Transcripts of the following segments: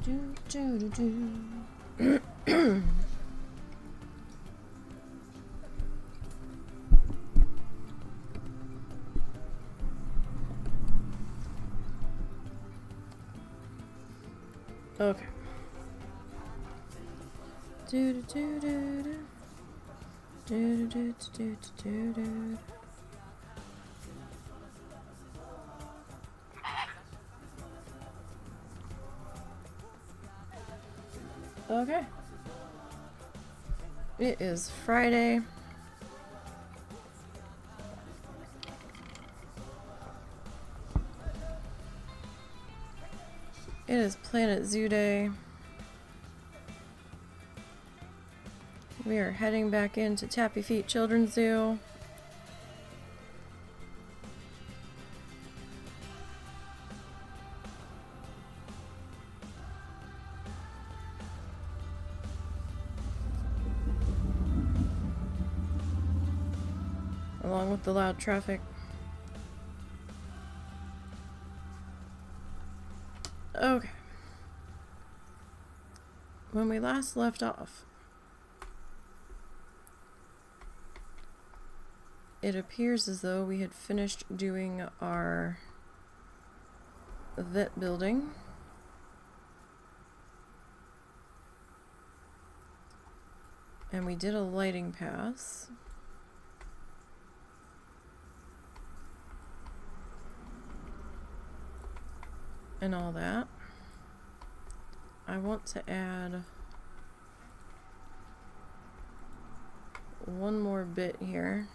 Okay. Okay. It is Friday. It is Planet Zoo Day. We are heading back into Tappy Feet Children's Zoo. Along with the loud traffic. Okay. When we last left off, it appears as though we had finished doing our vet building. And we did a lighting pass. And all that. I want to add one more bit here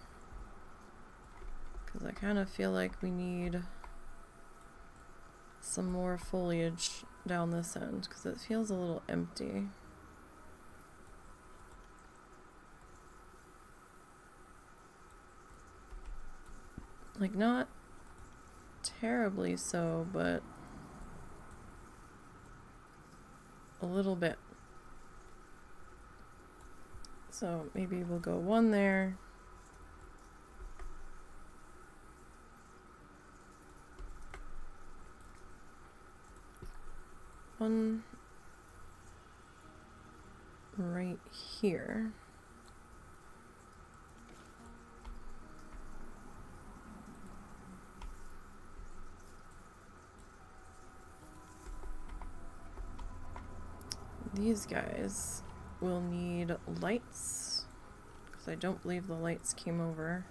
because I kind of feel like we need some more foliage down this end because it feels a little empty. Like, not terribly so, but a little bit. So maybe we'll go one there. One right here. These guys will need lights, because I don't believe the lights came over.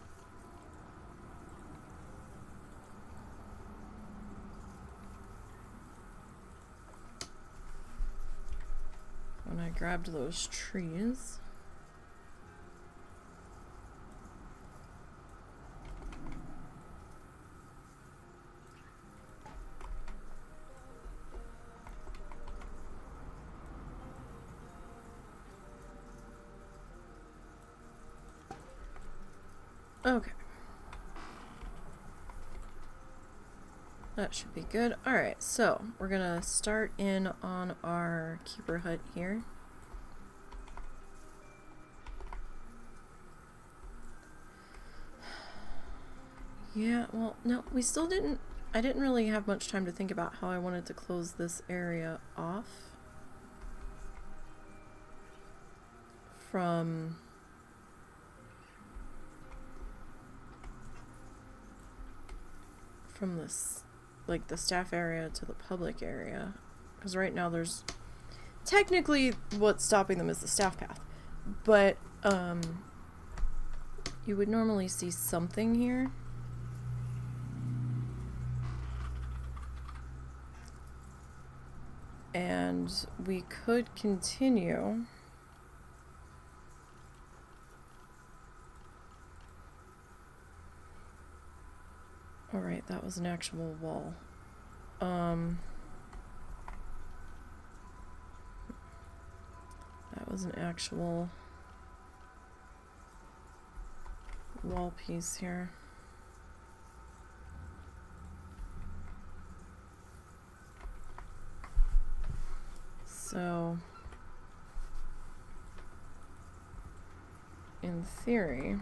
When I grabbed those trees. Okay. That should be good. Alright, so we're gonna start in on our keeper hut here. Yeah, well, no, we still didn't... I didn't really have much time to think about how I wanted to close this area off from this, like, the staff area to the public area, because right now there's technically what's stopping them is the staff path, but you would normally see something here. And we could continue. Alright, that was an actual wall. That was an actual wall piece here. So, in theory,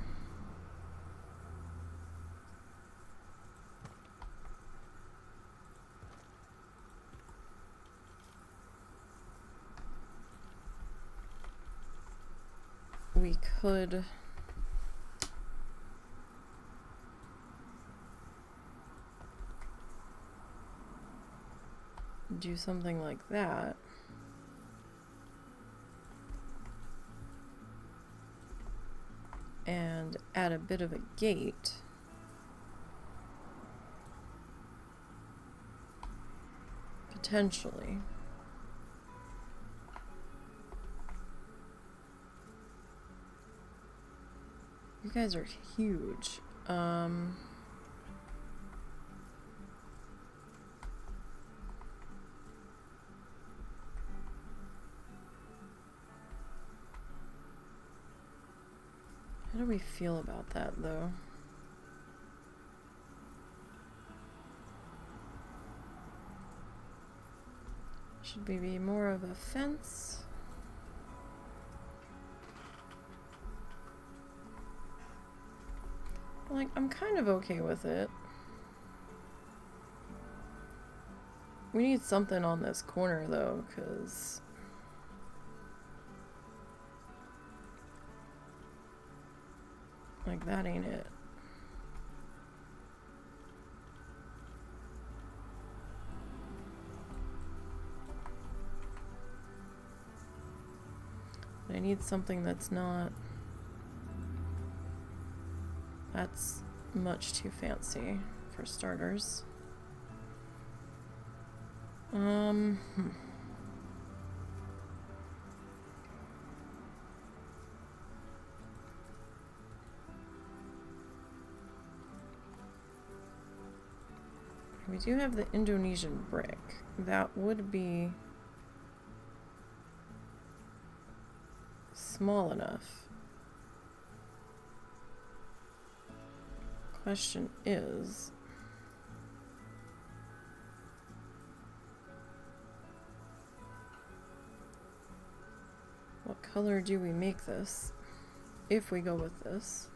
we could do something like that. And add a bit of a gate. Potentially. You guys are huge. How do we feel about that, though? Should we be more of a fence? Like, I'm kind of okay with it. We need something on this corner, though, because like, that ain't it. I need something that's not... That's much too fancy, for starters. We do have the Indonesian brick. That would be small enough. Question is, what color do we make this if we go with this?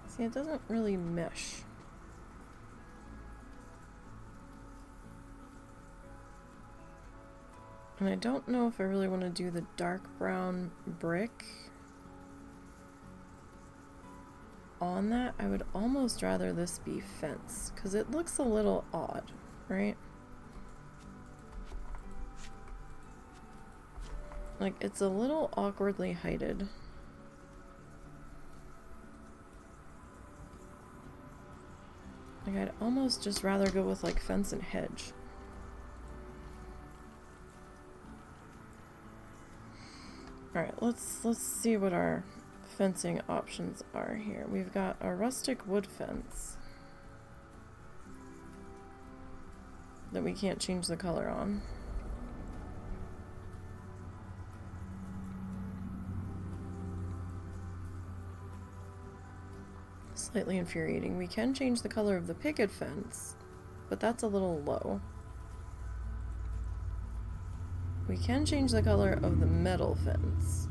See, it doesn't really mesh. And I don't know if I really want to do the dark brown brick on that. I would almost rather this be fence, because it looks a little odd, right? Like, it's a little awkwardly heighted. Like, I'd almost just rather go with, like, fence and hedge. Alright, let's see what our fencing options are here. We've got a rustic wood fence that we can't change the color on. Slightly infuriating. We can change the color of the picket fence, but that's a little low. We can change the color of the metal fence.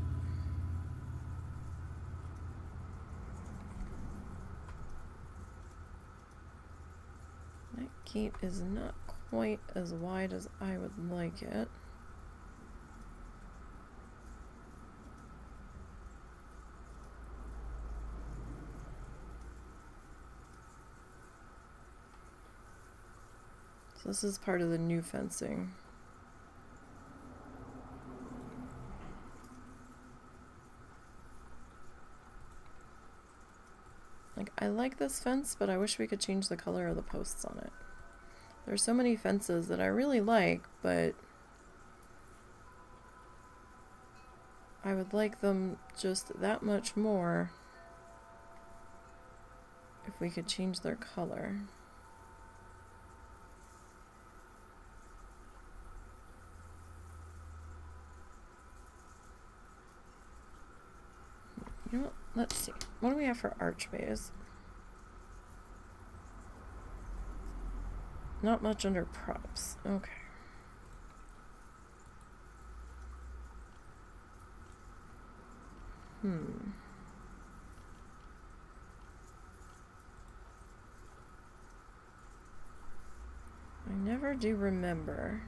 That gate is not quite as wide as I would like it. So this is part of the new fencing. Like, I like this fence, but I wish we could change the color of the posts on it. There's so many fences that I really like, but I would like them just that much more if we could change their color. You know what? Let's see. What do we have for archways? Not much under props. Okay. I never do remember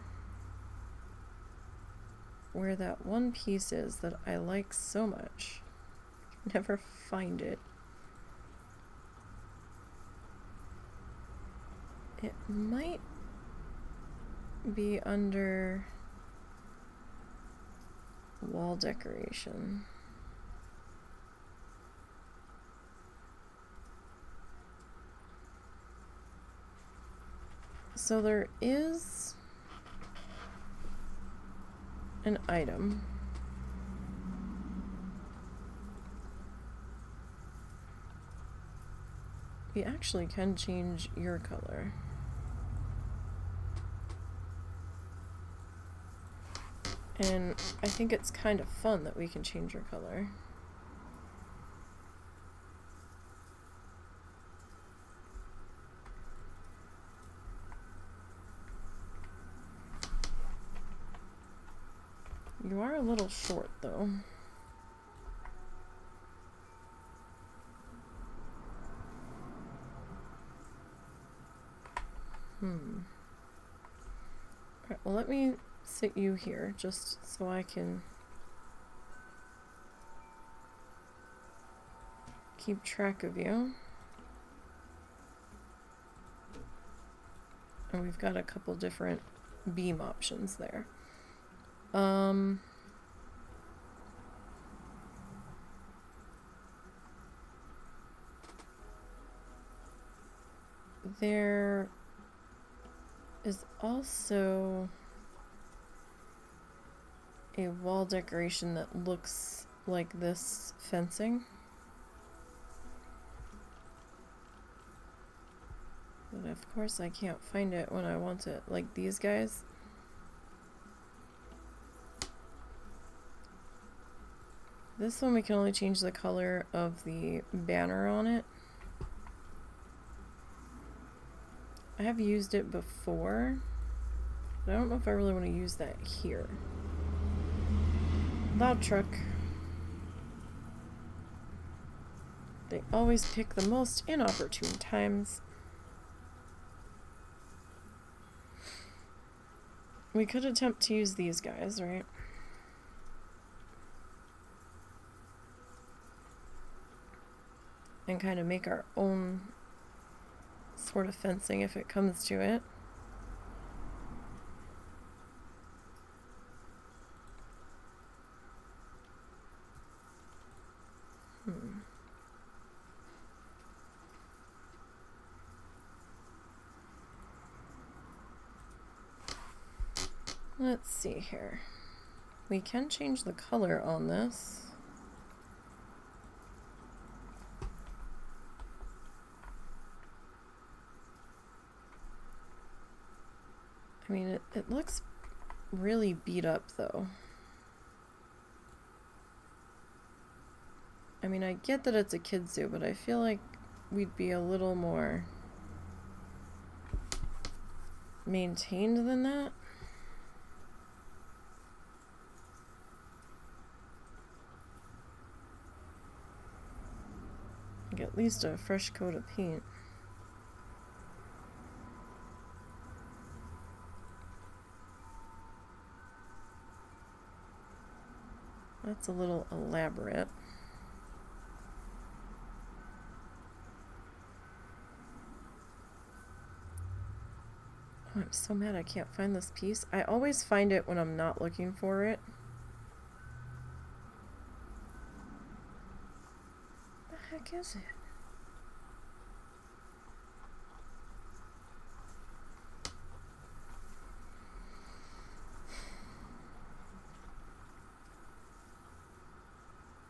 where that one piece is that I like so much. Never find it. It might be under wall decoration. So there is an item. We actually can change your color. And I think it's kind of fun that we can change your color. You are a little short, though. Alright, well, let me sit you here just so I can keep track of you. And we've got a couple different beam options there. There is also a wall decoration that looks like this fencing. But of course I can't find it when I want it, like these guys. This one we can only change the color of the banner on it. I have used it before, but I don't know if I really want to use that here. Loud truck. They always pick the most inopportune times. We could attempt to use these guys, right? And kind of make our own sort of fencing if it comes to it. Let's see here. We can change the color on this. I mean, it looks really beat up, though. I mean, I get that it's a kid's zoo, but I feel like we'd be a little more maintained than that. Like at least a fresh coat of paint. That's a little elaborate. Oh, I'm so mad I can't find this piece. I always find it when I'm not looking for it. What the heck is it?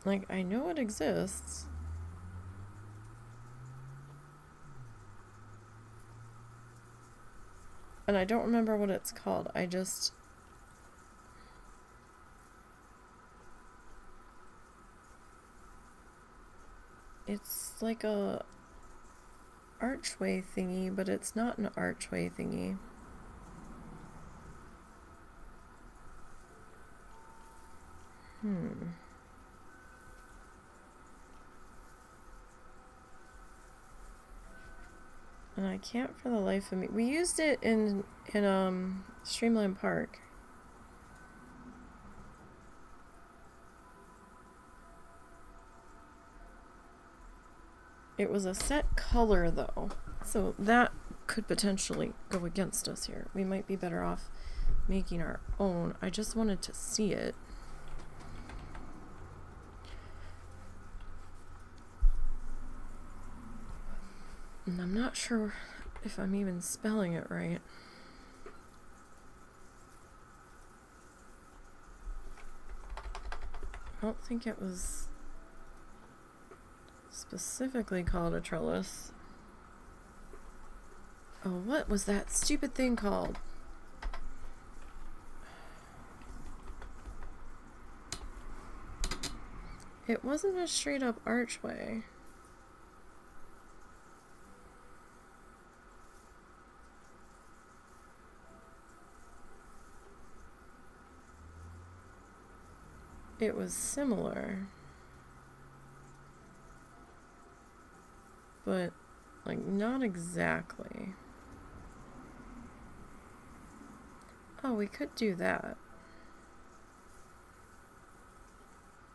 Like, I know it exists. And I don't remember what it's called. It's like a archway thingy, but it's not an archway thingy. And I can't for the life of me. We used it in Streamland Park. It was a set color though, so that could potentially go against us here. We might be better off making our own. I just wanted to see it. And I'm not sure if I'm even spelling it right. I don't think it was specifically called a trellis. Oh, what was that stupid thing called? It wasn't a straight up archway. It was similar, but like not exactly. Oh, we could do that.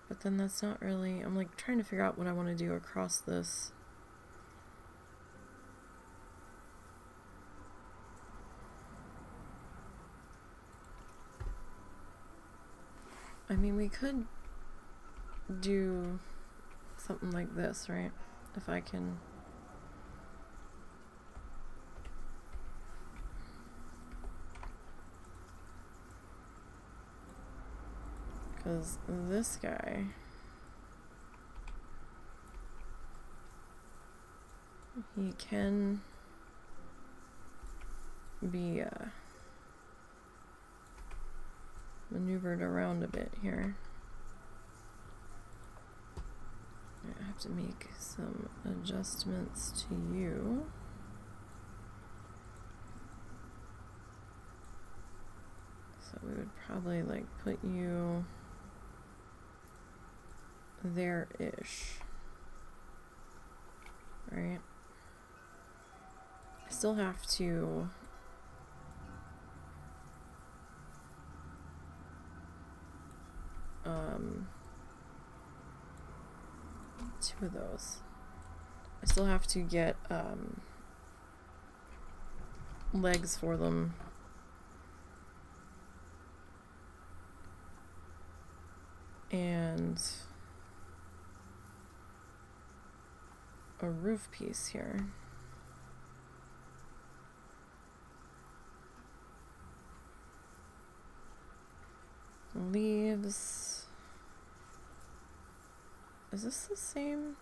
But then that's not really, I'm like trying to figure out what I want to do across this. I mean, we could do something like this, right? If I can. Because this guy, he can be maneuvered around a bit here. I have to make some adjustments to you. So we would probably like put you there-ish. Right? I still have to two of those. I still have to get legs for them. And a roof piece here. Leaves. Is this the same?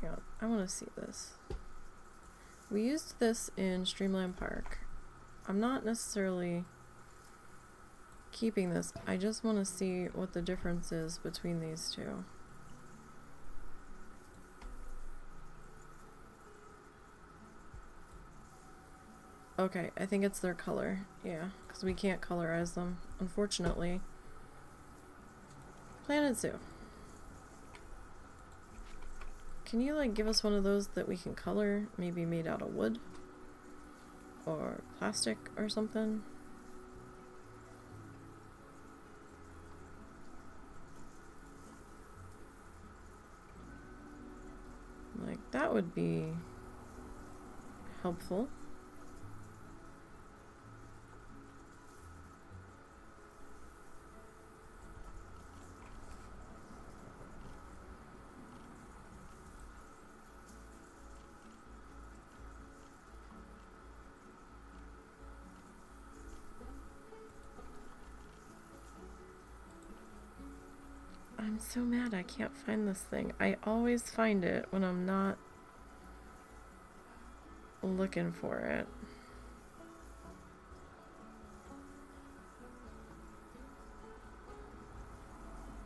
Hang on, I want to see this. We used this in Streamland Park. I'm not necessarily keeping this. I just want to see what the difference is between these two. Okay, I think it's their color. Yeah, because we can't colorize them, unfortunately. Planet Zoo. Can you like give us one of those that we can color? Maybe made out of wood? Or plastic or something? Like, that would be helpful. I'm so mad I can't find this thing. I always find it when I'm not looking for it.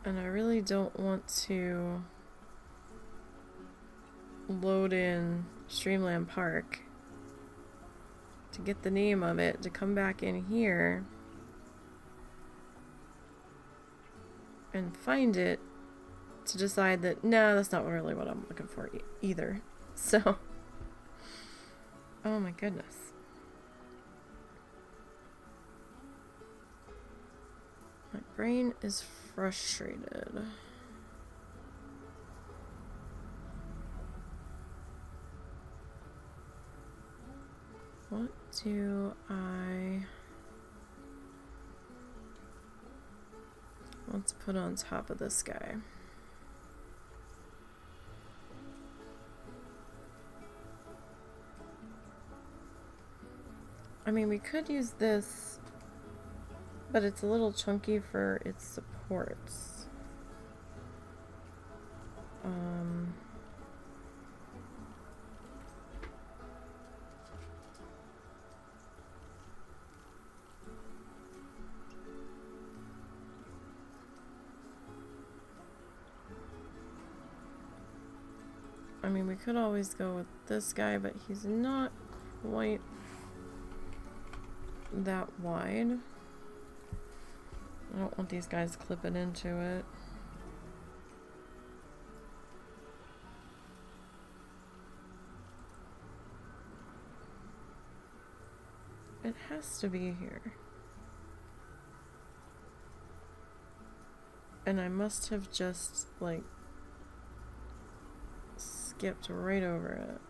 And I really don't want to load in Streamland Park to get the name of it, to come back in here and find it, to decide that, nah, that's not really what I'm looking for either. So, oh my goodness. My brain is frustrated. What do let's put on top of this guy. I mean, we could use this, but it's a little chunky for its supports. I mean, we could always go with this guy, but he's not quite that wide. I don't want these guys clipping into it. It has to be here. And I must have just, like, skipped right over it.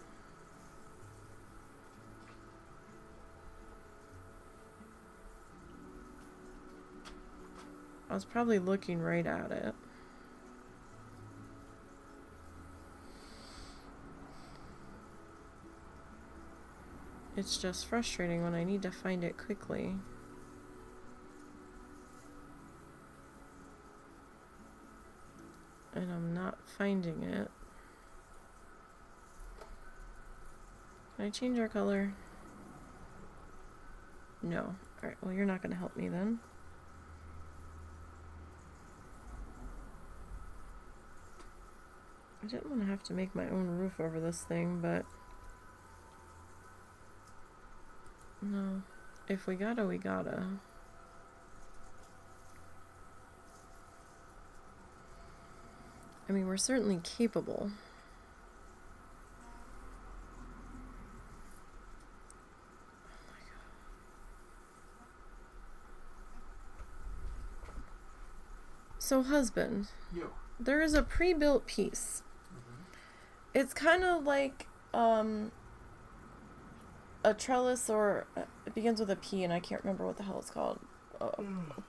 I was probably looking right at it. It's just frustrating when I need to find it quickly. And I'm not finding it. Can I change our color? No. Alright, well, you're not going to help me then. I didn't want to have to make my own roof over this thing, but no. If we gotta, we gotta. I mean, we're certainly capable. So, husband, there is a pre-built piece. It's kind of like a trellis, or it begins with a P, and I can't remember what the hell it's called. A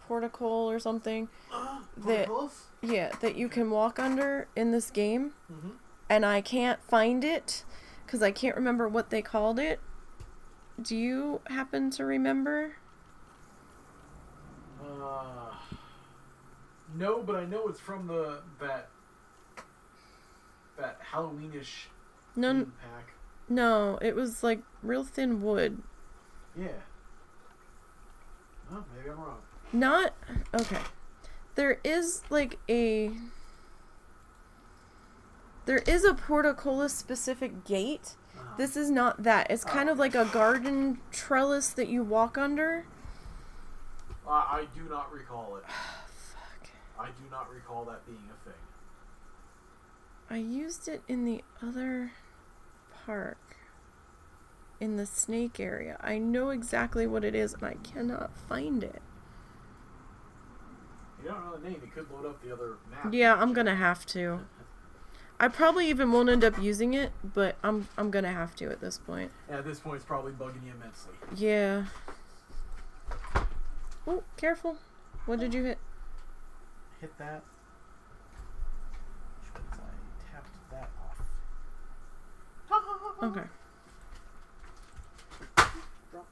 portico or something. That you can walk under in this game, and I can't find it because I can't remember what they called it. Do you happen to remember? No, but I know it's from that Halloweenish pack. No, it was like real thin wood. Yeah. Oh, maybe I'm wrong. Not okay. There is like there is a portcullis specific gate. This is not that. It's kind of like a garden trellis that you walk under. I do not recall it. Fuck. I do not recall that being a thing. I used it in the other park. In the snake area. I know exactly what it is, and I cannot find it. You don't know the name. You could load up the other map. Yeah, I'm gonna have to. I probably even won't end up using it, but I'm gonna have to at this point. Yeah, at this point, it's probably bugging you immensely. Yeah. Oh, careful. What did you hit? Hit that. Which means I tapped that off. Okay. Drop.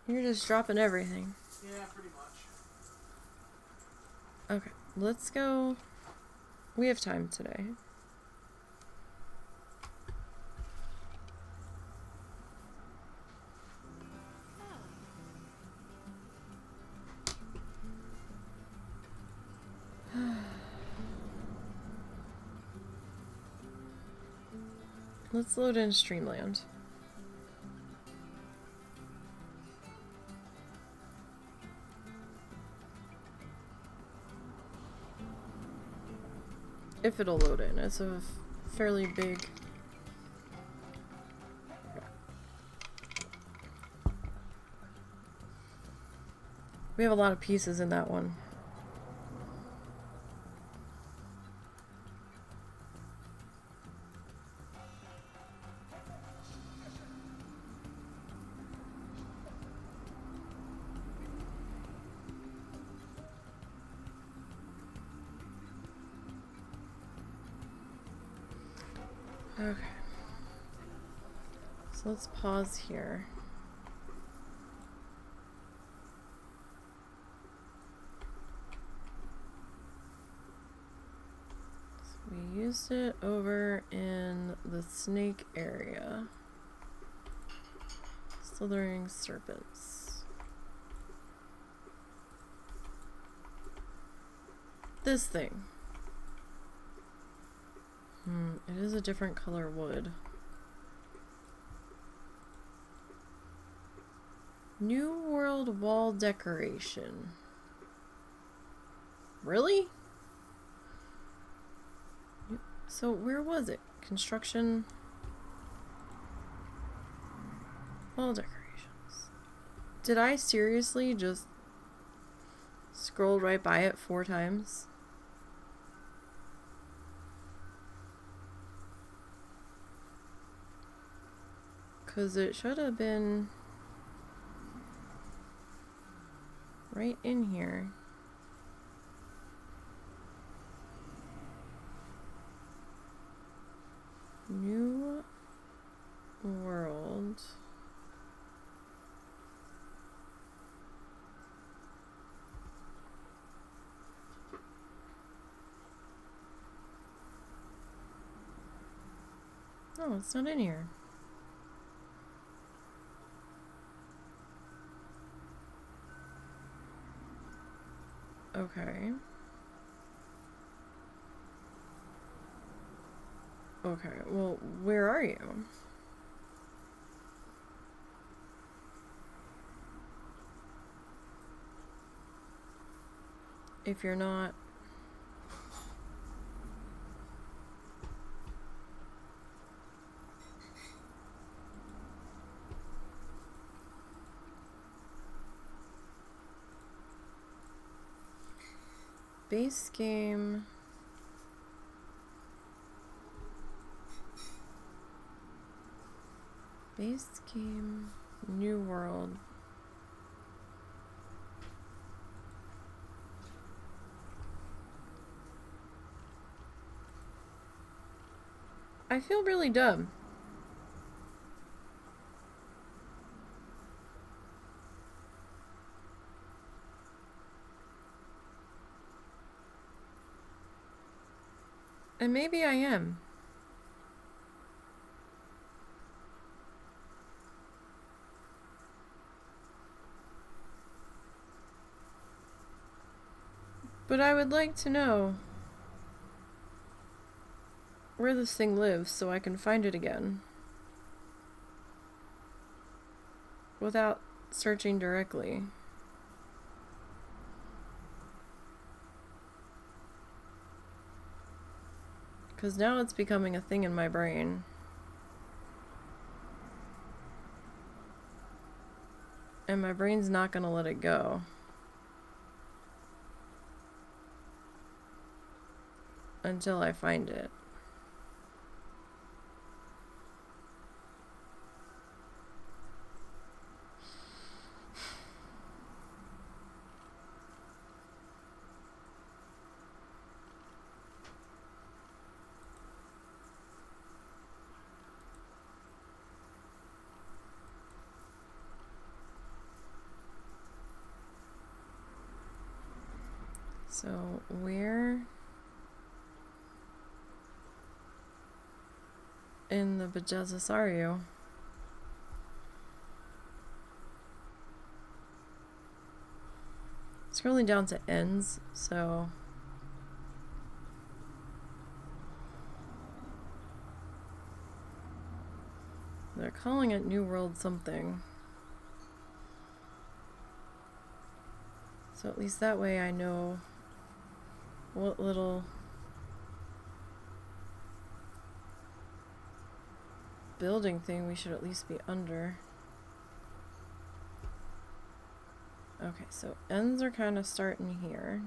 You're just dropping everything. Yeah, pretty much. Okay, let's go. We have time today. Let's load in Streamland. If it'll load in. It's a fairly big We have a lot of pieces in that one. Okay. So let's pause here. So we used it over in the snake area. Slithering serpents. This thing. It is a different color wood. New World wall decoration. Really? So where was it? Construction. Wall decorations. Did I seriously just scroll right by it 4 times? Because it should have been right in here. New World. Oh, it's not in here. Okay. Okay, well, where are you? If you're not... Base game... Base game... New World... I feel really dumb. And maybe I am. But I would like to know where this thing lives so I can find it again. Without searching directly. Because now it's becoming a thing in my brain. And my brain's not gonna let it go. Until I find it. So, where in the Bejesus are you? Scrolling down to ends, so... They're calling it New World something. So at least that way I know what little building thing we should at least be under. Okay, so ends are kind of starting here.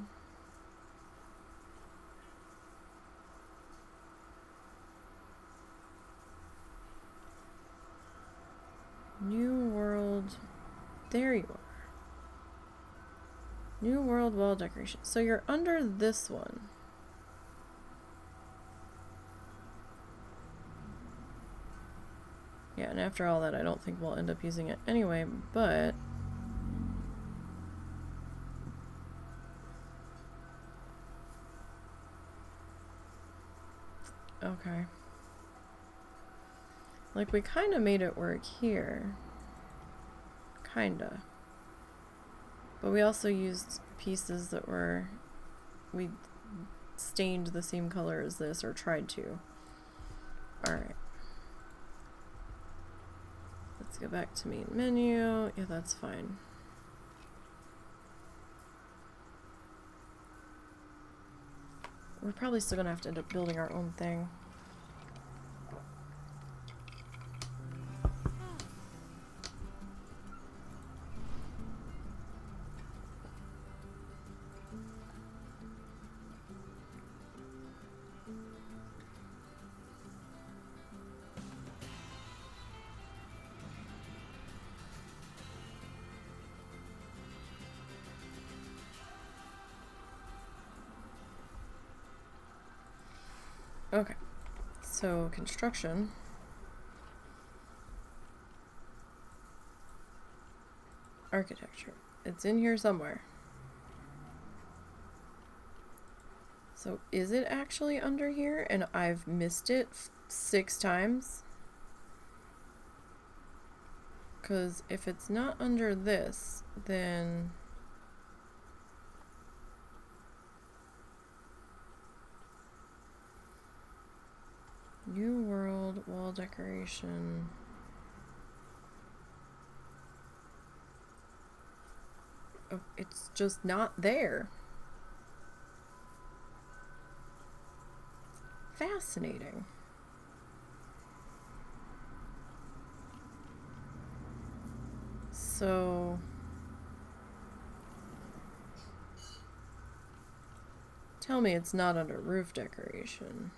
New World. There you are. New World wall decoration. So you're under this one. Yeah, and after all that, I don't think we'll end up using it anyway, but... Okay. Like, we kind of made it work here. Kinda. But we also used pieces that were... We stained the same color as this, or tried to. Alright. Let's go back to main menu. Yeah, that's fine. We're probably still gonna have to end up building our own thing. Okay, so construction. Architecture. It's in here somewhere. So is it actually under here and I've missed it 6 times? Because if it's not under this, then... New World wall decoration. Oh, it's just not there. Fascinating. So tell me it's not under roof decoration.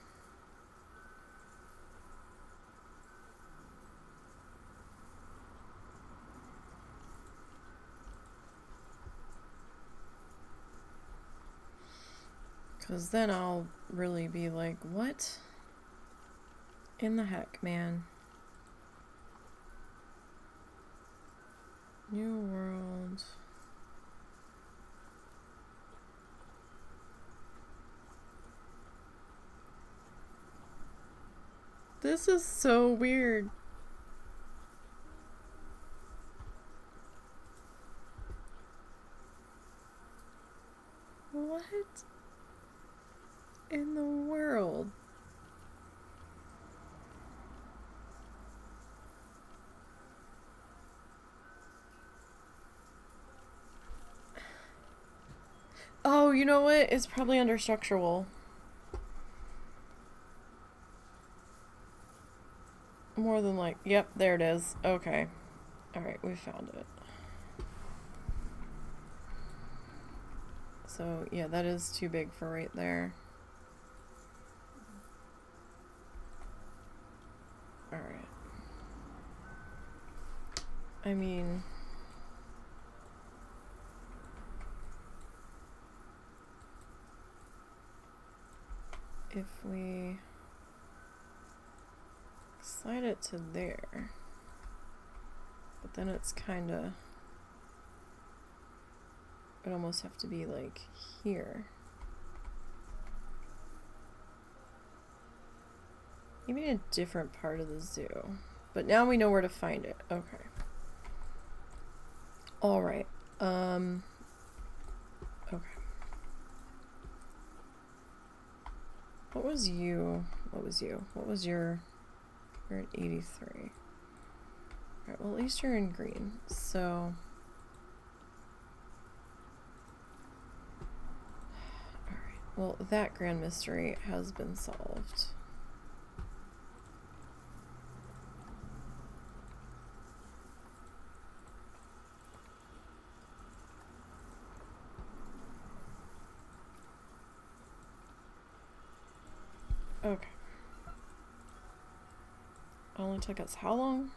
Because then I'll really be like, what in the heck, man? New World. This is so weird. What in the world? Oh, you know what? It's probably under structural. More than like, yep, there it is. Okay. Alright, we found it. So, yeah, that is too big for right there. Alright. I mean... if we slide it to there, but then it's kind of, it almost have to be like here. Maybe in a different part of the zoo, but now we know where to find it. Okay. All right. Okay. What was you? What was you? What was your... You're at 83. Alright, well at least you're in green. So... Alright, well that grand mystery has been solved. Okay. It only took us how long?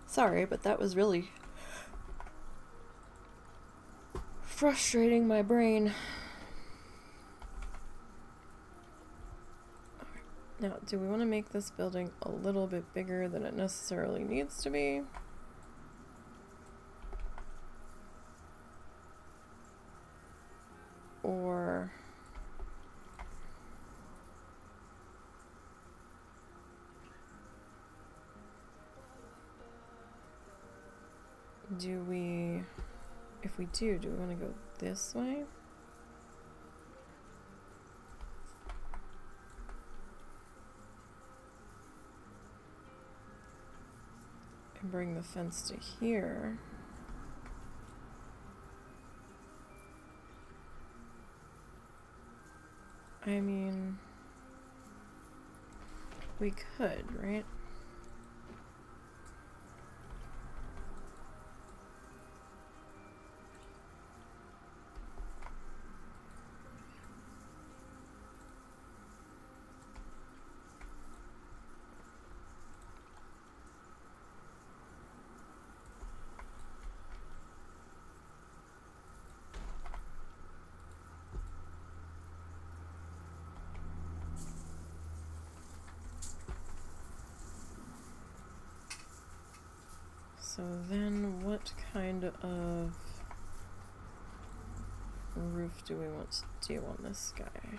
Sorry, but that was really frustrating my brain. Okay. Now, do we want to make this building a little bit bigger than it necessarily needs to be? Or do we, if we do we want to go this way? And bring the fence to here. I mean, we could, right? So then what kind of roof do we want to do on this guy?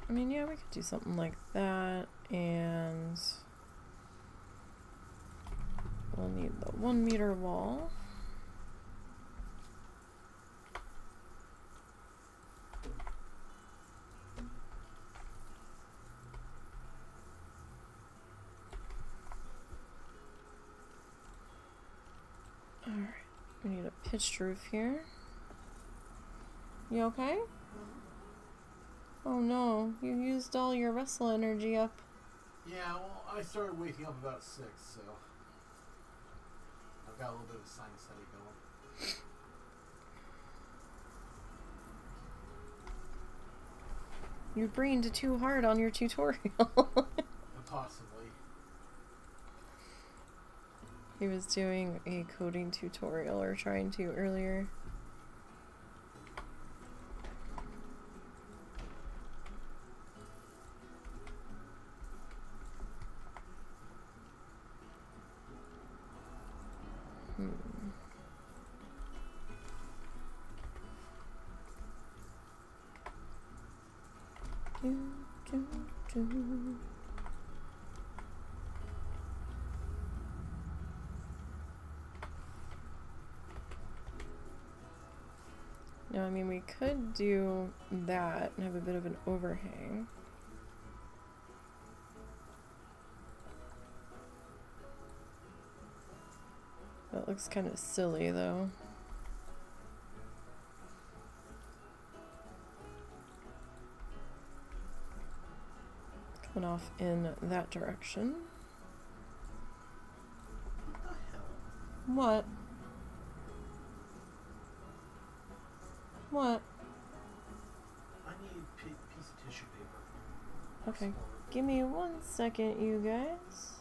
I mean, yeah, we could do something like that, and we'll need the 1 meter wall. Alright, we need a pitched roof here. You okay? Oh no, you used all your wrestle energy up. Yeah, well, I started waking up about 6, so I've got a little bit of a sinus headache going. You brained too hard on your tutorial. Possibly. He was doing a coding tutorial, or trying to earlier. Now, I mean, we could do that and have a bit of an overhang. That looks kind of silly, though. Coming off in that direction. What the hell? What? What? I need a piece of tissue paper. Okay, give me 1 second, you guys.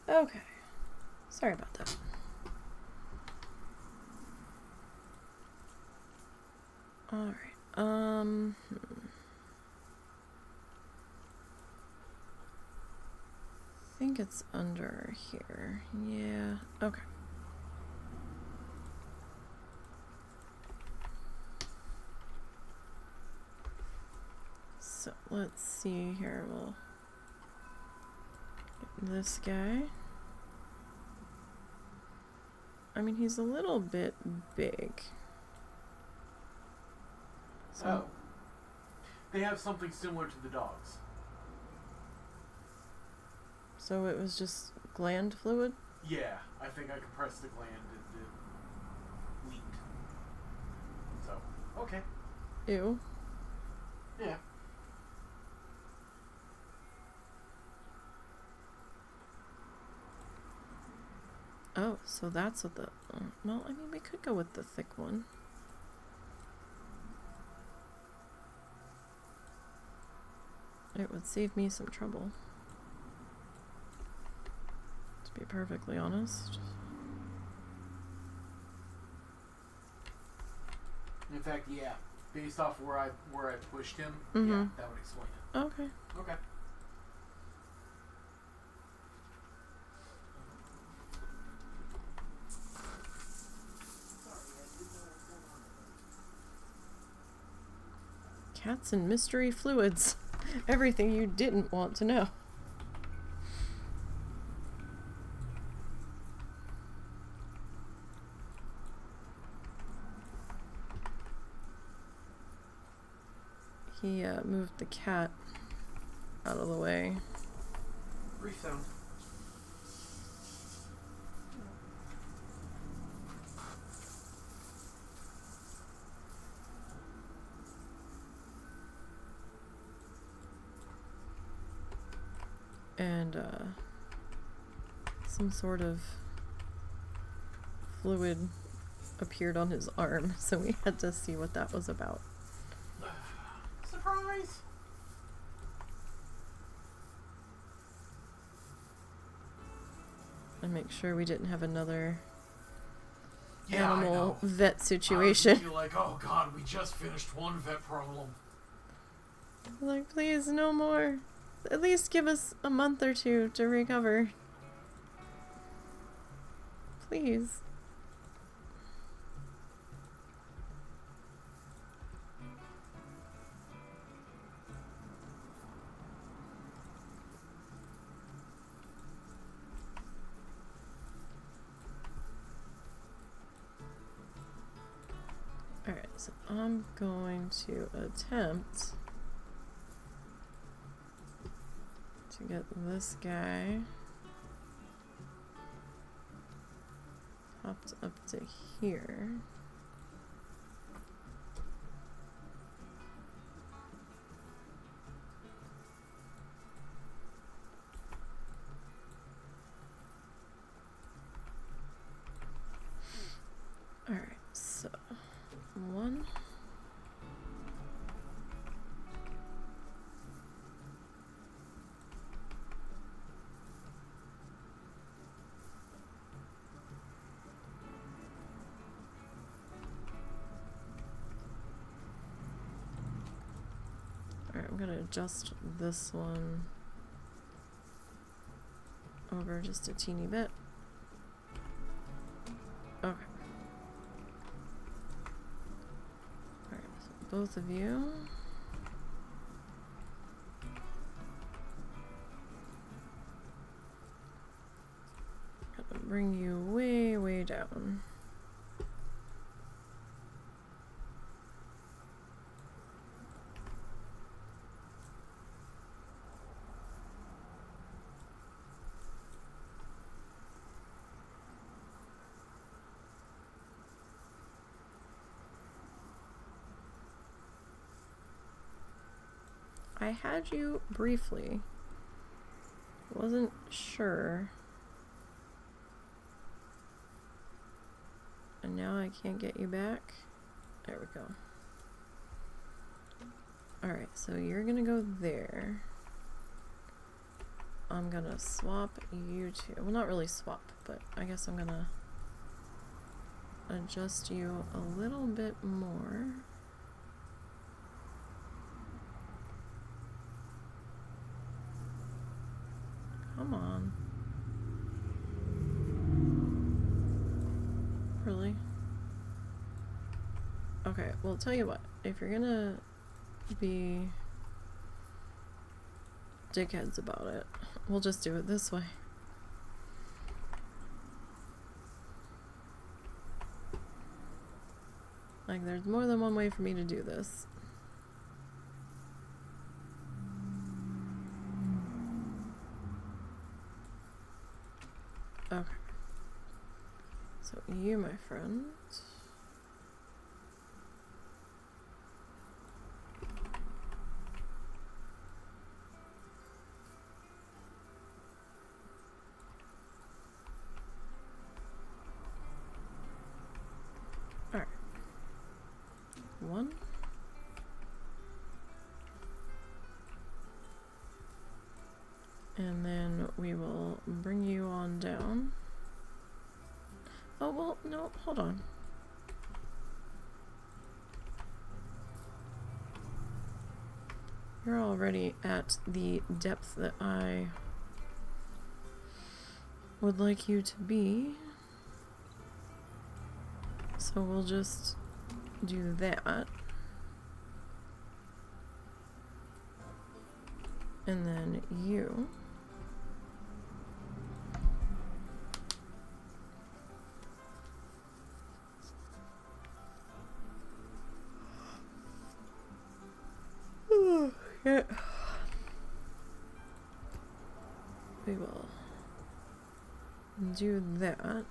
Okay. Sorry about that. Alright. I think it's under here. Yeah. Okay. So let's see here. We'll get this guy. I mean, he's a little bit big. So oh. They have something similar to the dogs. So it was just gland fluid? Yeah, I think I compressed the gland and it leaked. So, okay. Ew. Yeah. Oh, so that's what the... well, I mean, we could go with the thick one. It would save me some trouble. To be perfectly honest. In fact, yeah. Based off where I pushed him, Mm-hmm. yeah, that would explain it. Okay. Okay. Cats and mystery fluids. Everything you didn't want to know. He moved the cat out of the way. Brief sound. And some sort of fluid appeared on his arm, so we had to see what that was about. Surprise! And make sure we didn't have another Yeah, animal vet I situation. was like, oh god, we just finished one vet problem. Like, please, no more. At least give us a month or two to recover. Please. Alright, so I'm going to attempt to get this guy popped up to here. Alright, so one. Alright, I'm gonna adjust this one over just a teeny bit. Okay. Alright, so both of you. Gonna bring you way, way down. I had you briefly. Wasn't sure. And now I can't get you back. There we go. Alright, so you're gonna go there. I'm gonna swap you two. Well, not really swap, but I guess I'm gonna adjust you a little bit more. Come on. Really? Okay, well, tell you what. If you're gonna be dickheads about it, we'll just do it this way. Like, there's more than one way for me to do this. Okay. So you, my friend. Alright. One. And then we will bring you on down. Oh, well, no, hold on. You're already at the depth that I would like you to be. So we'll just do that. And then you. Yeah. We will do that.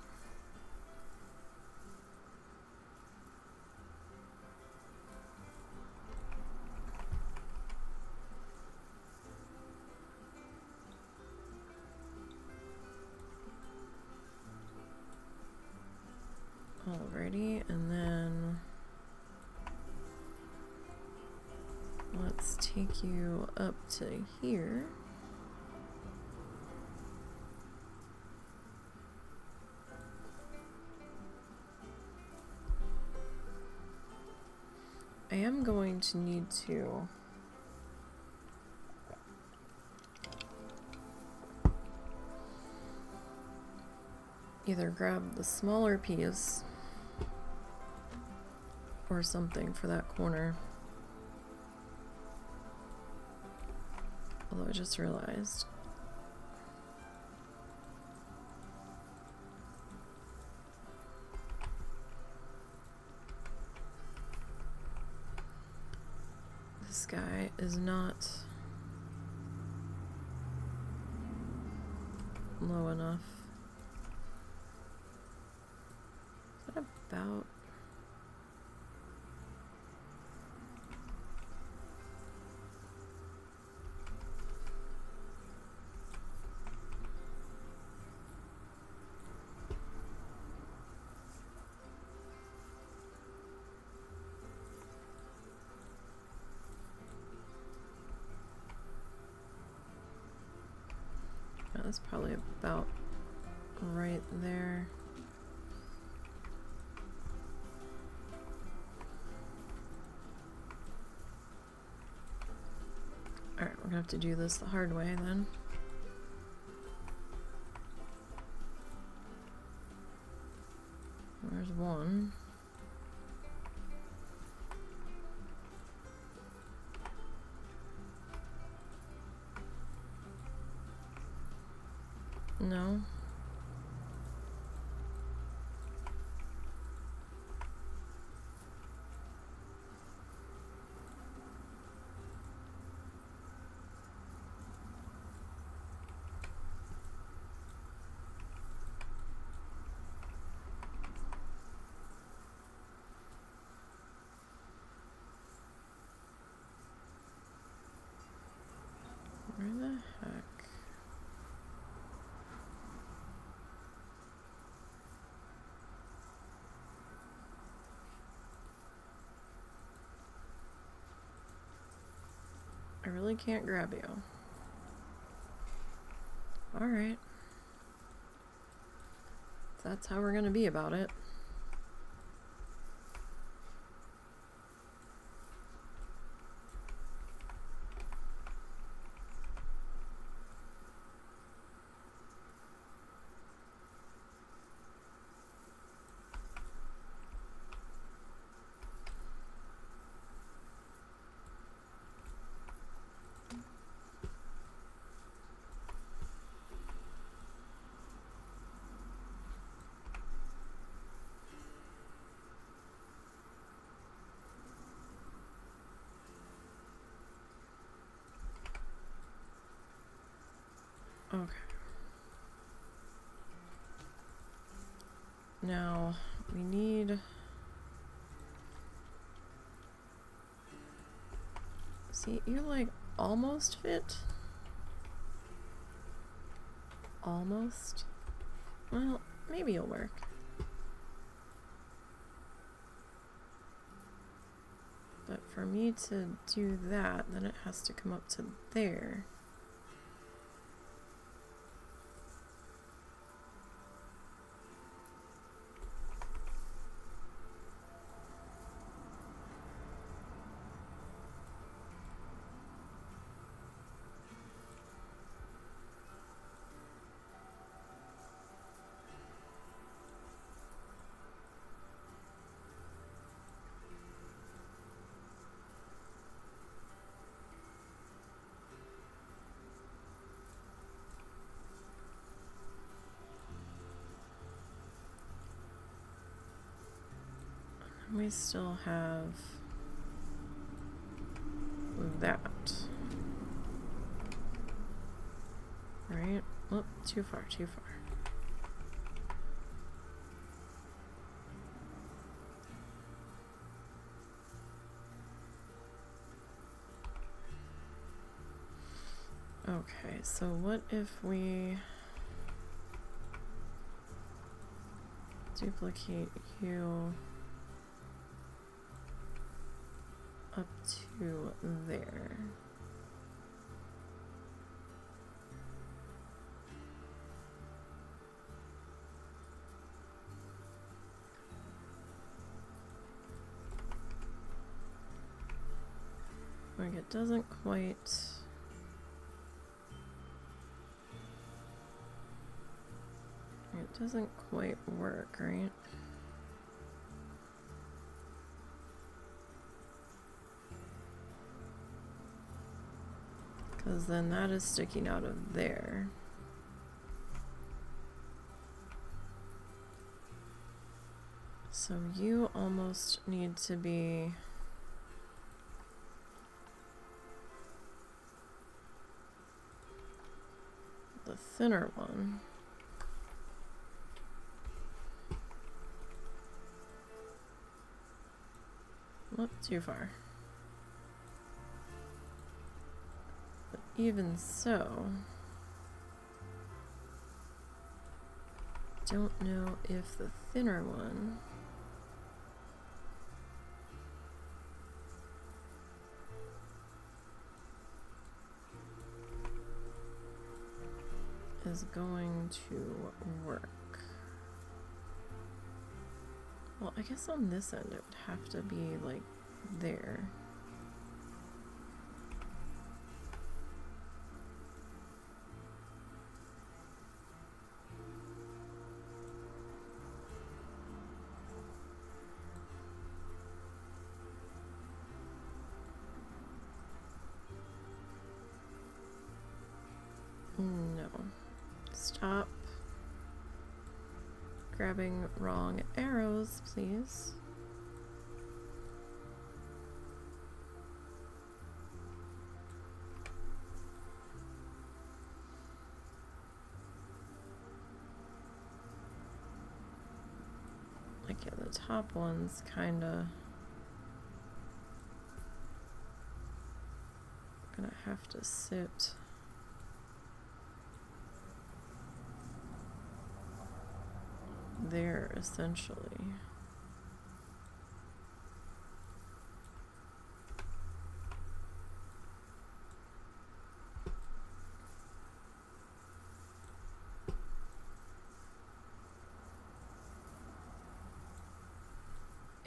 Alrighty, and then let's take you up to here. I am going to need to either grab the smaller piece or something for that corner. Although I just realized this guy is not low enough. Is that about? That's probably about right there. Alright, we're gonna have to do this the hard way then. There's one. No. Where the heck? I really can't grab you. Alright. That's how we're gonna be about it. Okay. Now, we need... See, you like almost fit? Almost? Well, maybe it'll work. But for me to do that, then it has to come up to there. We still have that. Right? Oh, too far, too far. Okay, so what if we duplicate you up to there? Like it doesn't quite... It doesn't quite work, right? Because then that is sticking out of there. So you almost need to be... the thinner one. Not too far. But even so, don't know if the thinner one is going to work. Well, I guess on this end it would have to be like there. No. Stop grabbing wrong arrows, please. Like, yeah, the top one's kinda gonna have to sit there, essentially.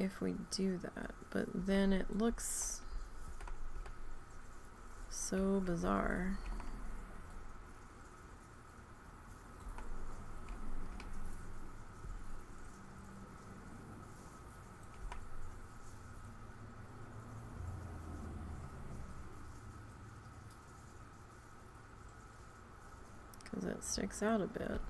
if we do that, but then it looks so bizarre. Because it sticks out a bit.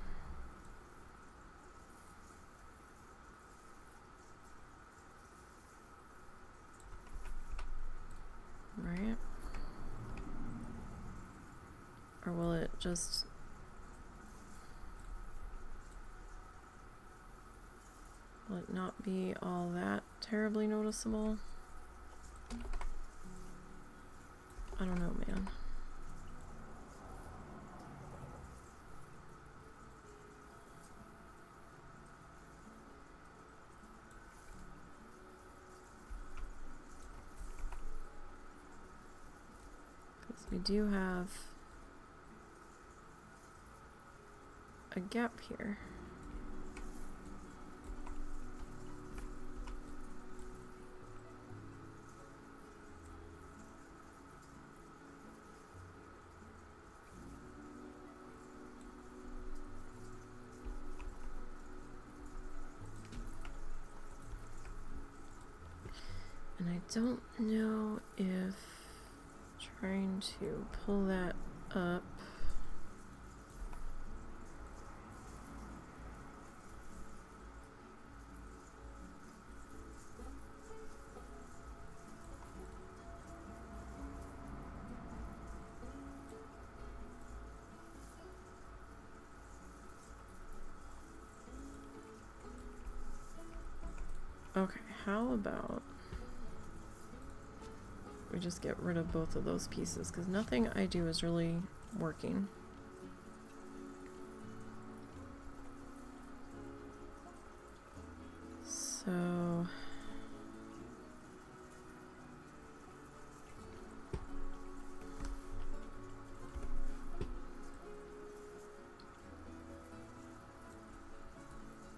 Right? Or will it just... will it not be all that terribly noticeable? I don't know, man. Because we do have a gap here. And I don't know if trying to pull that up okay, how about we just get rid of both of those pieces, because nothing I do is really working. So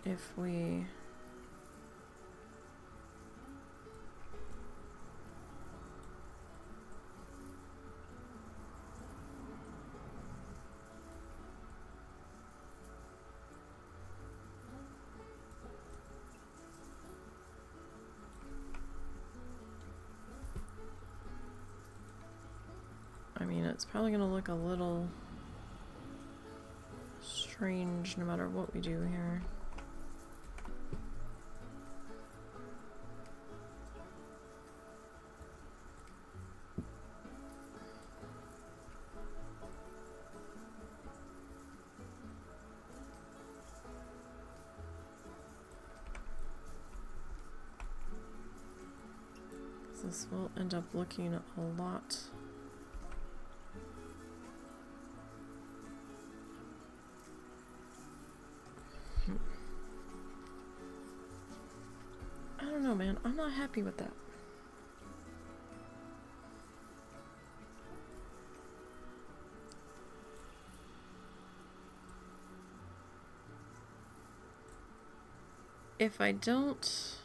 if we I mean, it's probably going to look a little strange no matter what we do here. This will end up looking a lot I don't know, man. I'm not happy with that. If I don't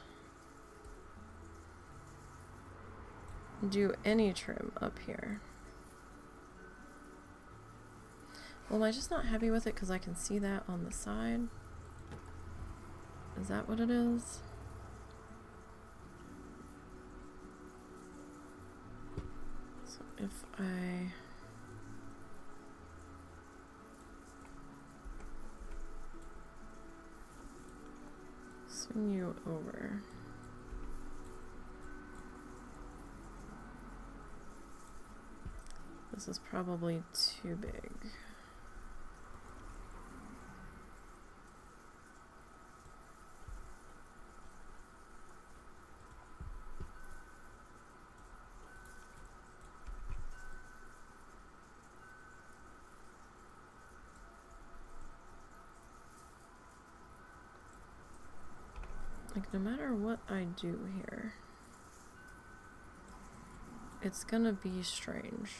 do any trim up here, well, am I just not happy with it because I can see that on the side? Is that what it is? So if I swing you over, this is probably too big. Like, no matter what I do here, it's gonna be strange.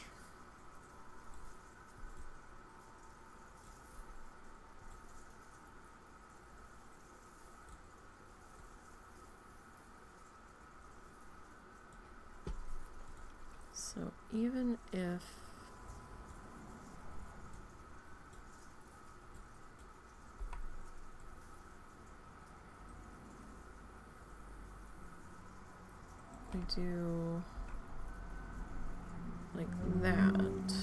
So even if we do like that,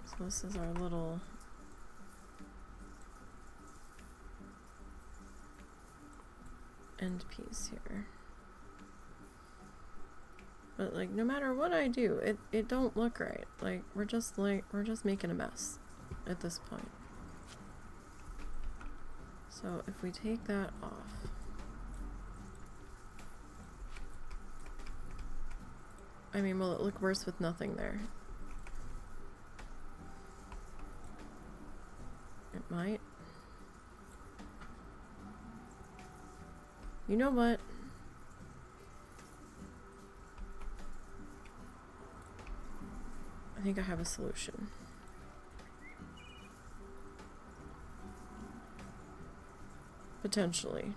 so this is our little end piece here. But like no matter what I do, it don't look right. Like we're just making a mess at this point. So if we take that off, I mean, will it look worse with nothing there? It might. You know what? I think I have a solution. Potentially.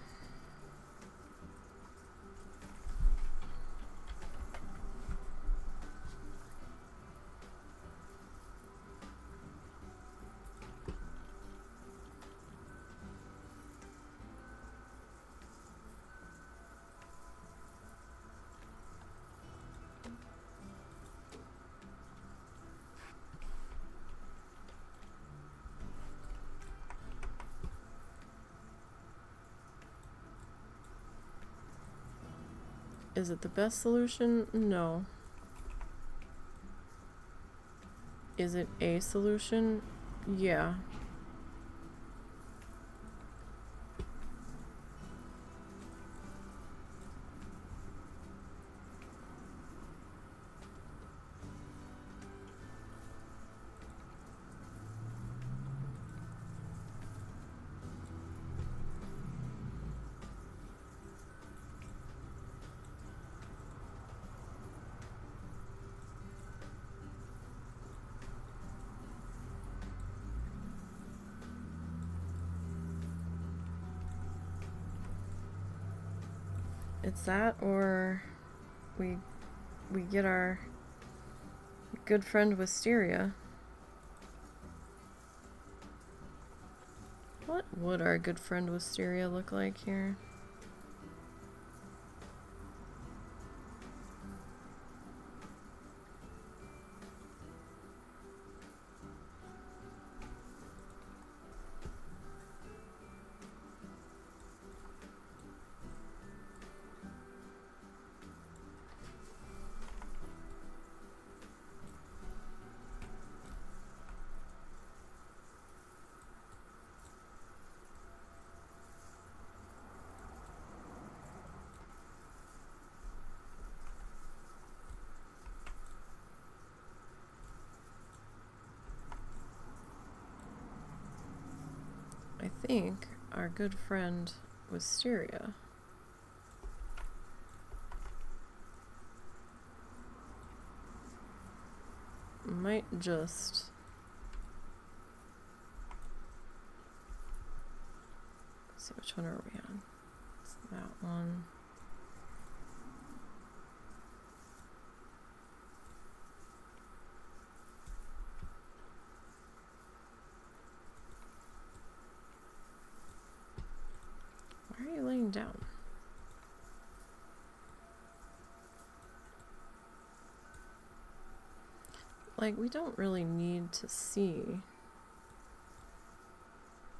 Is it the best solution? No. Is it a solution? Yeah. It's that, or we get our good friend Wisteria. What would our good friend Wisteria look like here? I think our good friend Wisteria might just let's see, which one are we on? It's that one. Why are you laying down? Like, we don't really need to see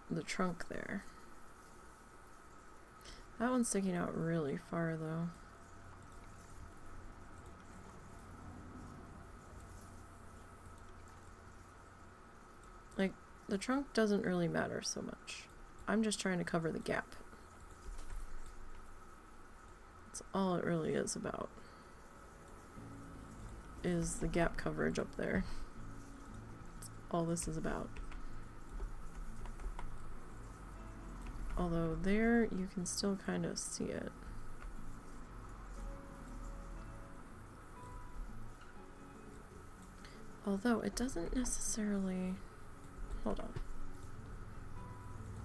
the trunk there. That one's sticking out really far, though. Like, the trunk doesn't really matter so much. I'm just trying to cover the gap. That's all it really is about. Is the gap coverage up there. That's all this is about. Although there you can still kind of see it. Although it doesn't necessarily... Hold on.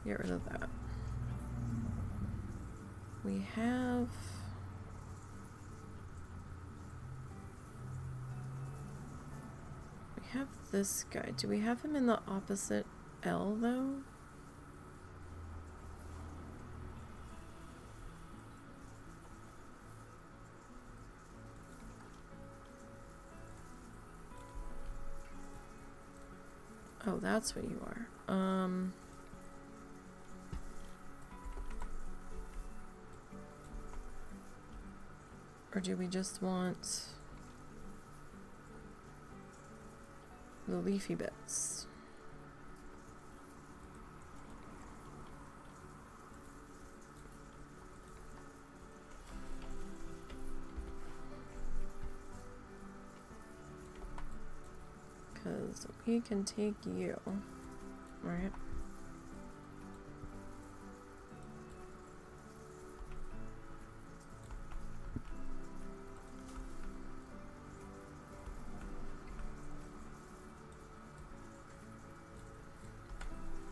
Get rid of that. We have this guy. Do we have him in the opposite L though? Oh, that's what you are. Or do we just want the leafy bits? Because we can take you, right?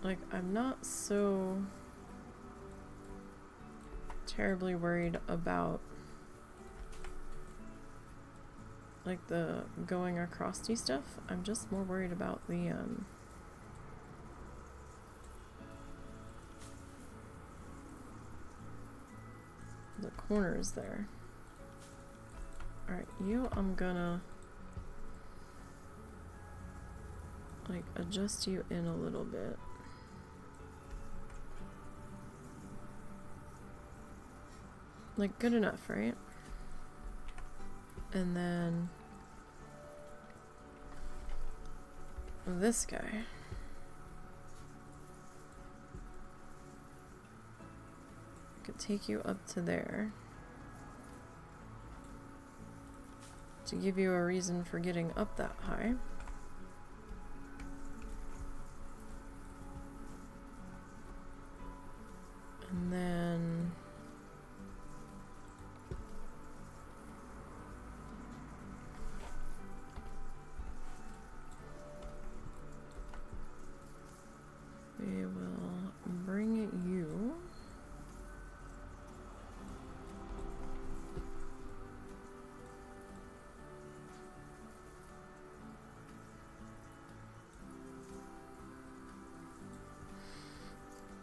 Like, I'm not so terribly worried about like the going across-y stuff. I'm just more worried about the corners there. Alright, you, I'm gonna like adjust you in a little bit. Like, good enough, right? And then this guy. Could take you up to there to give you a reason for getting up that high. And then we will bring you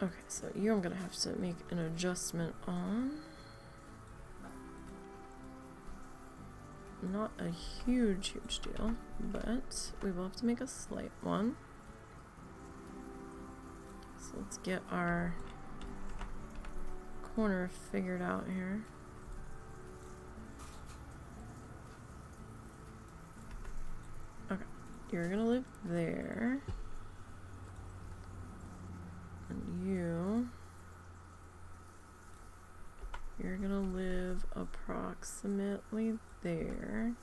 okay, so you I'm gonna have to make an adjustment on. Not a huge deal, but we will have to make a slight one. So let's get our corner figured out here. Okay, you're gonna live there. And you're gonna live approximately there.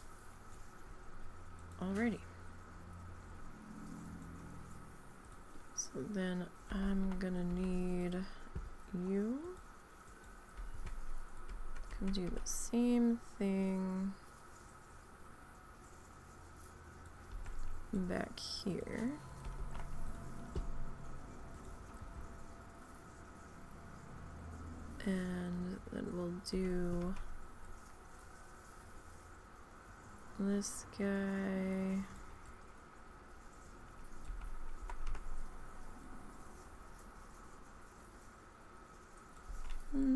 Alrighty. So then I'm gonna need you. Come do the same thing back here. And then we'll do this guy.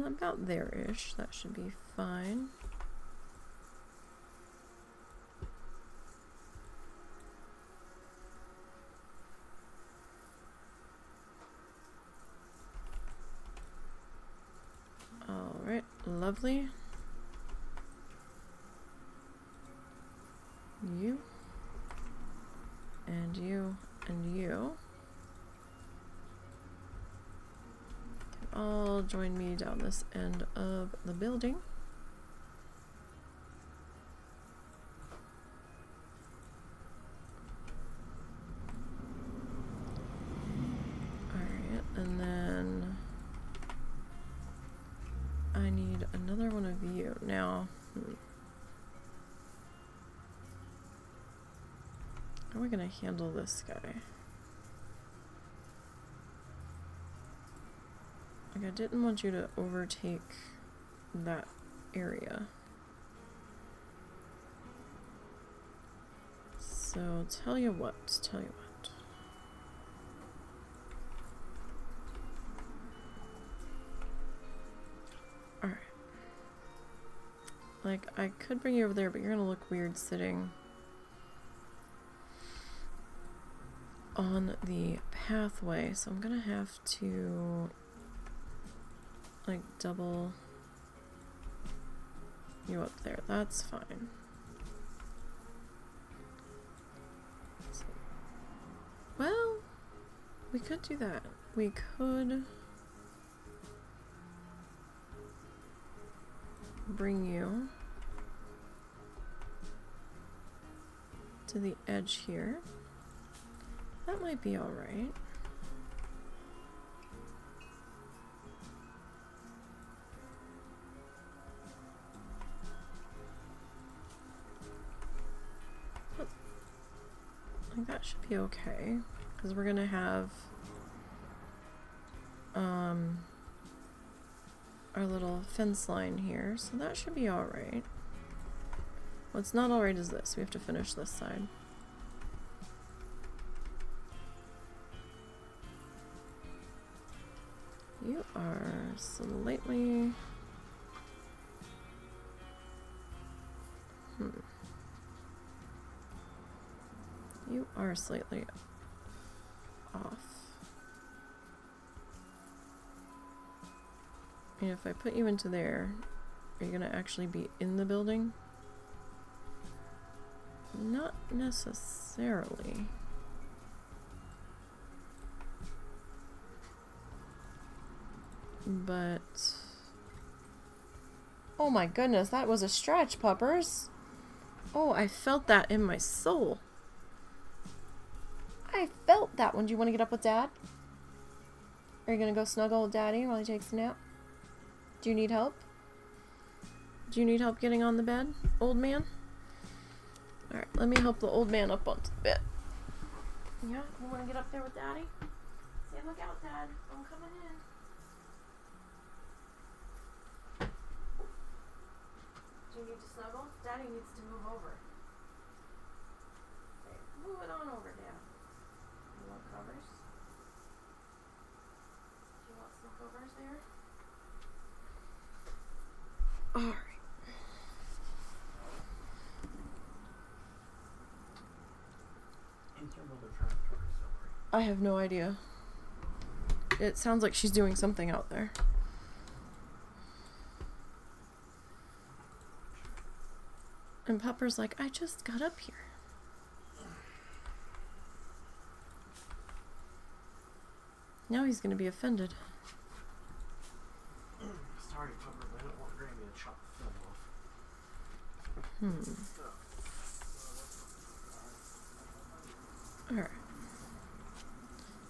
About there-ish. That should be fine. Alright, lovely. You. And you. And you. Can all join me down this end of the building. Alright, and then How are we gonna handle this guy? Like, I didn't want you to overtake that area. So, tell you what. Alright. Like, I could bring you over there, but you're gonna look weird sitting on the pathway, so I'm gonna have to like double you up there. That's fine. So, well, we could do that. We could bring you to the edge here. That might be alright. I think that should be okay, because we're gonna have our little fence line here, so that should be alright. What's not alright is this. We have to finish this side. You are slightly... You are slightly off. And if I put you into there, are you gonna actually be in the building? Not necessarily. But... oh my goodness, that was a stretch, puppers. Oh, I felt that in my soul. I felt that one. Do you want to get up with Dad? Are you going to go snuggle with Daddy while he takes a nap? Do you need help? Do you need help getting on the bed, old man? Alright, let me help the old man up onto the bed. Yeah, you want to get up there with Daddy? Say, look out, Dad. I'm coming in. Do you need to snuggle? Daddy needs to move over. Okay, move it on over, Dad. You want covers? Do you want some covers there? Alright. I have no idea. It sounds like she's doing something out there. And Pupper's like, I just got up here. Now he's gonna be offended. Sorry, Pupper, but I don't want Granny to chop the film off. Alright.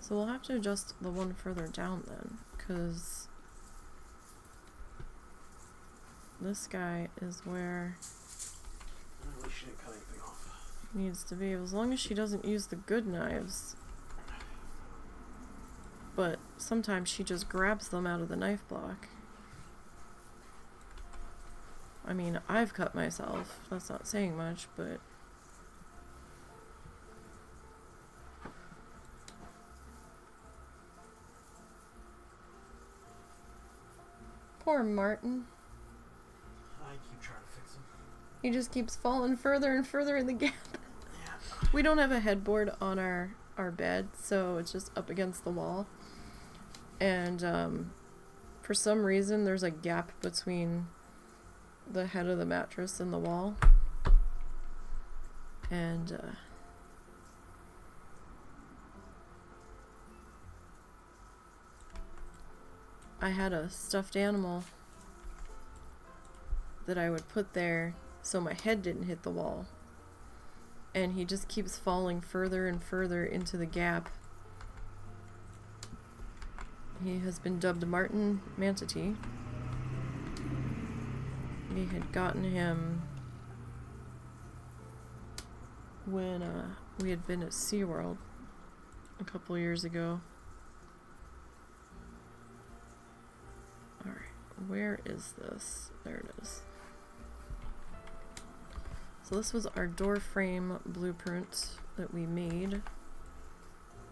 So we'll have to adjust the one further down then, because this guy is where we shouldn't cut anything off. It needs to be, as long as she doesn't use the good knives. But sometimes she just grabs them out of the knife block. I mean, I've cut myself. That's not saying much, but... Poor Martin. I keep trying to fix him. He just keeps falling further and further in the gap. Yeah. We don't have a headboard on our bed, so it's just up against the wall. And for some reason, there's a gap between the head of the mattress and the wall. And I had a stuffed animal that I would put there so my head didn't hit the wall. And he just keeps falling further and further into the gap. He has been dubbed Martin Manatee. We had gotten him when we had been at SeaWorld a couple years ago. Alright, where is this? There it is. So this was our door frame blueprint that we made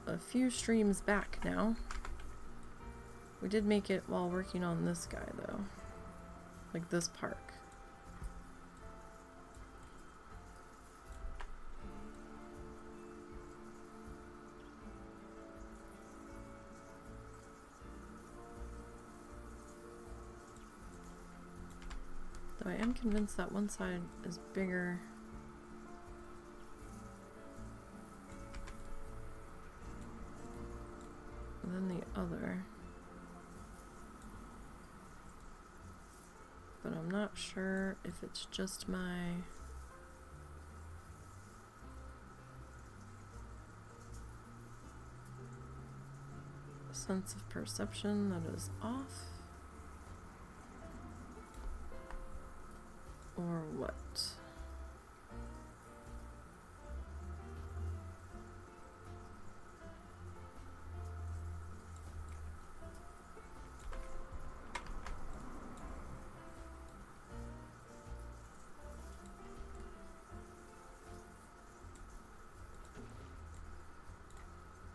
a few streams back now. We did make it while working on this guy though. Like this park. Though I am convinced that one side is bigger than the other. But I'm not sure if it's just my sense of perception that is off, or what.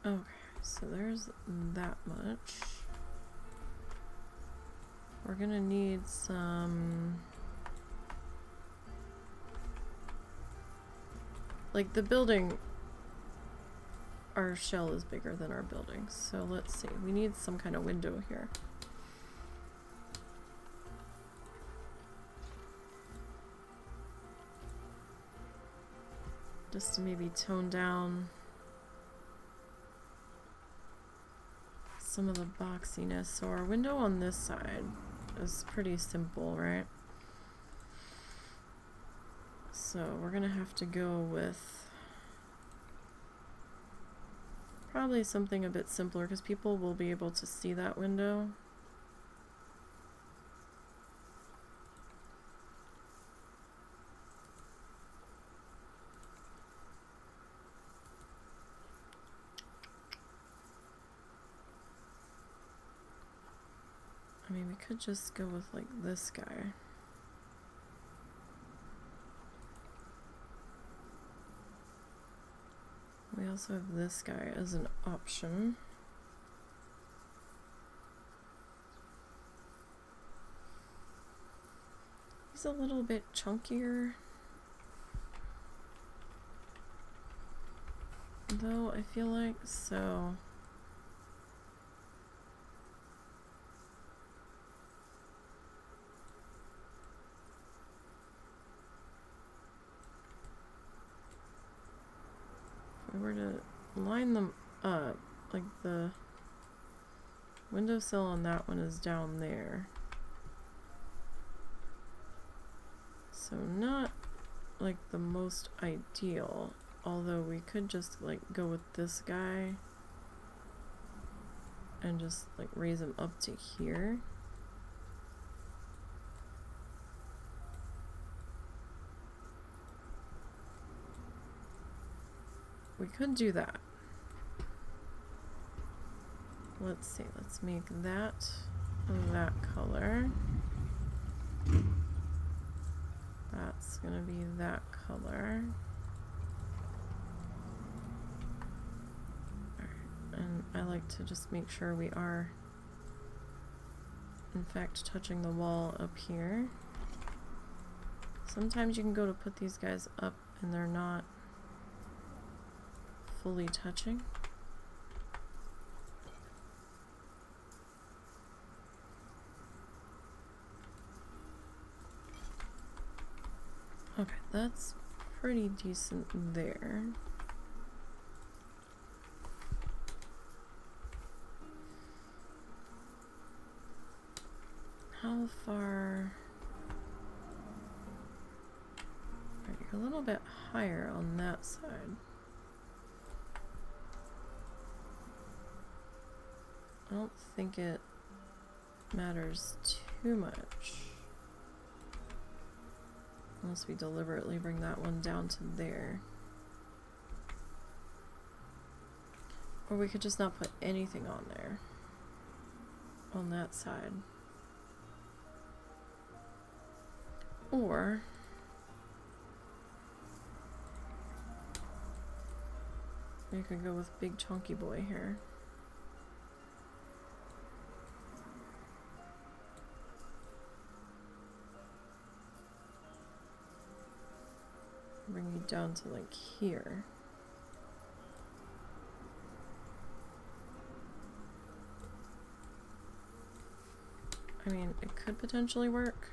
Okay, so there's that much. We're gonna need some... Like the building, our shell is bigger than our building, so let's see. We need some kind of window here. Just to maybe tone down some of the boxiness. So our window on this side is pretty simple, right? So we're gonna have to go with probably something a bit simpler because people will be able to see that window. I mean, we could just go with like this guy. We also have this guy as an option. He's a little bit chunkier, though, I feel like, so... If we were to line them up, like the windowsill on that one is down there. So not like the most ideal, although we could just like go with this guy and just like raise him up to here. We could do that. Let's see, let's make that color. That's gonna be that color. Alright, and I like to just make sure we are in fact touching the wall up here. Sometimes you can go to put these guys up and they're not fully touching. Okay, that's pretty decent there. How far? Right, you're a little bit higher on that side. I don't think it matters too much. Unless we deliberately bring that one down to there. Or we could just not put anything on there. On that side. Or you could go with big chunky boy here. Bring you down to like here. I mean, it could potentially work.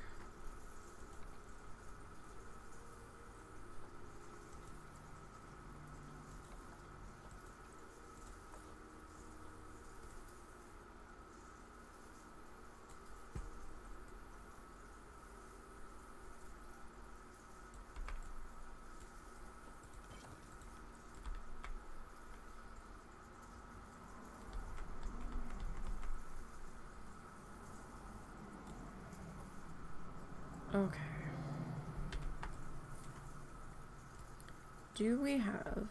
Okay. Do we have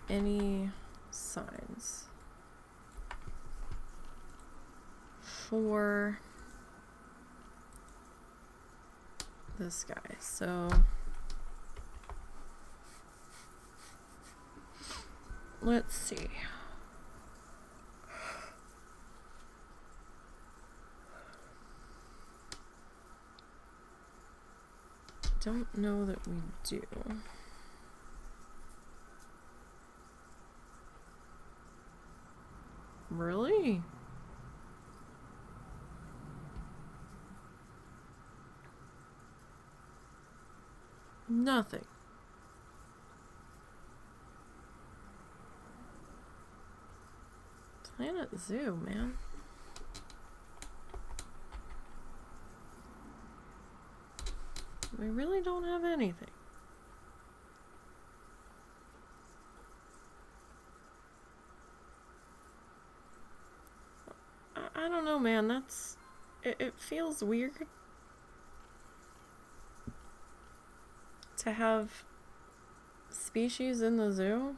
any signs for this guy? So let's see. Don't know that we do. Really? Nothing. Planet Zoo, man. We really don't have anything. I don't know, man. That's... It feels weird to have species in the zoo.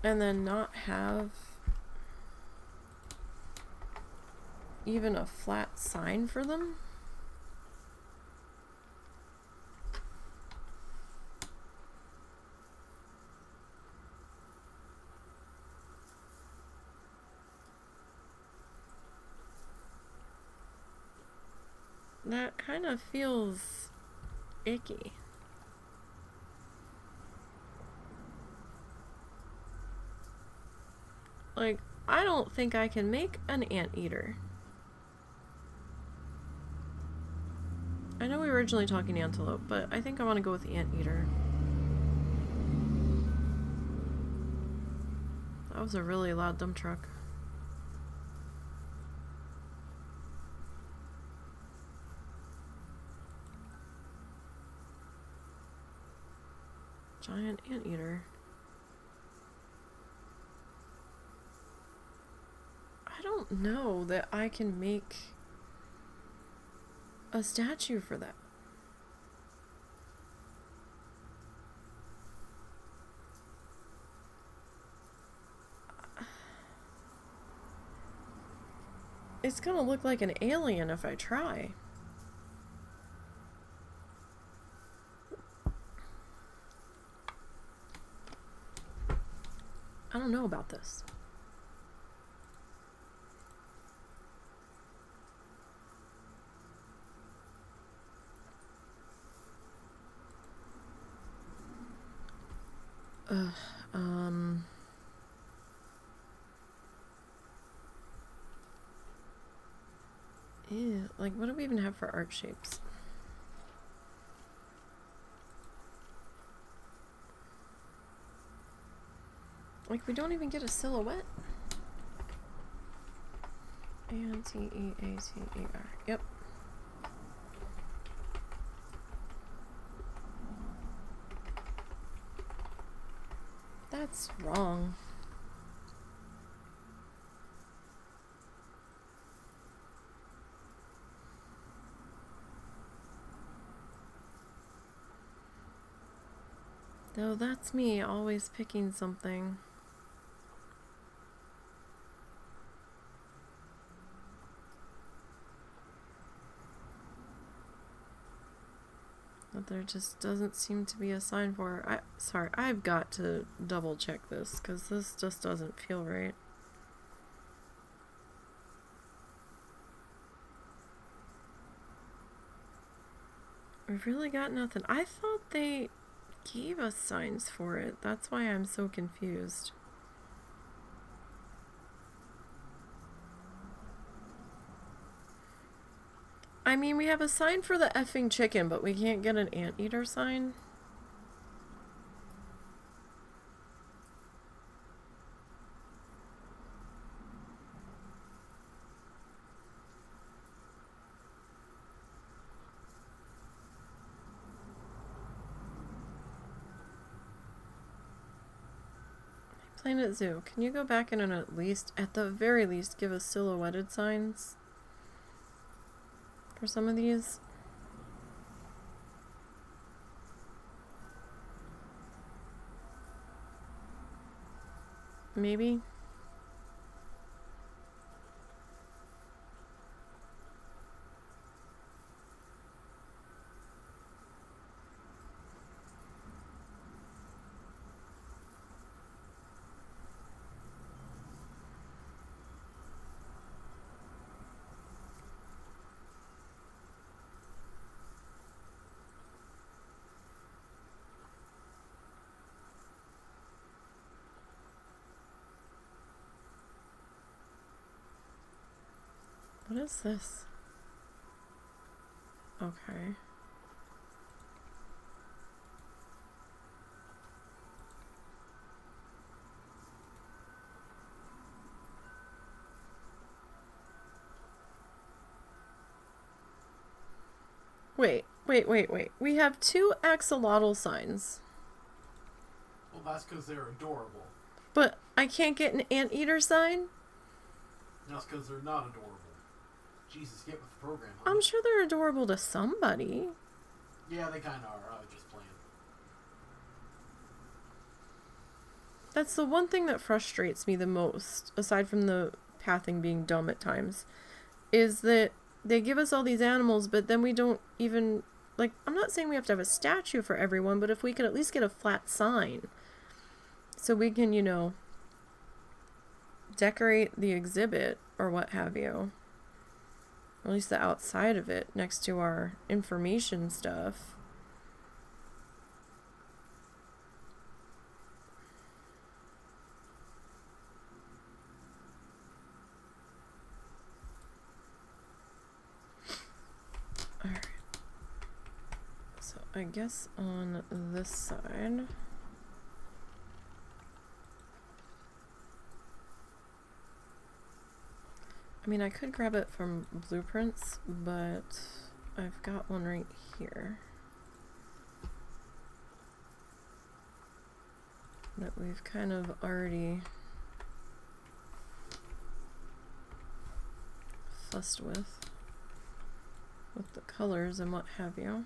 And then not have even a flat sign for them. That kind of feels icky. Like, I don't think I can make an anteater. I know we were originally talking antelope, but I think I want to go with the anteater. That was a really loud dump truck. Giant anteater. I don't know that I can make a statue for that. It's gonna look like an alien if I try. I don't know about this. Yeah, like what do we even have for art shapes? Like we don't even get a silhouette. Anteater. Yep. That's wrong. Though that's me always picking something. But there just doesn't seem to be a sign for. Sorry, I've got to double check this because this just doesn't feel right. We've really got nothing. I thought they gave us signs for it. That's why I'm so confused. I mean, we have a sign for the effing chicken, but we can't get an anteater sign. Planet Zoo, can you go back in and at the very least, give us silhouetted signs for some of these? Maybe? What is this? Okay. Wait. We have 2 axolotl signs. Well, that's because they're adorable. But I can't get an anteater sign? That's because they're not adorable. Jesus, get with the program, honey. I'm sure they're adorable to somebody. Yeah, they kind of are. I was just playing. That's the one thing that frustrates me the most, aside from the pathing being dumb at times, is that they give us all these animals, but then we don't even... Like, I'm not saying we have to have a statue for everyone, but if we could at least get a flat sign, so we can, you know, decorate the exhibit or what have you. Or at least the outside of it, next to our information stuff. Alright. So I guess on this side... I mean, I could grab it from Blueprints, but I've got one right here that we've kind of already fussed with the colors and what have you.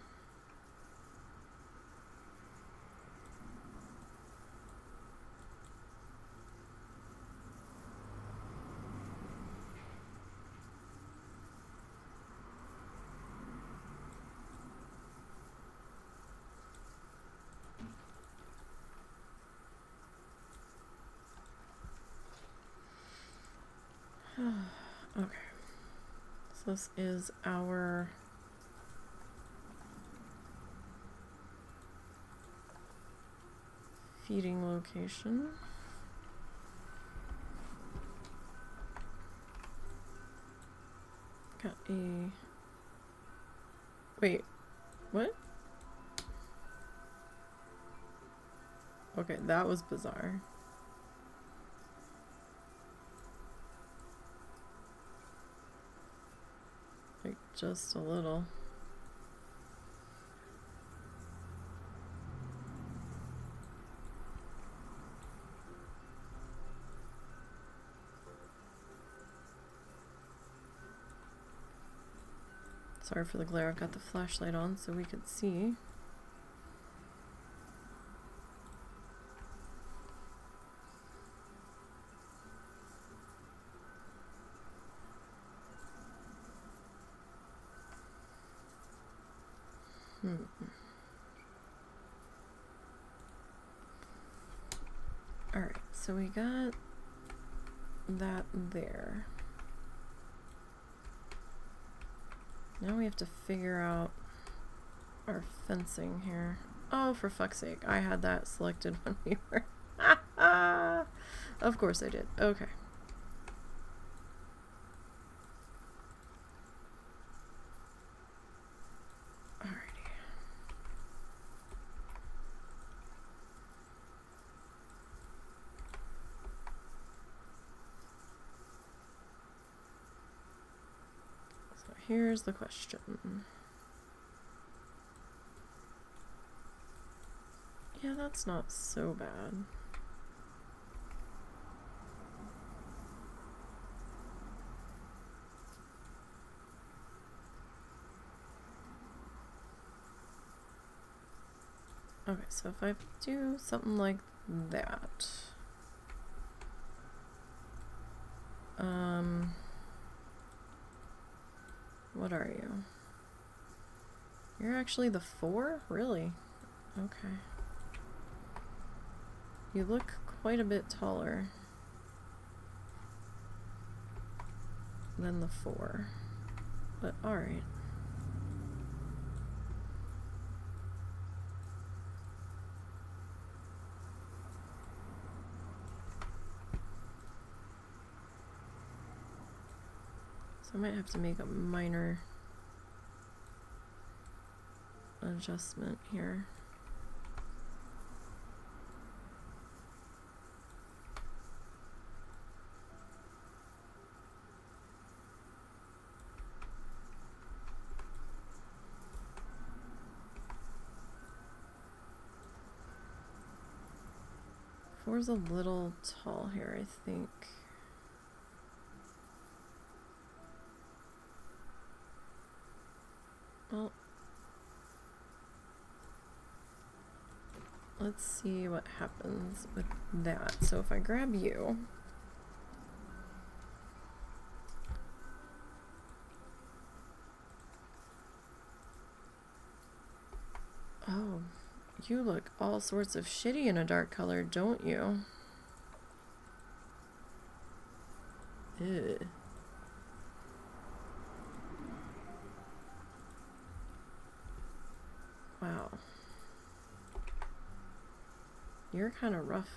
Okay, so this is our feeding location. Got a... Wait, what? Okay, that was bizarre. Like, just a little. Sorry for the glare, I've got the flashlight on so we could see. Alright, so we got that there. Now we have to figure out our fencing here. Oh, for fuck's sake. I had that selected when we were... Of course I did. Okay. Alrighty. So here's the question. Yeah, that's not so bad. Okay, so if I do something like that, what are you? You're actually the 4? Really? Okay. You look quite a bit taller than the 4, but alright. So I might have to make a minor adjustment here. Four's a little tall here, I think. Well, let's see what happens with that. So if I grab you, oh, you look all sorts of shitty in a dark color, don't you? Ew. Wow. You're kind of rough.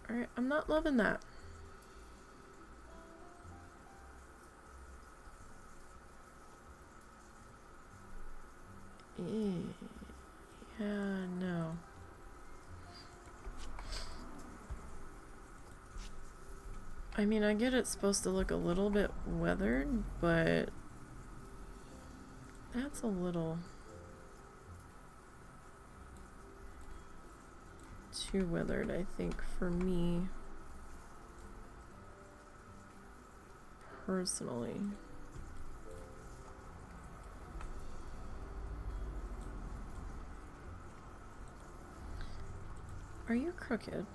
Alright, I'm not loving that. Yeah, no. I mean, I get it's supposed to look a little bit weathered, but that's a little too weathered, I think, for me personally. Are you crooked?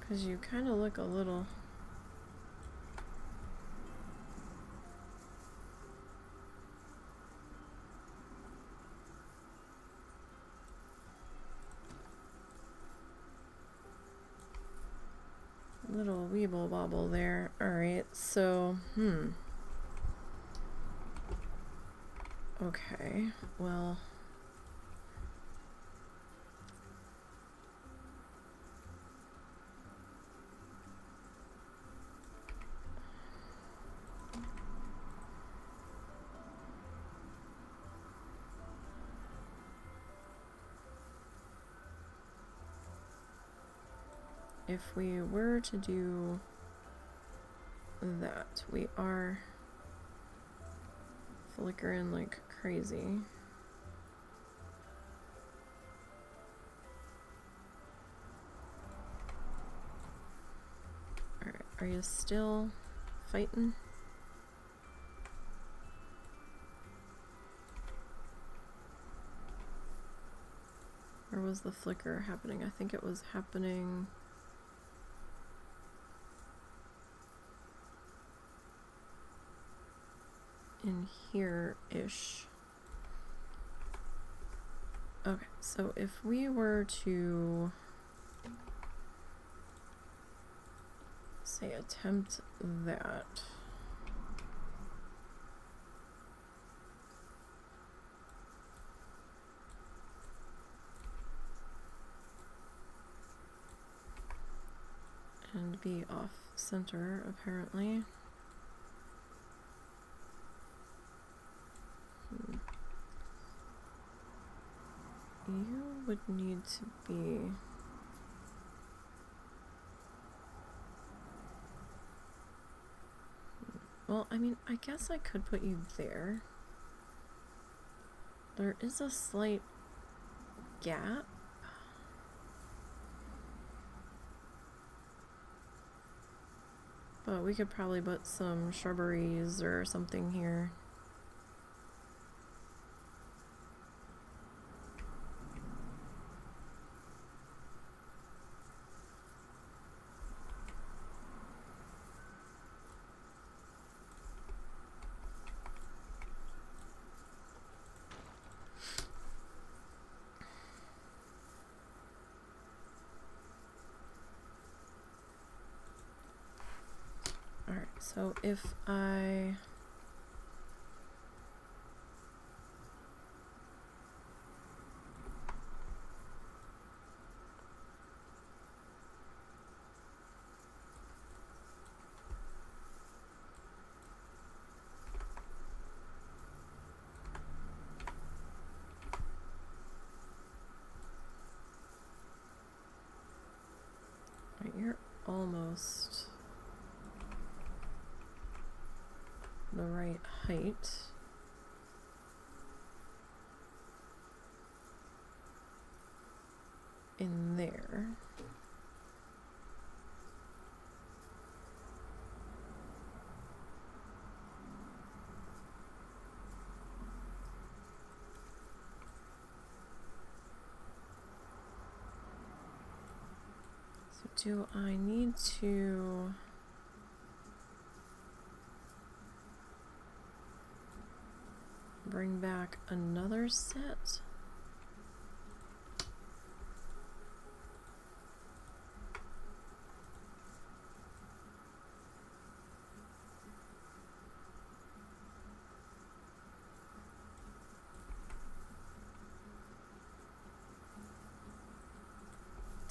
Because you kind of look a little... little weeble bobble there. Alright, so, okay, well... if we were to do that, we are flickering like crazy. Alright, are you still fighting? was the flicker happening? I think it was happening in here-ish. Okay, so if we were to say attempt that, and be off center apparently. You would need to be well, I mean, I guess I could put you there. There is a slight gap. But we could probably put some shrubberies or something here. Alright, so if I right, you're almost the right height. In there. So do I need to bring back another set?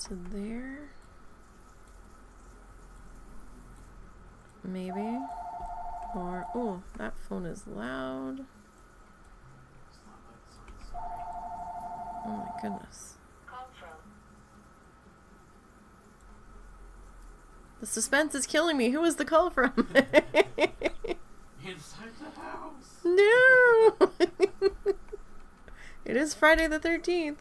To there? Maybe? Or, oh, that phone is loud. Oh my goodness. The suspense is killing me. Who is the call from? Inside the house. No! It is Friday the 13th.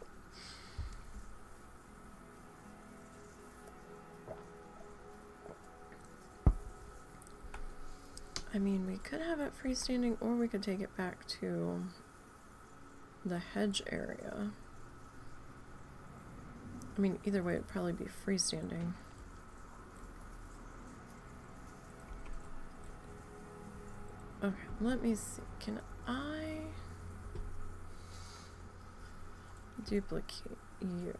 I mean, we could have it freestanding, or we could take it back to the hedge area. I mean, either way, it'd probably be freestanding. Okay, let me see. Can I duplicate you?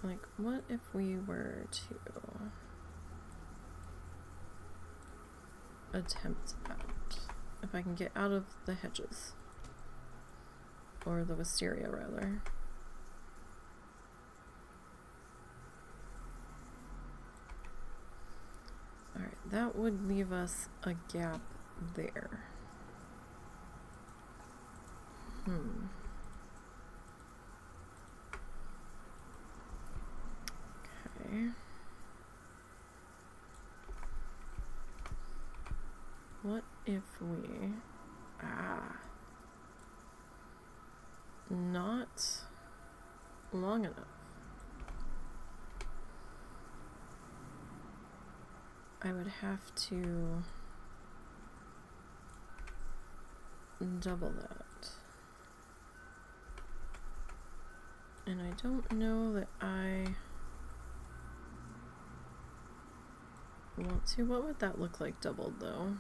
Like, what if we were to attempt that? If I can get out of the hedges. Or the wisteria, rather. Alright, that would leave us a gap there. Okay. What if we... not long enough. I would have to double that. And I don't know that I want to. What would that look like doubled though?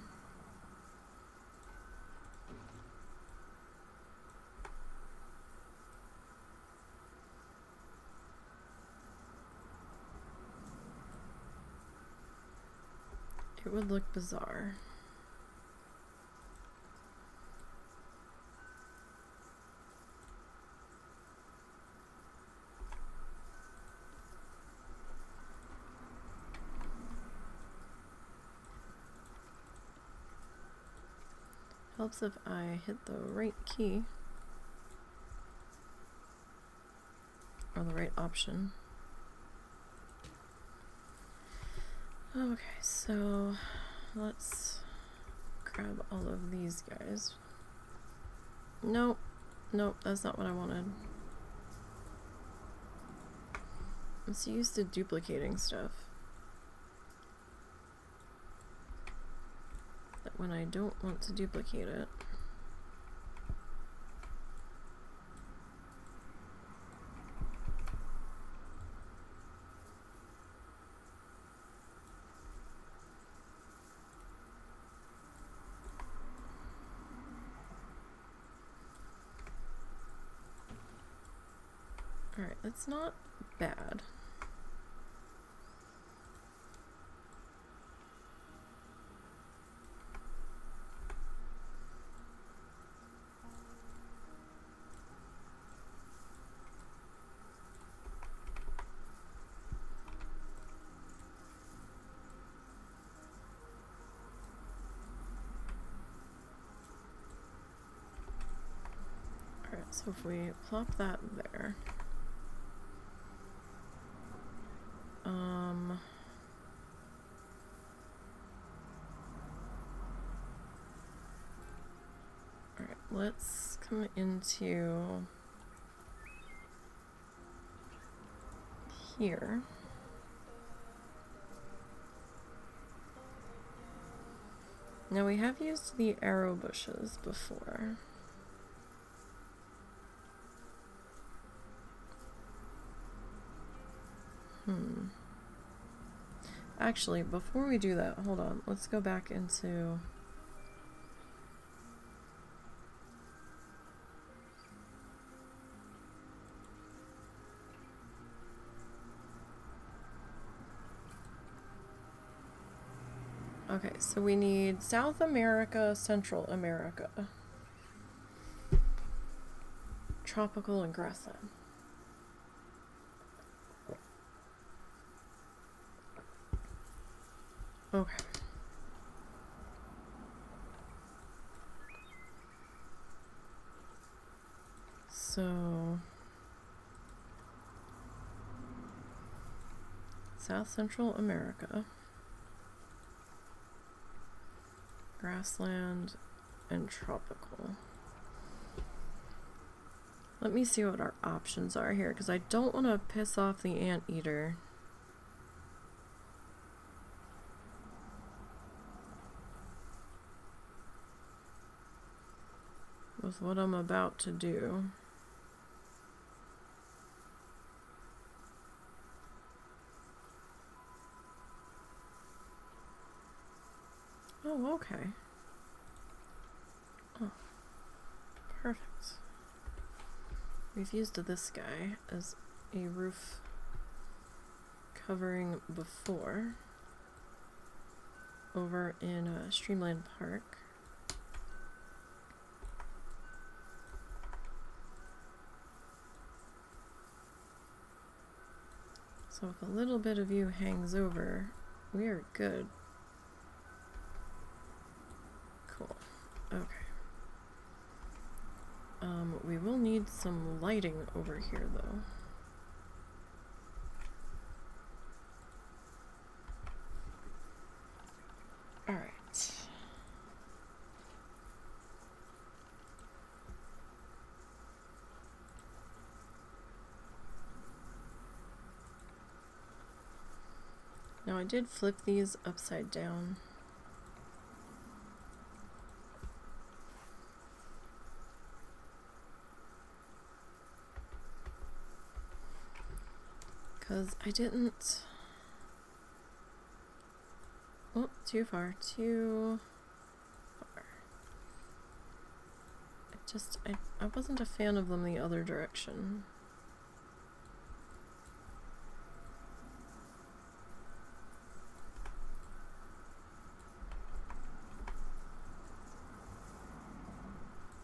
It would look bizarre. Helps if I hit the right key or the right option. Okay, so let's grab all of these guys. Nope, nope, that's not what I wanted. I'm so used to duplicating stuff that when I don't want to duplicate it, alright, that's not bad. Alright, so if we plop that there, alright, let's come into here. Now we have used the arrow bushes before. Actually, before we do that, hold on. Let's go back into... Okay, so we need South America, Central America, tropical and grassland. Okay. So South Central America, grassland, and tropical. Let me see what our options are here, because I don't want to piss off the Anteater. With what I'm about to do. Oh, okay. Oh, perfect. We've used this guy as a roof covering before over in Streamland Park. So if a little bit of you hangs over, we are good. Cool. Okay. We will need some lighting over here, though. All right. Now I did flip these upside down. Because I didn't... Oh, too far. Too far. I wasn't a fan of them the other direction.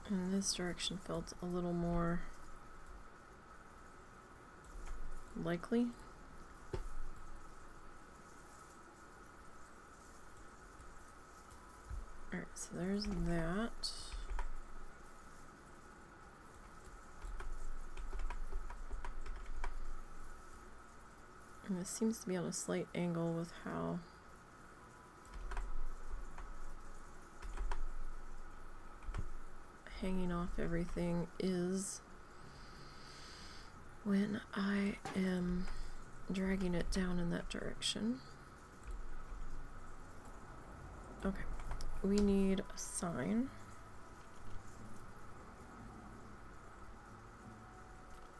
And this direction felt a little more likely. Alright, so there's that. And this seems to be on a slight angle with how hanging off everything is when I am dragging it down in that direction. Okay, we need a sign.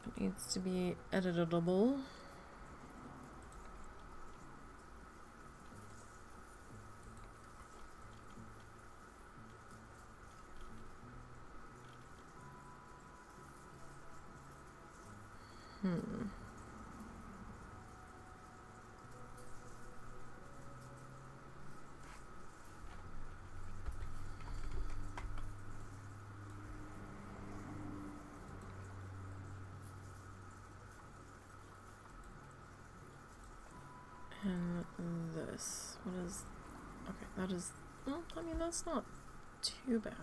It needs to be editable. And this, what is, okay, that is, well, I mean, that's not too bad.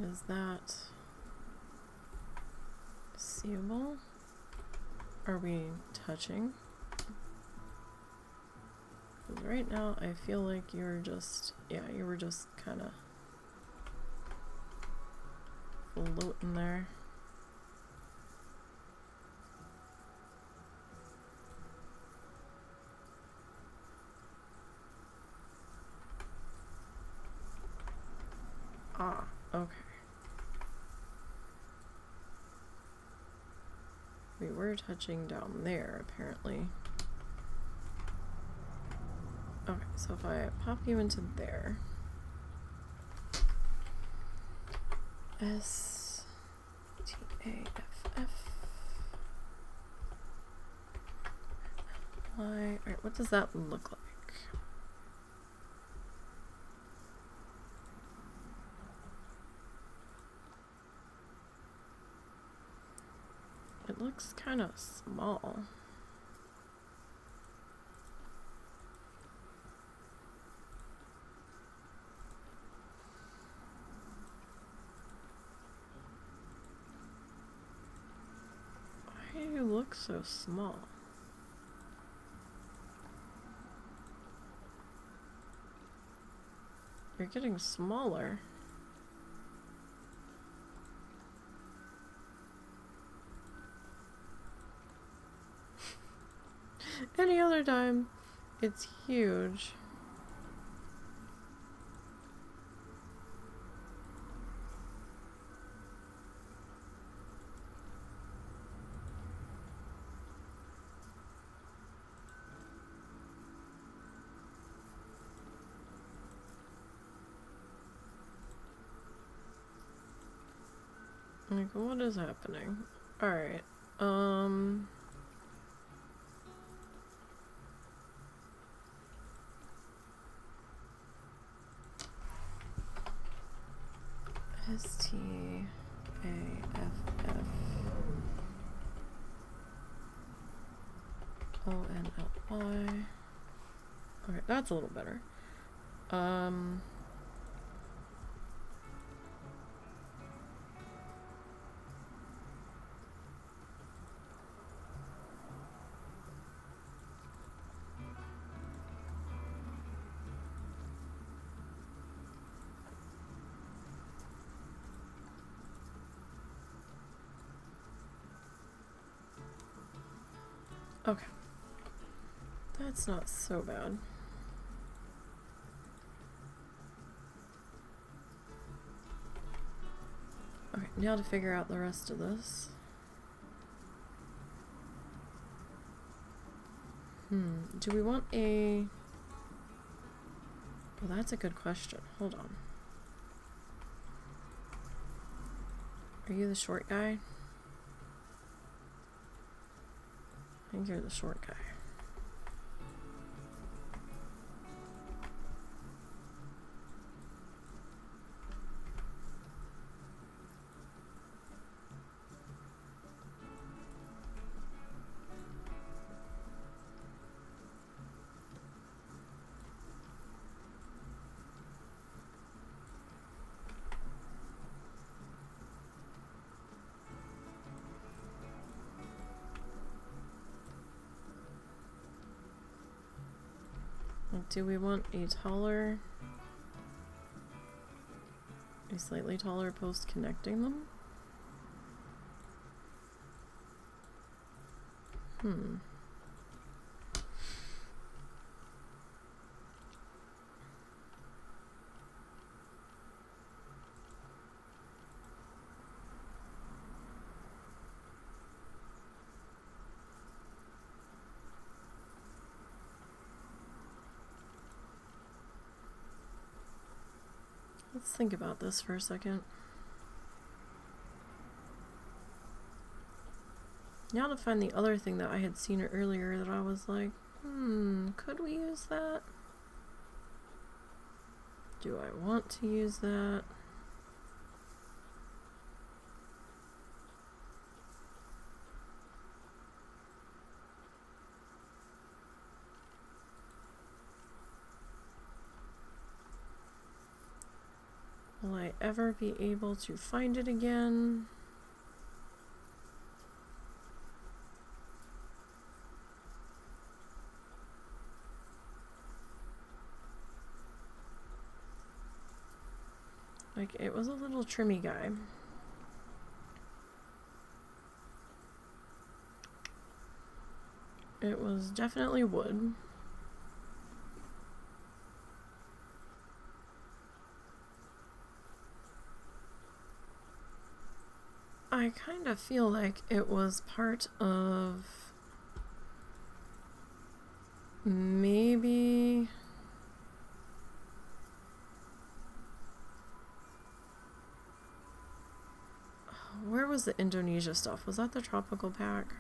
Is that seeable? Are we touching? Because right now I feel like you're just, yeah, you were just kind of floating there. Ah, okay. We were touching down there, apparently. Okay, so if I pop you into there. S-T-A-F-F. Alright, what does that look like? It looks kind of small. Why do you look so small? You're getting smaller. Any other time, it's huge. Like, what is happening? Alright, S-T-A-F-F-O-N-L-Y. Okay, that's a little better. Okay. That's not so bad. Okay, now to figure out the rest of this. Do we want a... Well, that's a good question. Hold on. Are you the short guy? I think you're the short guy. Do we want a slightly taller post connecting them? Let's think about this for a second. Now to find the other thing that I had seen earlier that I was like, could we use that? Do I want to use that? Will I ever be able to find it again? Like, it was a little trimmy guy. It was definitely wood. I kind of feel like it was part of maybe where was the Indonesia stuff? Was that the tropical pack?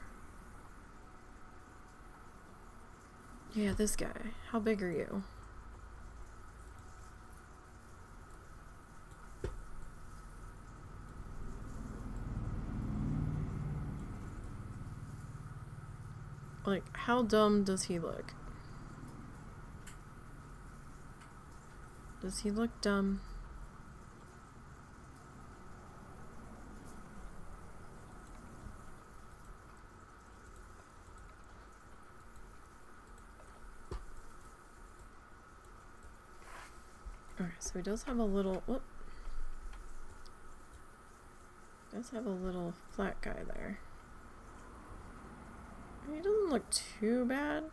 Yeah, this guy. How big are you? Like, how dumb does he look? Does he look dumb? Alright, so he does have a little, whoop. Does have a little flat guy there. He doesn't look too bad.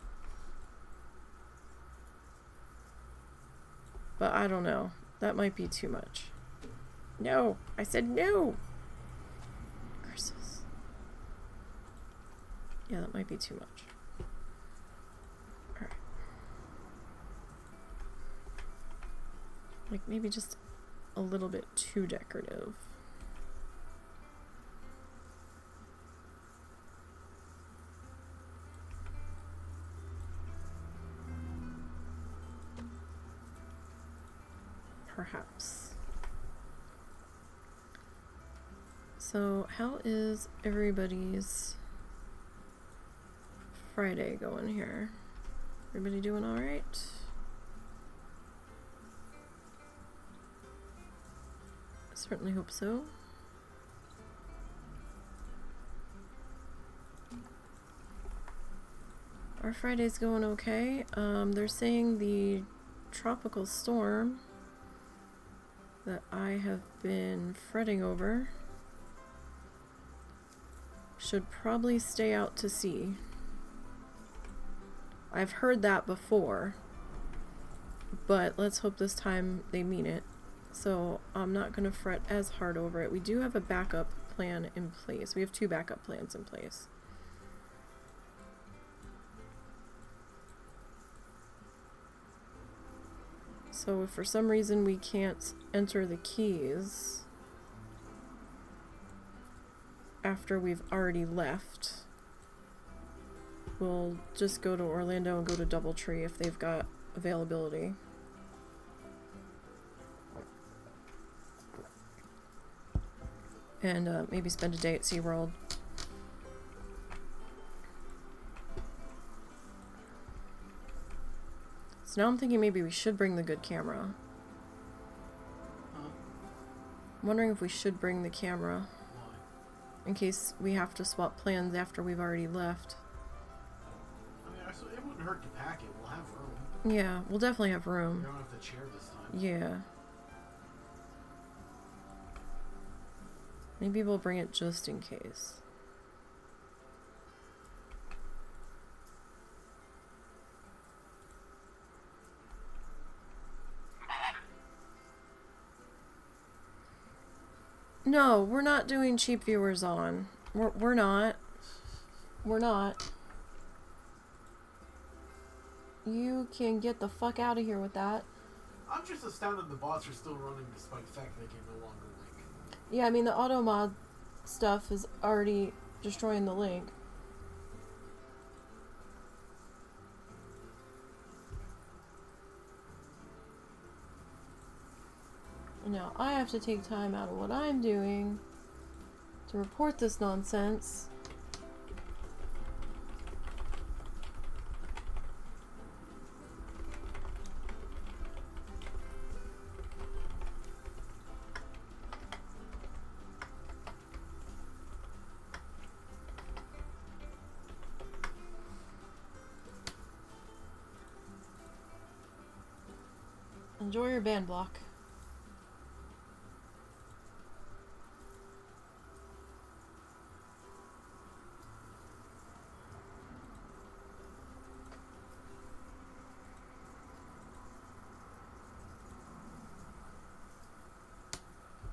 But I don't know. That might be too much. No! I said no! Curses. Yeah, that might be too much. Alright. Like, maybe just a little bit too decorative. Perhaps. So, how is everybody's Friday going here? Everybody doing all right? I certainly hope so. Our Friday's going okay. They're saying the tropical storm that I have been fretting over should probably stay out to sea. I've heard that before. But let's hope this time they mean it. So I'm not going to fret as hard over it. We do have a backup plan in place. We have 2 backup plans in place. So if for some reason we can't enter the keys after we've already left, we'll just go to Orlando and go to Doubletree if they've got availability. And maybe spend a day at SeaWorld. So now I'm thinking maybe we should bring the good camera. I'm wondering if we should bring the camera. Why? In case we have to swap plans after we've already left. I mean, it wouldn't hurt to pack it. We'll have room. Yeah, we'll definitely have room. We don't have the chair this time. Yeah. Maybe we'll bring it just in case. No, we're not doing cheap viewers on. We're not. We're not. You can get the fuck out of here with that. I'm just astounded the bots are still running despite the fact they can no longer link. Yeah, I mean, the auto mod stuff is already destroying the link. Now, I have to take time out of what I'm doing to report this nonsense. Enjoy your band block.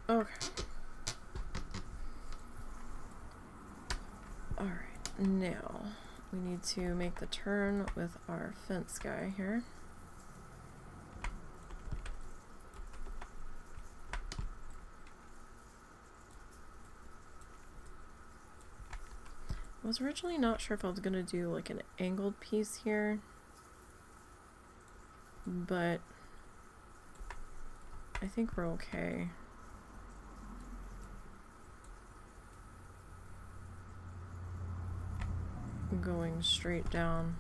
Okay. Alright, now we need to make the turn with our fence guy here. I was originally not sure if I was going to do like an angled piece here, but I think we're okay. Going straight down.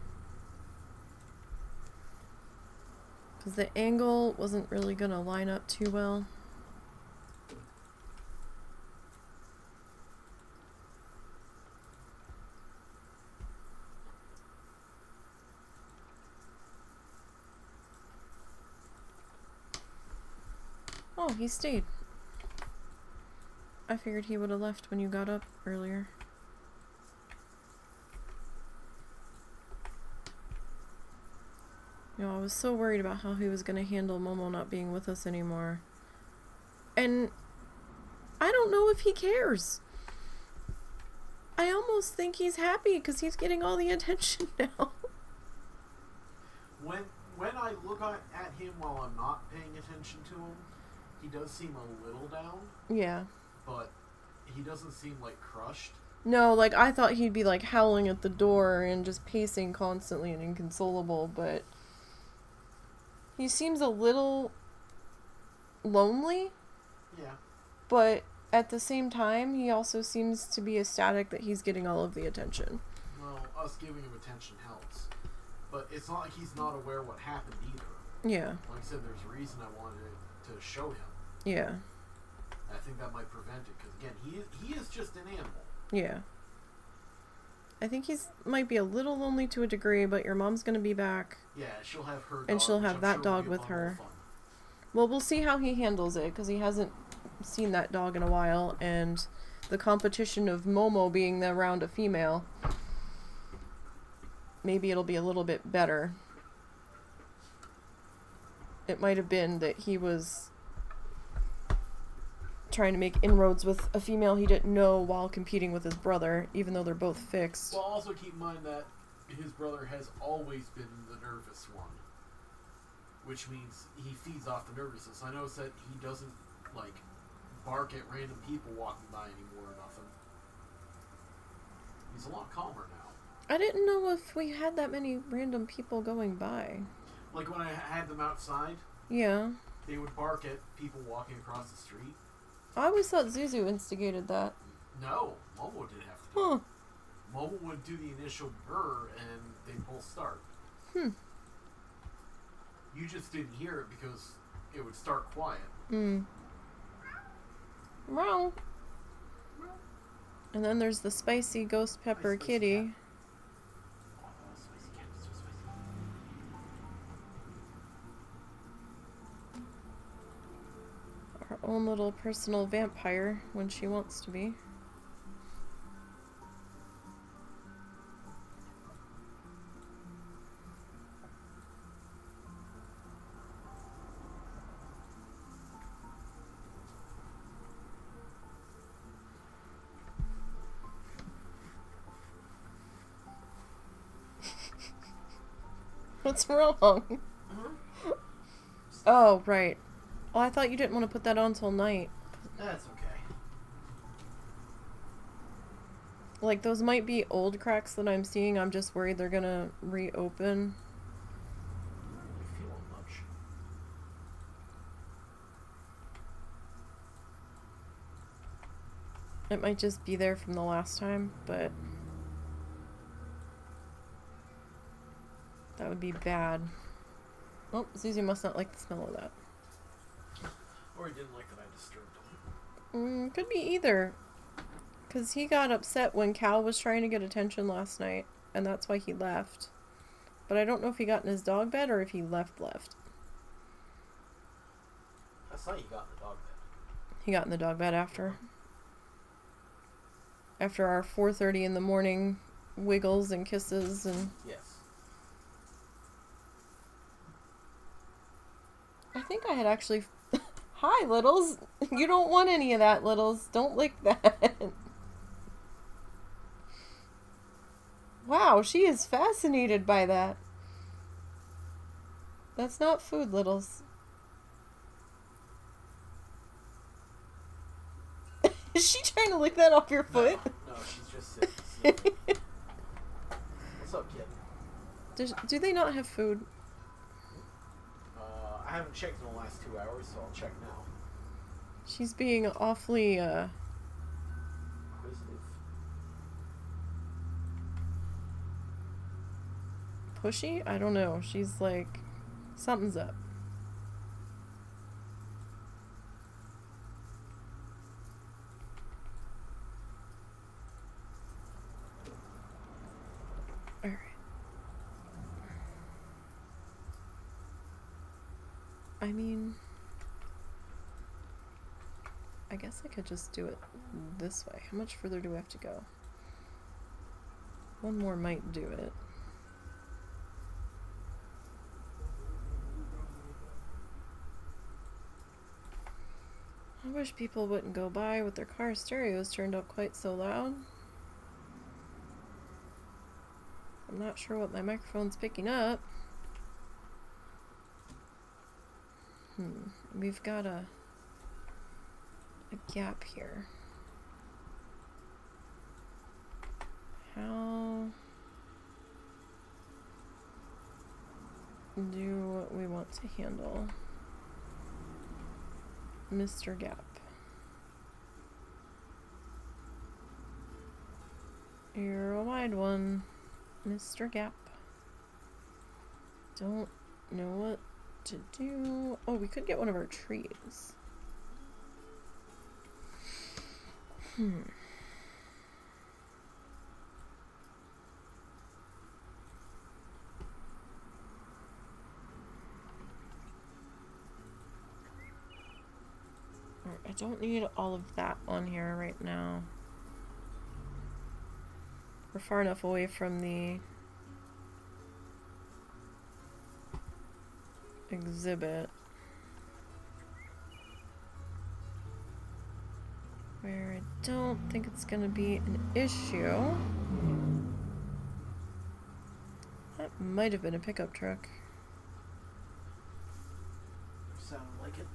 Because the angle wasn't really going to line up too well. Oh, he stayed. I figured he would have left when you got up earlier. You know, I was so worried about how he was going to handle Momo not being with us anymore. And I don't know if he cares. I almost think he's happy because he's getting all the attention now. When I look at him while I'm not paying attention to him, he does seem a little down. Yeah. But he doesn't seem like crushed. No, like I thought he'd be like howling at the door and just pacing constantly and inconsolable, but he seems a little lonely. Yeah. But at the same time, he also seems to be ecstatic that he's getting all of the attention. Well, us giving him attention helps. But it's not like he's not aware what happened either. Yeah. Like I said, there's a reason I wanted to show him. Yeah. I think that might prevent it, because again, he is just an animal. Yeah. I think he's might be a little lonely to a degree, but your mom's gonna be back. Yeah, she'll have her dog, and she'll have that dog with her. Well, we'll see how he handles it, because he hasn't seen that dog in a while, and the competition of Momo being around a female maybe it'll be a little bit better. It might have been that he was trying to make inroads with a female he didn't know while competing with his brother, even though they're both fixed. Well, also keep in mind that his brother has always been the nervous one, which means he feeds off the nervousness. I noticed that he doesn't, like, bark at random people walking by anymore or nothing. He's a lot calmer now. I didn't know if we had that many random people going by. Like when I had them outside, yeah, they would bark at people walking across the street. I always thought Zuzu instigated that. No, Momo didn't have to do it. Momo would do the initial brr and they'd both start. You just didn't hear it because it would start quiet. Well. And then there's the spicy ghost pepper kitty. Cat. Oh, spicy cat is so spicy. Our own little personal vampire when she wants to be. What's wrong? Oh, right. Oh, I thought you didn't want to put that on till night. That's okay. Like, those might be old cracks that I'm seeing. I'm just worried they're gonna reopen. I'm not really feeling much. It might just be there from the last time, but that would be bad. Oh, Zuzu must not like the smell of that. Or he didn't like that I disturbed him. Could be either. Because he got upset when Cal was trying to get attention last night, and that's why he left. But I don't know if he got in his dog bed or if he left. I thought he got in the dog bed. He got in the dog bed after. After our 4:30 in the morning wiggles and kisses and... Yes. I think I had actually... Hi, Littles! You don't want any of that, Littles. Don't lick that. Wow, she is fascinated by that. That's not food, Littles. Is she trying to lick that off your foot? No, she's just sitting. What's up, kid? Do they not have food? I haven't checked in the last 2 hours, so I'll check now. She's being awfully, Inquisitive. pushy? I don't know. She's like, something's up. Alright. I mean, I guess I could just do it this way. How much further do we have to go? One more might do it. I wish people wouldn't go by with their car stereos turned up quite so loud. I'm not sure what my microphone's picking up. We've got a gap here. How do we want to handle Mr. Gap? You're a wide one, Mr. Gap. Don't know what to do. Oh, we could get one of our trees. I don't need all of that on here right now. We're far enough away from the exhibit where I don't think it's gonna be an issue. That might have been a pickup truck. Sounded like it.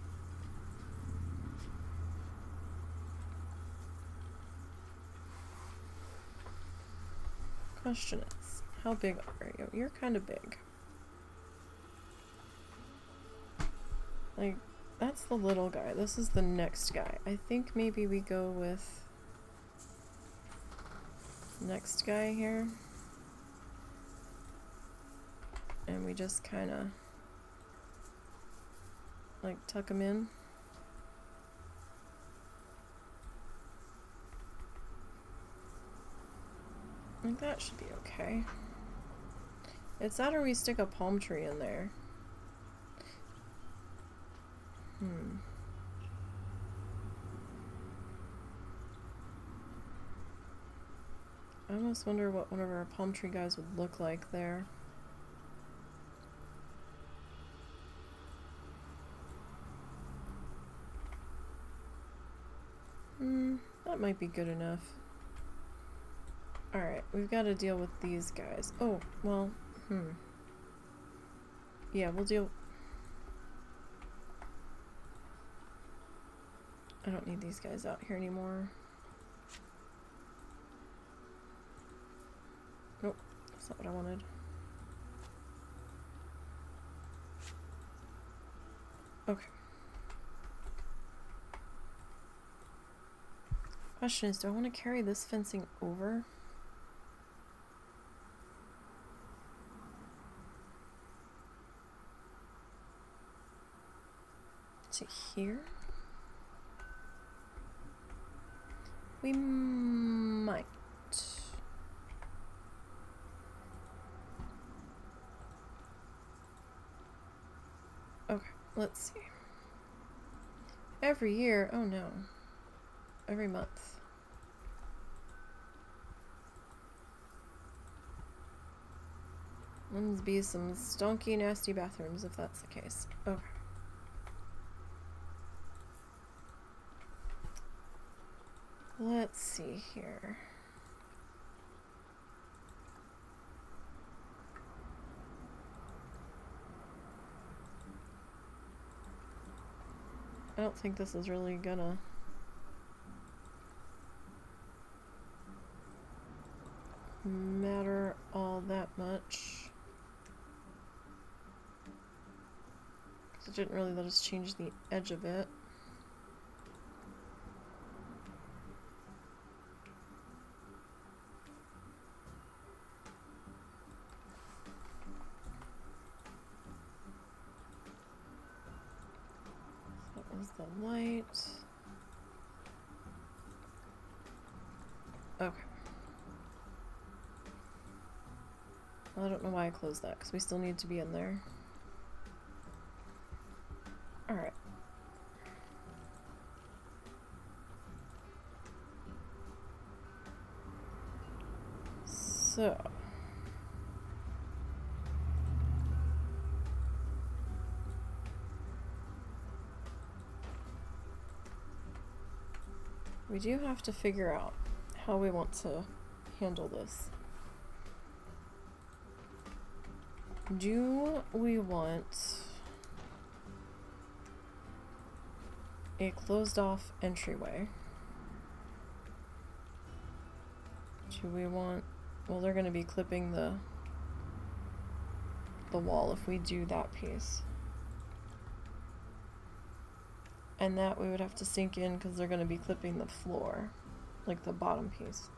Question is, how big are you? You're kind of big. Like, that's the little guy. This is the next guy. I think maybe we go with next guy here. And we just kind of like tuck him in. I think that should be okay. It's that or we stick a palm tree in there. I almost wonder what one of our palm tree guys would look like there. That might be good enough. Alright, we've got to deal with these guys. Oh, well, yeah, we'll deal... I don't need these guys out here anymore. Nope, that's not what I wanted. Okay. Question is, do I want to carry this fencing over? To here? We might. Okay, let's see. Every year, oh no. Every month. Must be some stonky, nasty bathrooms if that's the case. Okay. Let's see here. I don't think this is really gonna matter all that much. Because it didn't really let us change the edge of it. That was the light. Okay. Well, I don't know why I closed that, because we still need to be in there. Alright. So... we do have to figure out how we want to handle this. Do we want a closed off entryway? Do we want... well, they're going to be clipping the wall if we do that piece. And that we would have to sink in because they're going to be clipping the floor, like the bottom piece.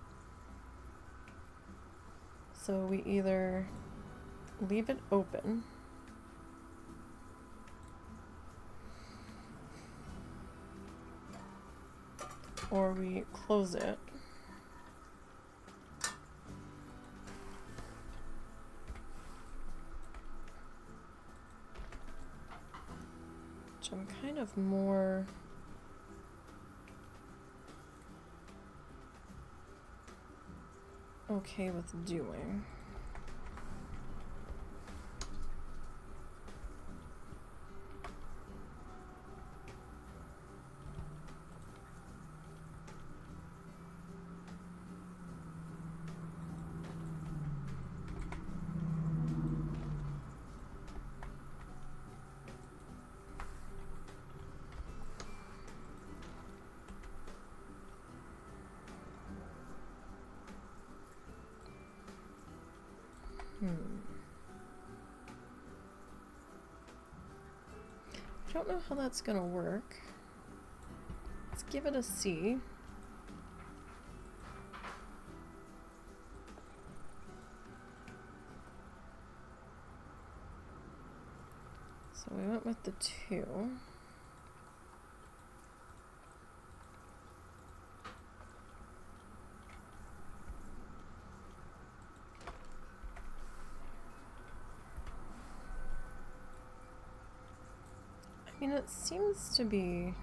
So we either leave it open or we close it. Which I'm kind of more okay with doing. I don't know how that's gonna work. Let's give it a C. So we went with the 2. I mean, it seems to be...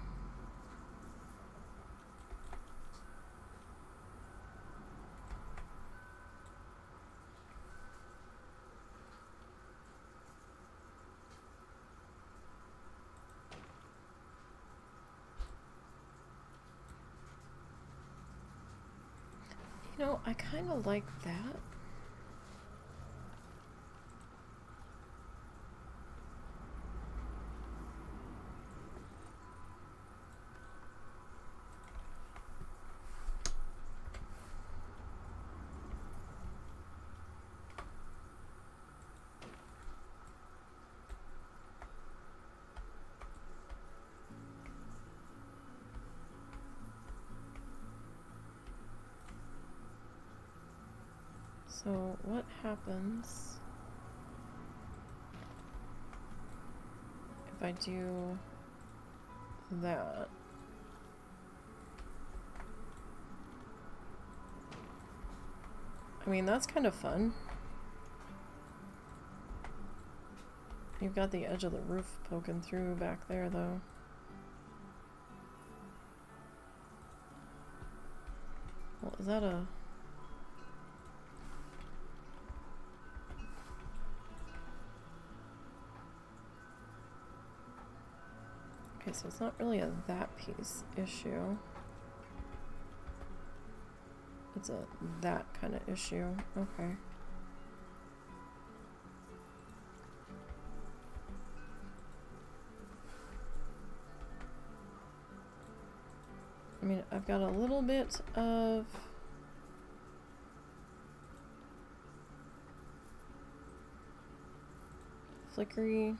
You know, I kind of like that. So what happens if I do that? I mean, that's kind of fun. You've got the edge of the roof poking through back there, though. Well, is that a... Okay, so it's not really a that piece issue. It's a that kind of issue. Okay. I mean, I've got a little bit of flickery.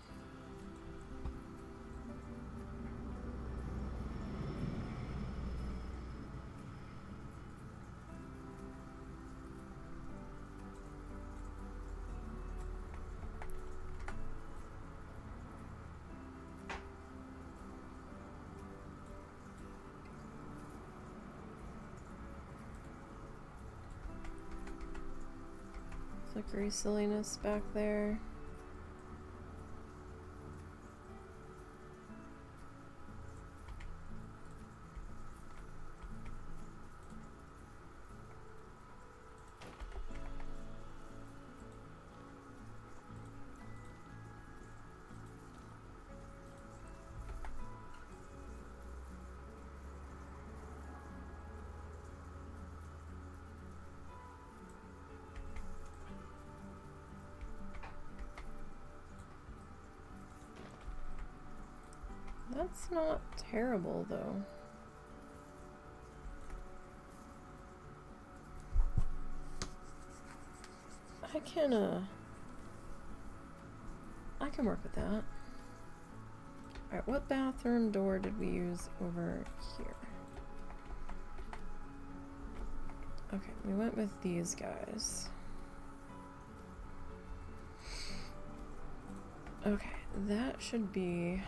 Flickery silliness back there. That's not terrible, though. I can work with that. Alright, what bathroom door did we use over here? Okay, we went with these guys. Okay, that should be...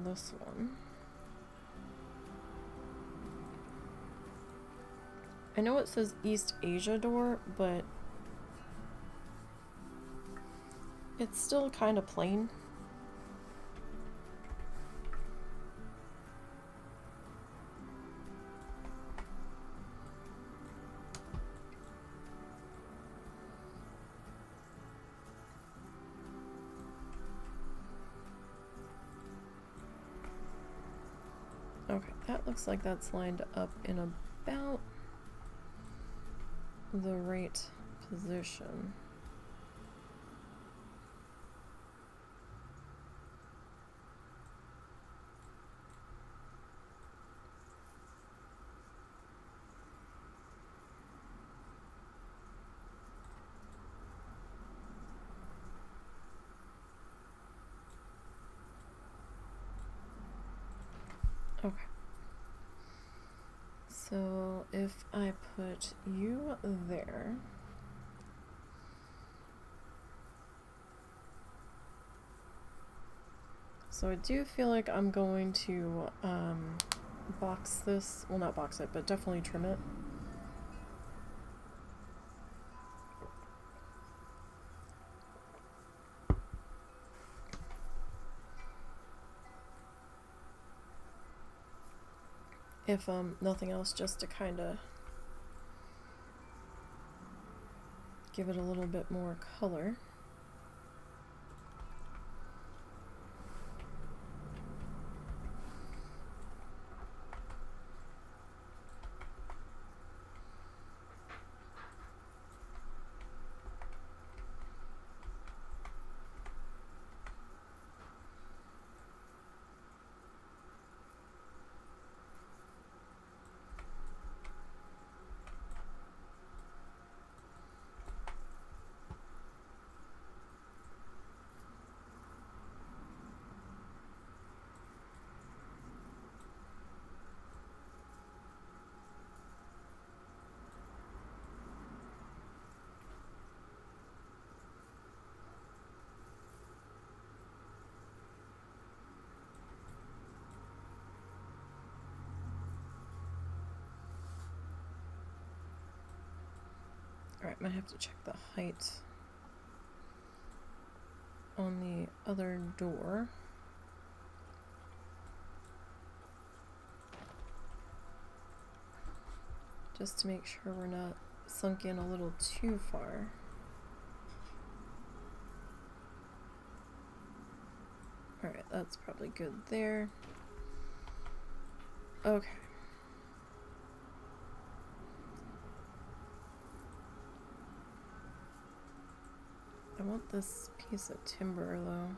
this one. I know it says East Asia door, but it's still kind of plain. Okay, that looks like that's lined up in about the right position. Okay. So if I put you there, so I do feel like I'm going to box this, well not box it, but definitely trim it. If nothing else, just to kind of give it a little bit more color. Alright, might have to check the height on the other door. Just to make sure we're not sunk in a little too far. Alright, that's probably good there. Okay. I want this piece of timber though.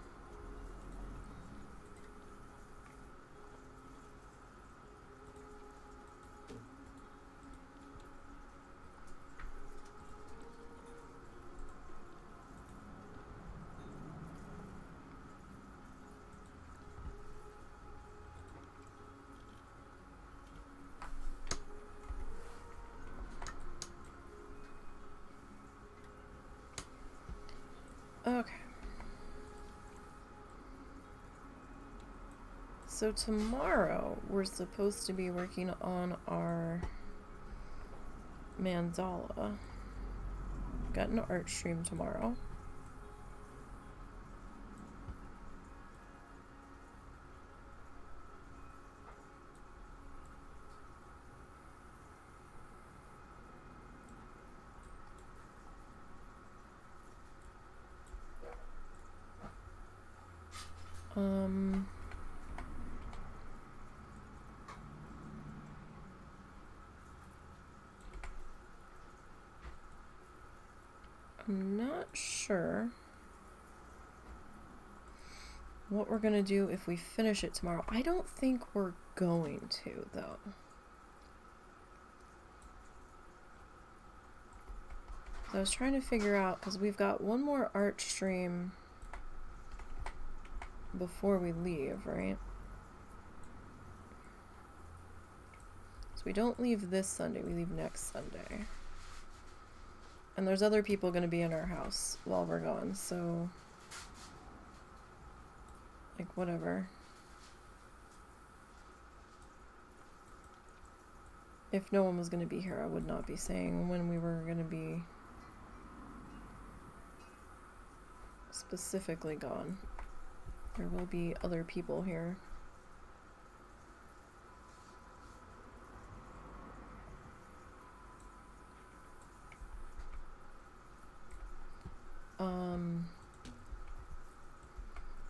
Okay. So tomorrow we're supposed to be working on our mandala. Got an art stream tomorrow. I'm not sure what we're gonna do if we finish it tomorrow. I don't think we're going to, though. So I was trying to figure out, because we've got one more art stream before we leave, right? So we don't leave this Sunday, we leave next Sunday. And there's other people going to be in our house while we're gone, so like whatever. If no one was going to be here, I would not be saying when we were going to be specifically gone. There will be other people here.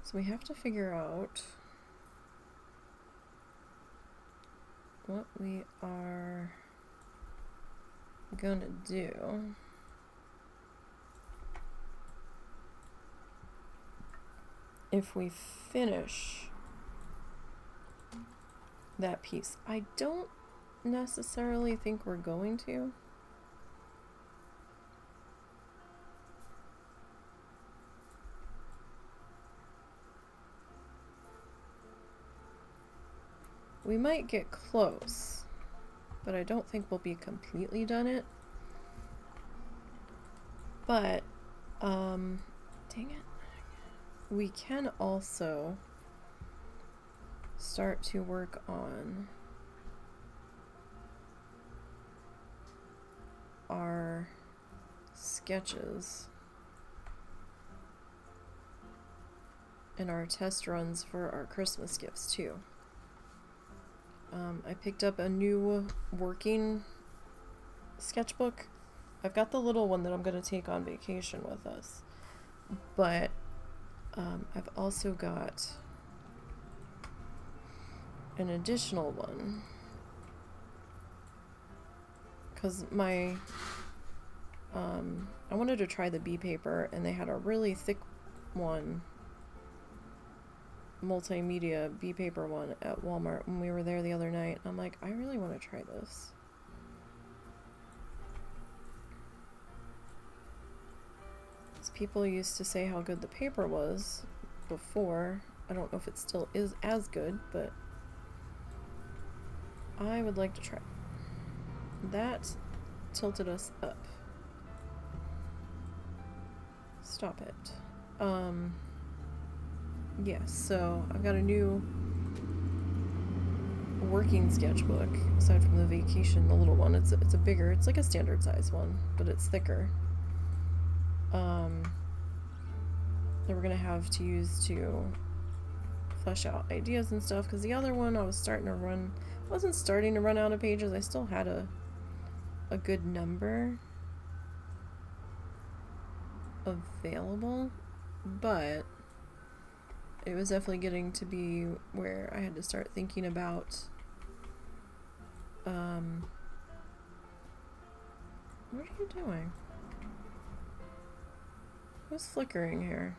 So we have to figure out what we are gonna do. If we finish that piece. I don't necessarily think we're going to. we might get close, but I don't think we'll be completely done it. But, dang it. We can also start to work on our sketches and our test runs for our Christmas gifts too. I picked up a new working sketchbook. I've got the little one that I'm going to take on vacation with us, but I've also got an additional one because my I wanted to try the bee paper, and they had a really thick one, multimedia bee paper one at Walmart when we were there the other night. I'm like, I really want to try this. People used to say how good the paper was before. I don't know if it still is as good, but I would like to try. That tilted us up. Stop it. Yes, so I've got a new working sketchbook aside from the vacation, the little one. It's a bigger, it's like a standard size one, but it's thicker. That we're gonna have to use to flesh out ideas and stuff, because the other one I wasn't starting to run out of pages. I still had a good number available, but it was definitely getting to be where I had to start thinking about what are you doing? Who's flickering here?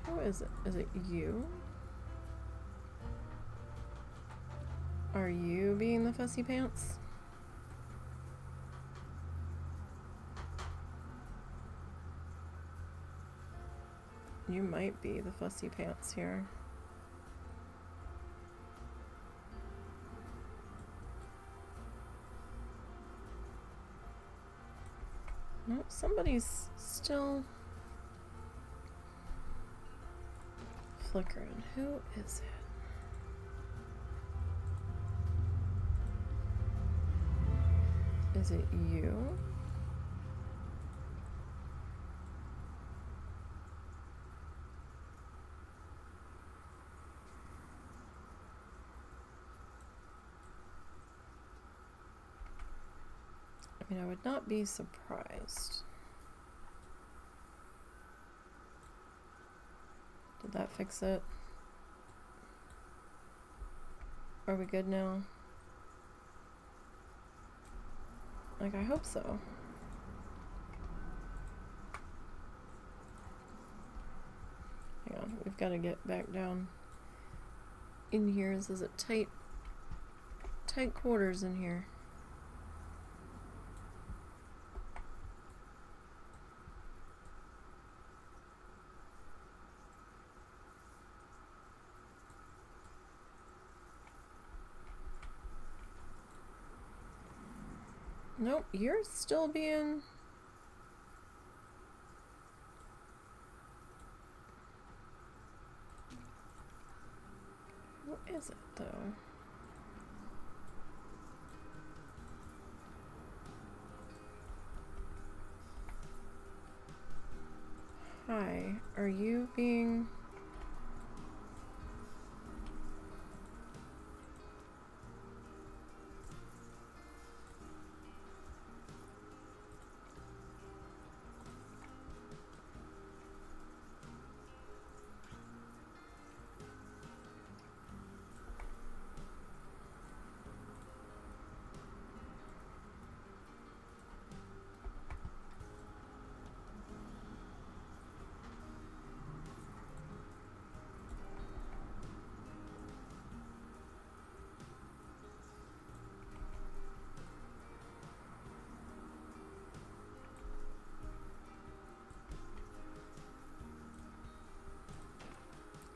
Who is it? Is it you? Are you being the fussy pants? You might be the fussy pants here. No, somebody's still flickering. Who is it? Is it you? I mean, I would not be surprised. Did that fix it? Are we good now? Like, I hope so. Hang on, we've got to get back down in here. This is a tight quarters in here. Nope, you're still being... What is it, though? Hi, are you being...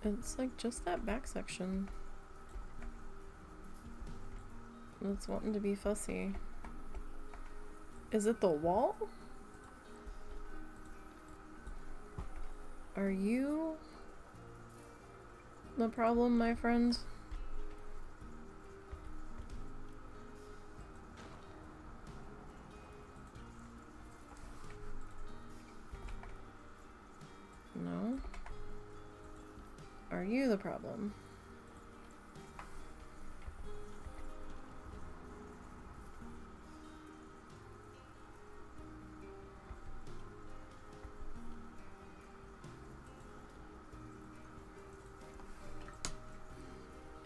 It's like just that back section that's wanting to be fussy. Is it the wall? Are you the problem, my friend? No? Are you the problem?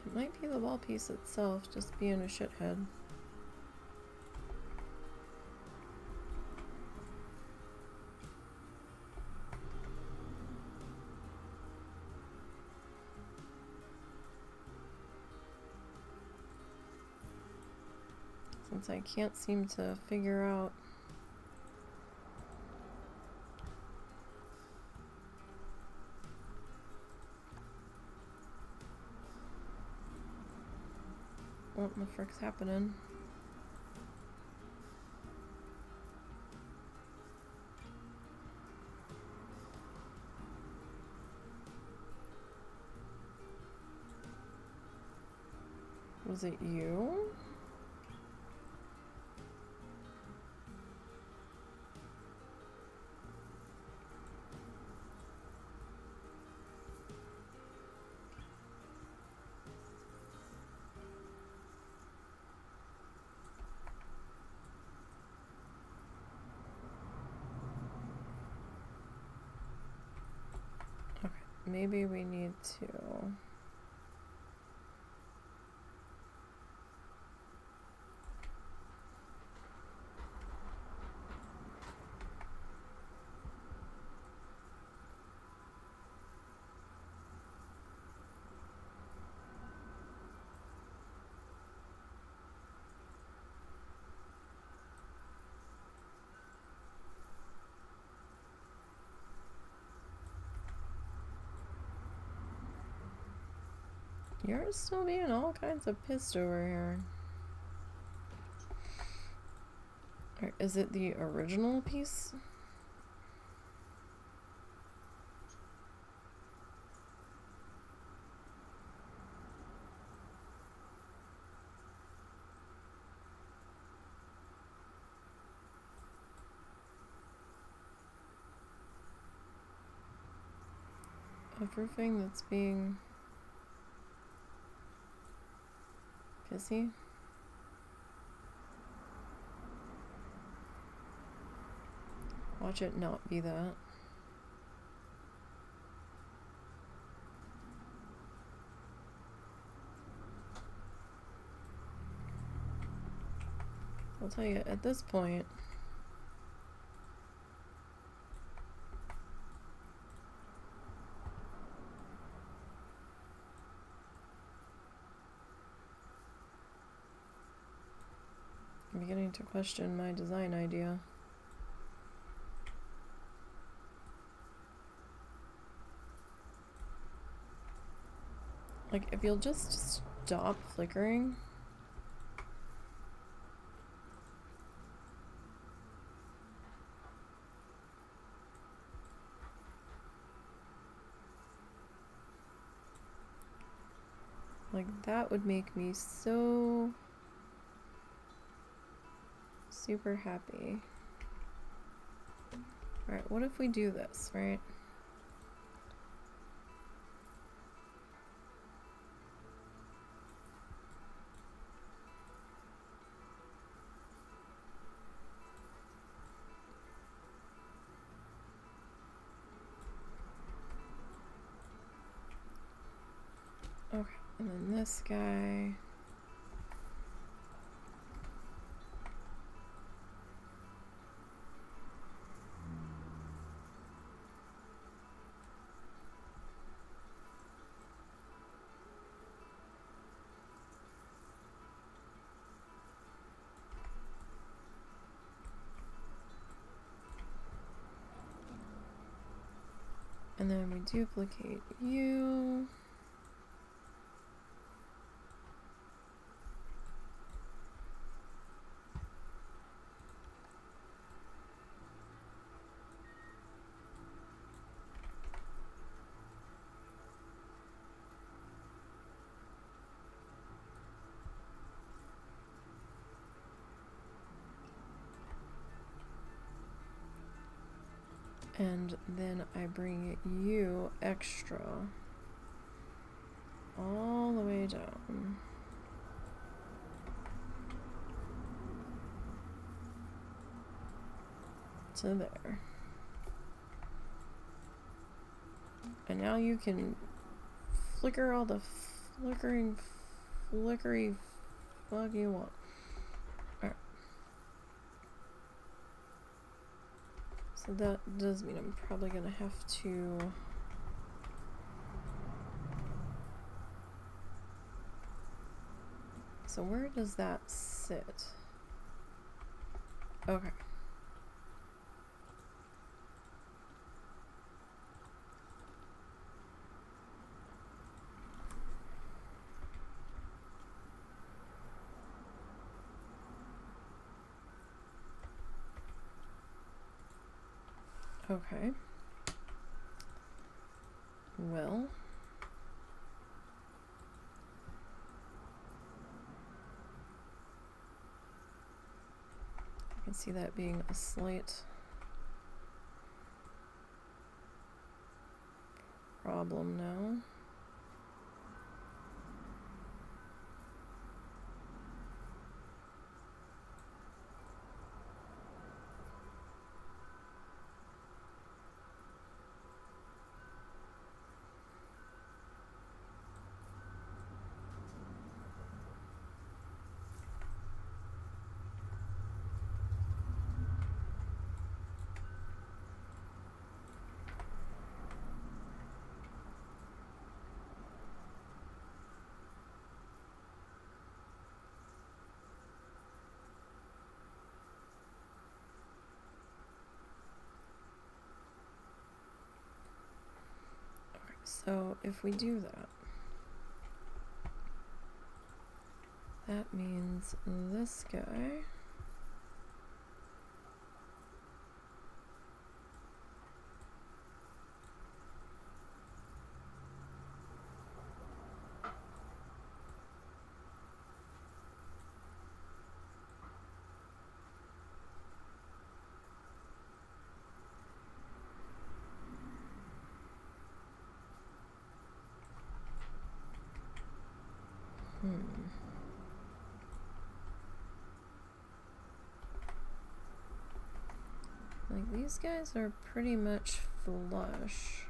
It might be the wall piece itself just being a shithead. Since I can't seem to figure out what the frick's happening. Was it you? Okay, maybe we need to... You're still being all kinds of pissed over here. Or is it the original piece? Everything that's being pissy? Watch it not be that. I'll tell you, at this point, I'm beginning to question my design idea. Like, if you'll just stop flickering. Like, that would make me so super happy. Alright, what if we do this, right? Okay, and then this guy. And then we duplicate you. And then I bring you extra all the way down. To there. And now you can flicker all the flickery fuck you want. Alright. So that does mean I'm probably gonna have to so where does that sit? Okay. Okay. Well, I can see that being a slight problem now. So if we do that, that means this guy like these guys are pretty much flush.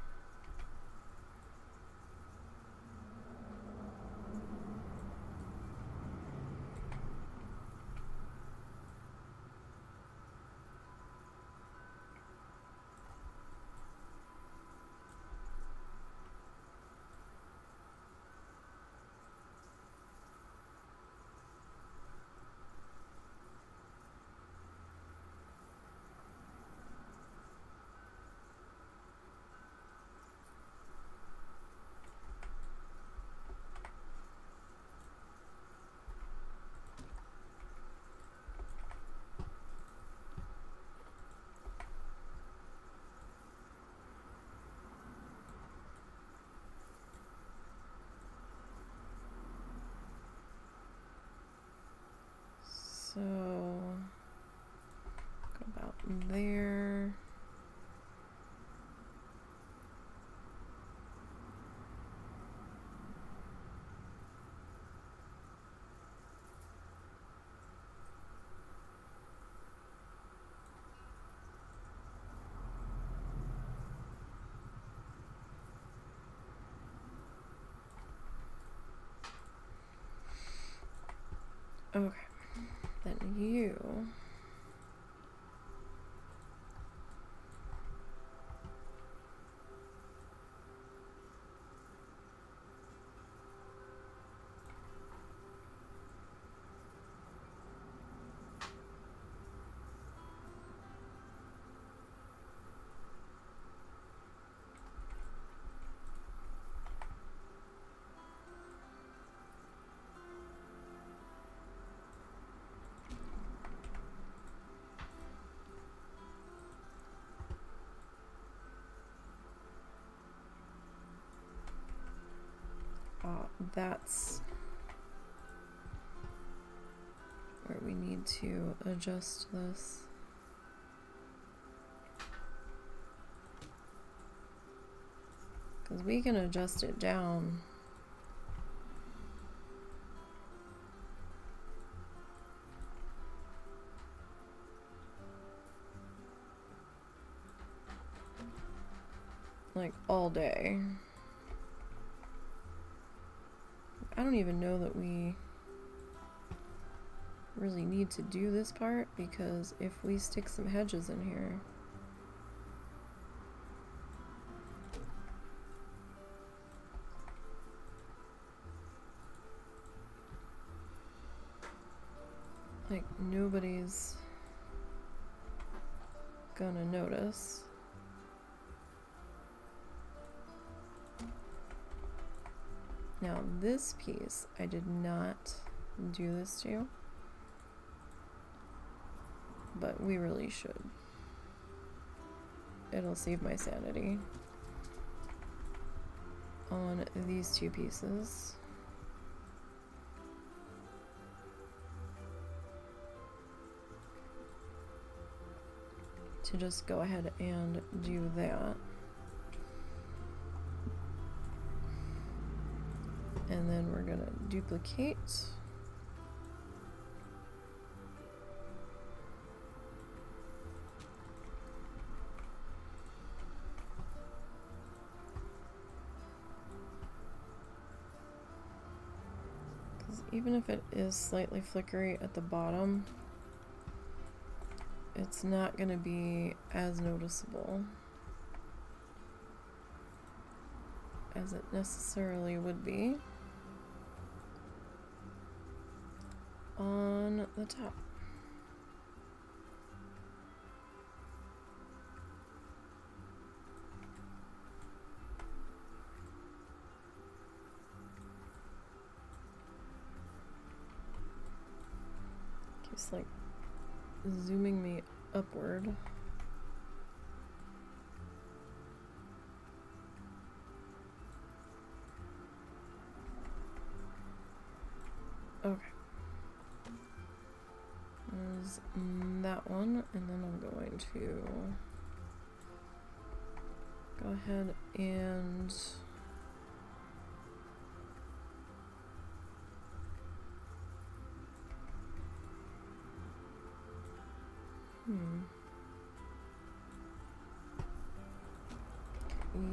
So, go about there. Okay, then you that's where we need to adjust this. Because we can adjust it down. Like all day. I don't even know that we really need to do this part, because if we stick some hedges in here, like nobody's gonna notice. Now this piece, I did not do this to, but we really should. It'll save my sanity on these two pieces. To just go ahead and do that. And then we're gonna duplicate. Because even if it is slightly flickery at the bottom, it's not gonna be as noticeable as it necessarily would be on the top. Keeps like zooming me upward. Okay. There's that one, and then I'm going to go ahead and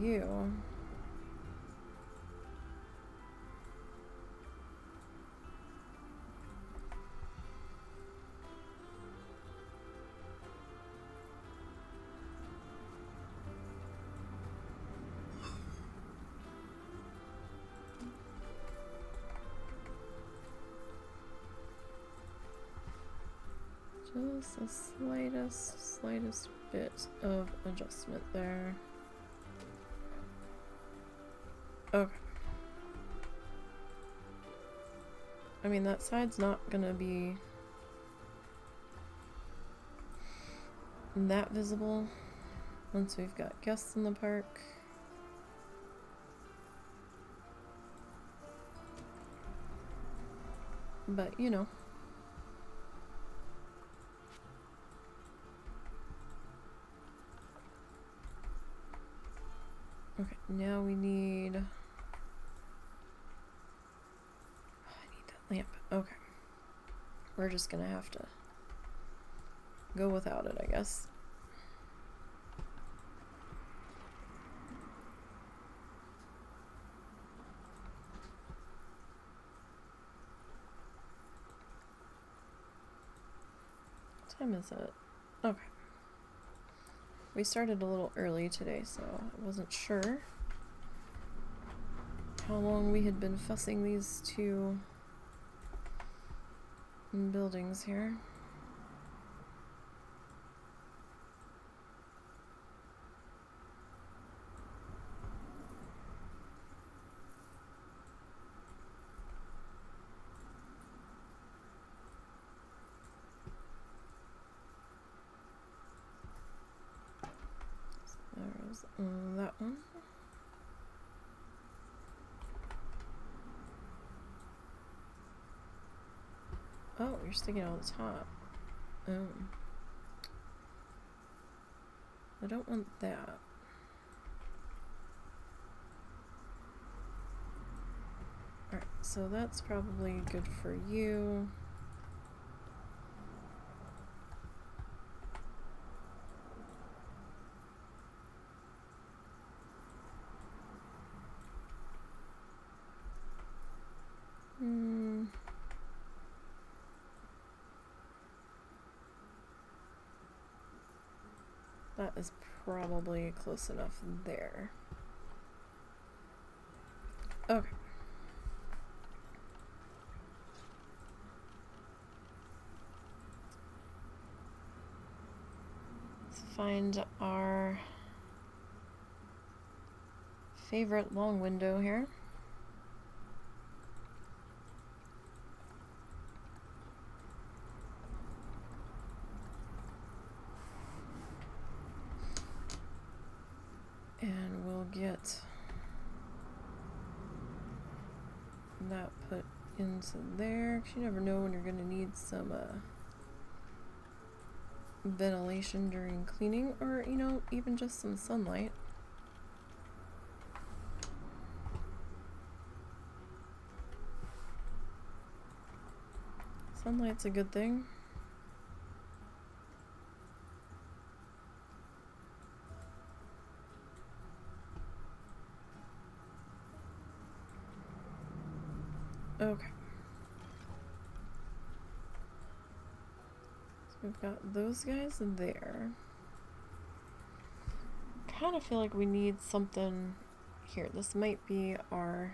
you. Just the slightest bit of adjustment there. Okay. I mean, that side's not gonna be that visible once we've got guests in the park. But, you know. Okay, now we need... I need that lamp. Okay. We're just gonna have to go without it, I guess. What time is it? Okay. We started a little early today, so I wasn't sure how long we had been fussing these two buildings here. There's that one. Oh, you're sticking out the top. Oh. I don't want that. Alright, so that's probably good for you. That is probably close enough there. Okay. Let's find our favorite long window here. And we'll get that put into there, 'cause you never know when you're going to need some ventilation during cleaning, or, you know, even just some sunlight. Sunlight's a good thing. Okay. So we've got those guys there. Kind of feel like we need something here. This might be our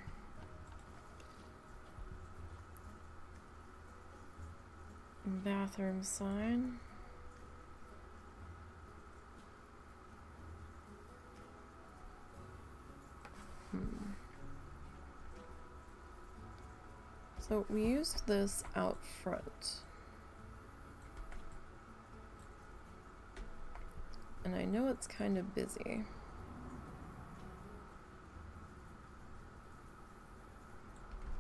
bathroom sign. So we used this out front. And I know it's kind of busy.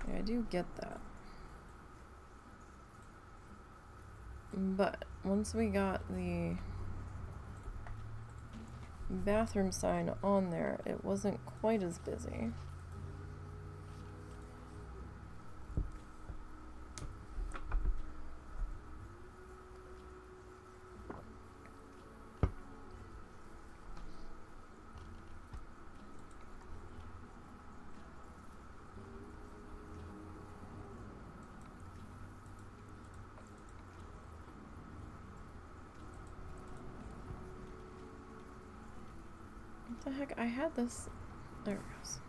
Yeah, I do get that. But once we got the bathroom sign on there, it wasn't quite as busy. What the heck? I had this. There it goes.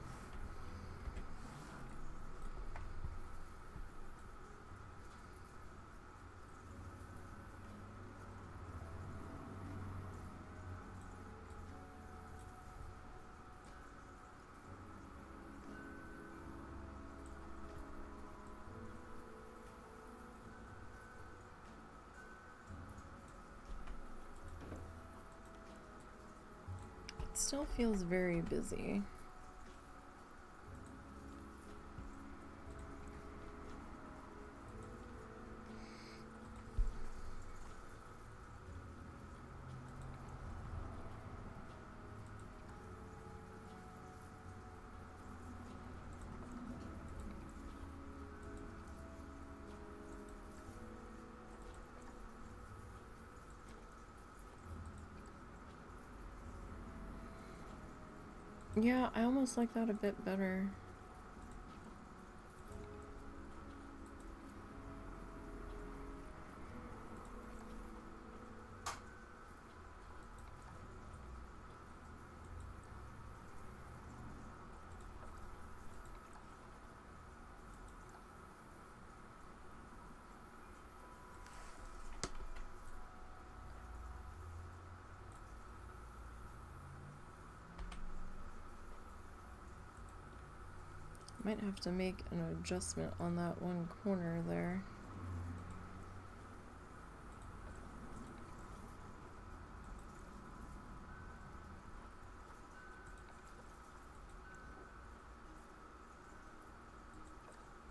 It still feels very busy. Yeah, I almost like that a bit better. Might have to make an adjustment on that one corner there.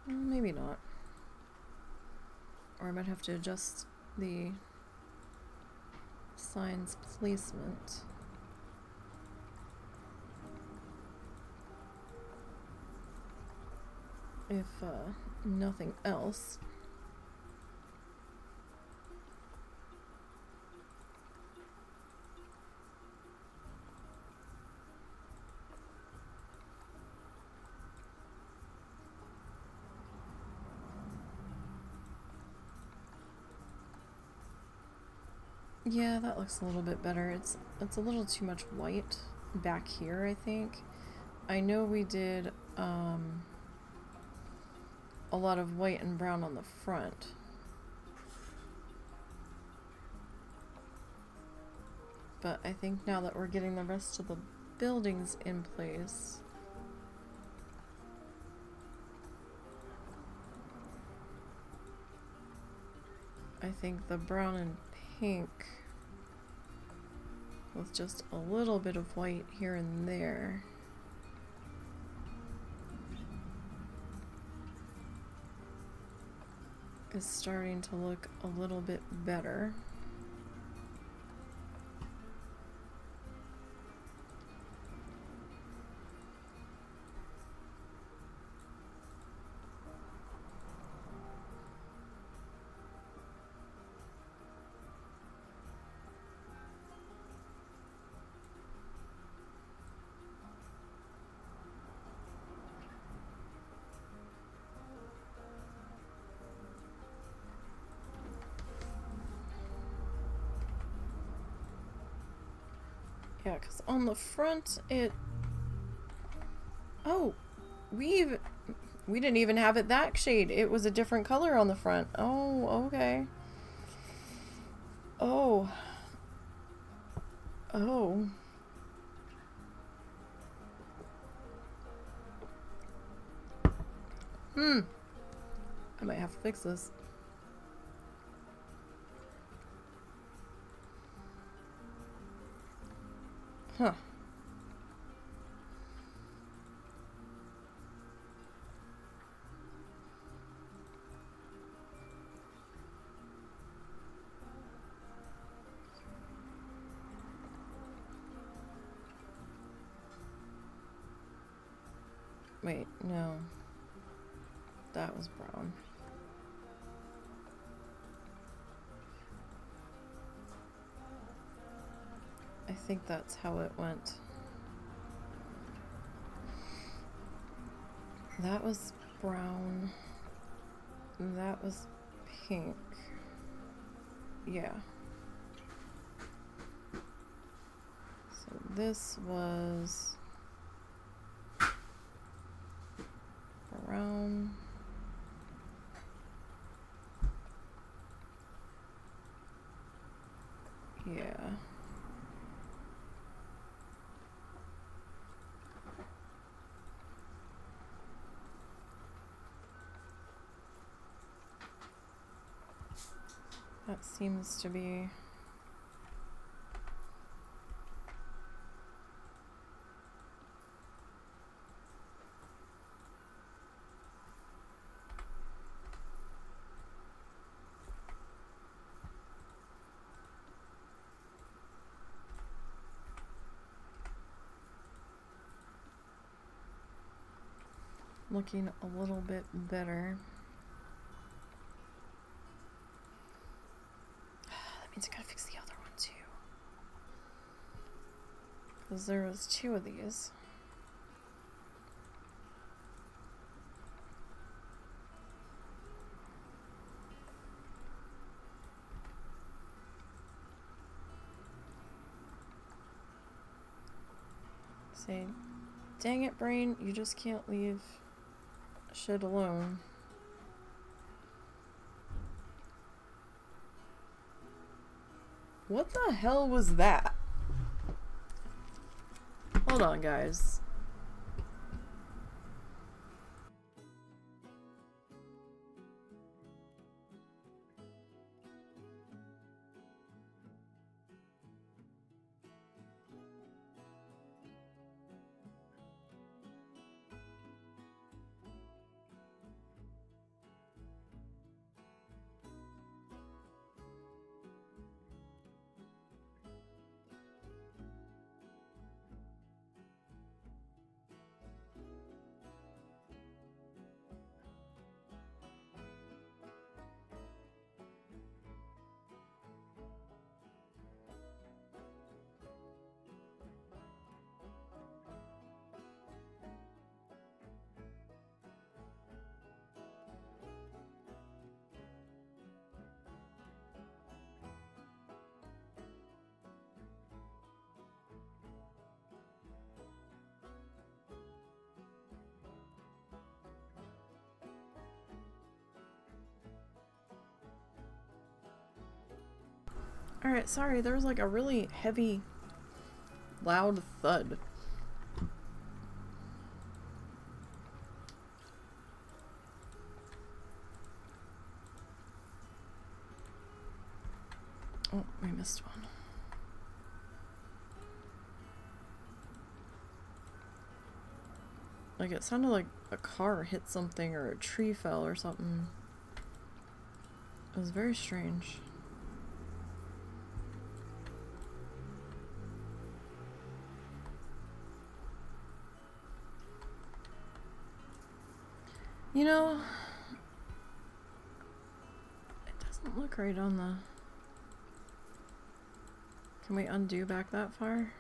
Well, maybe not. Or might have to adjust the signs placement. If nothing else. Yeah, that looks a little bit better. It's a little too much white back here, I think. I know we did a lot of white and brown on the front. But I think now that we're getting the rest of the buildings in place, I think the brown and pink with just a little bit of white here and there is starting to look a little bit better. Yeah, because on the front oh, we didn't even have it that shade. It was a different color on the front. Oh, okay. Oh. Oh. I might have to fix this. Huh. Wait, no. That was brown. I think that's how it went. That was brown. That was pink. Yeah. So this was brown. Yeah. That seems to be looking a little bit better. That means I gotta fix the other one too. Because there was two of these. Say, dang it, brain, you just can't leave shit alone. What the hell was that? Hold on, guys. Alright, sorry, there was like a really heavy, loud thud. Oh, we missed one. Like, it sounded like a car hit something or a tree fell or something. It was very strange. You know, it doesn't look right on the... Can we undo back that far?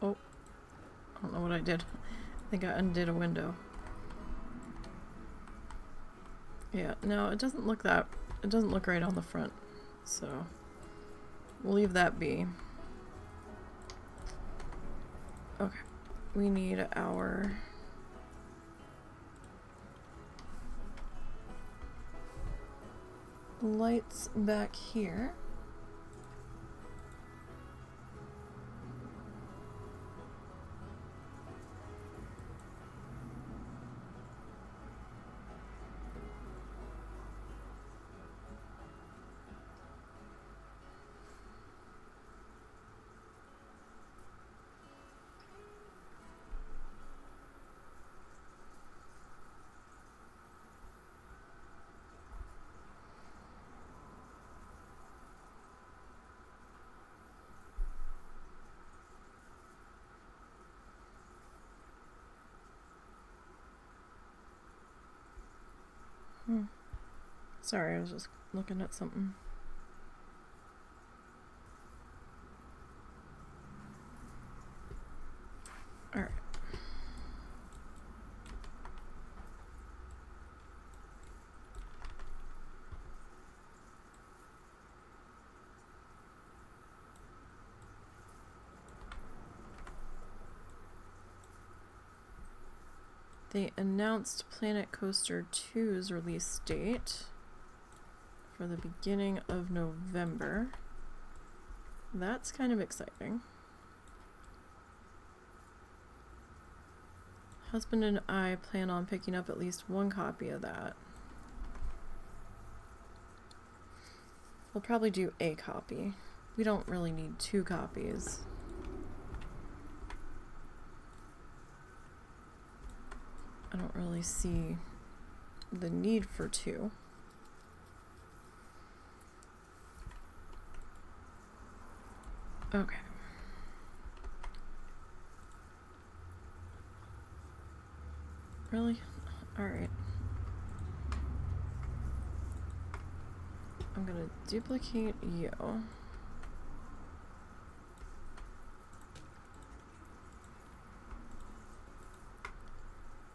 Oh, I don't know what I did. I think I undid a window. Yeah, no, it doesn't look right on the front. So, we'll leave that be. Okay, we need our lights back here. Sorry, I was just looking at something. Alright. They announced Planet Coaster 2's release date for the beginning of November. That's kind of exciting. Husband and I plan on picking up at least one copy of that. We'll probably do a copy. We don't really need 2 copies. I don't really see the need for 2. Okay. Really? Alright. I'm gonna duplicate you.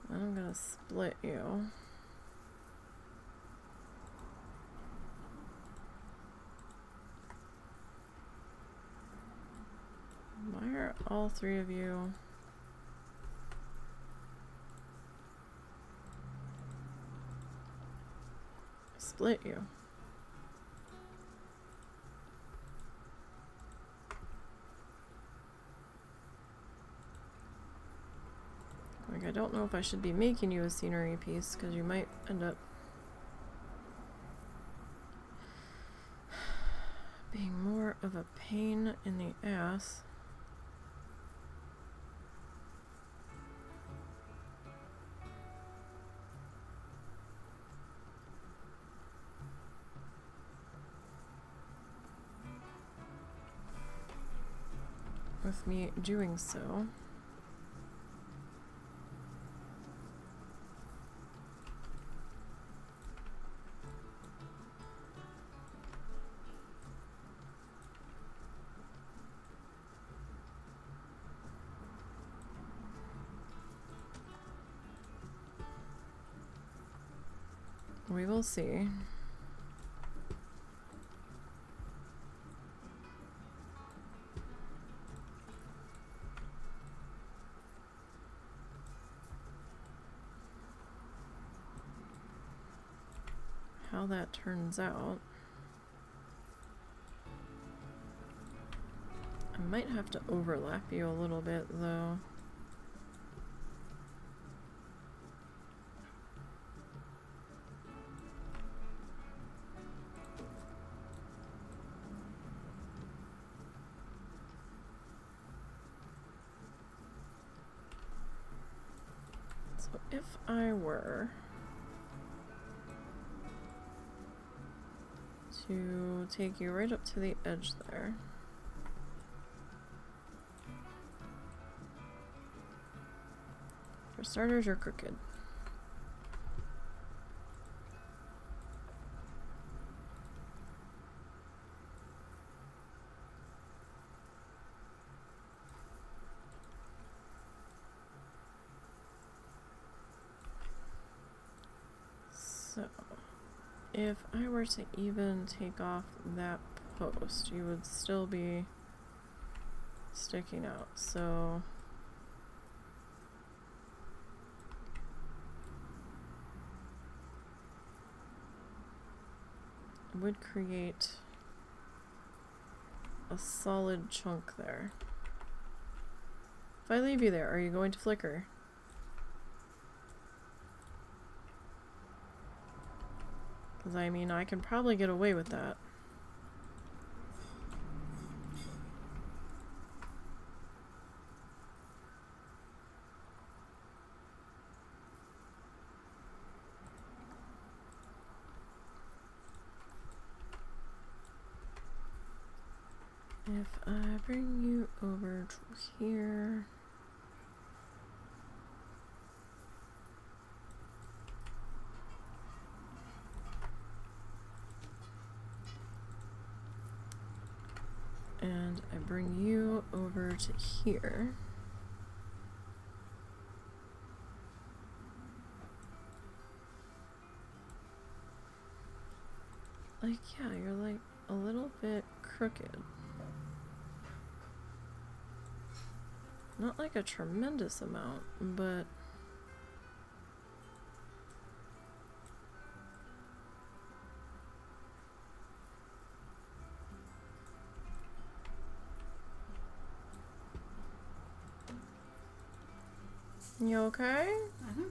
And I'm gonna split you. Why are all 3 of you? Split you. Like, I don't know if I should be making you a scenery piece, because you might end up being more of a pain in the ass. With me doing so. We will see. how that turns out. I might have to overlap you a little bit, though. So if I were to take you right up to the edge there. For starters, you're crooked. So, if I were to even take off that post, you would still be sticking out. So, it would create a solid chunk there. If I leave you there, are you going to flicker? Because I mean, I can probably get away with that. If I bring you over to here. And I bring you over to here. Like, yeah, you're like a little bit crooked. Not like a tremendous amount, but you okay? Mm-hmm.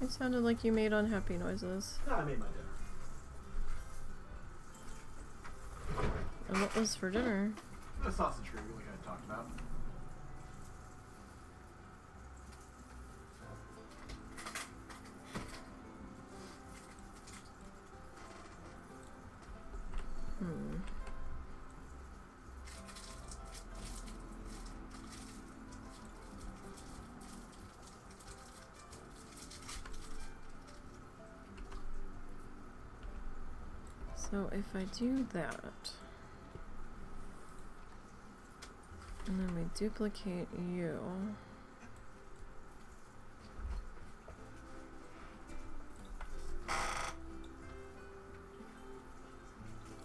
It sounded like you made unhappy noises. No, I made my dinner. And what was for dinner? The sausage gravy, like I talked about. So if I do that, and then we duplicate you,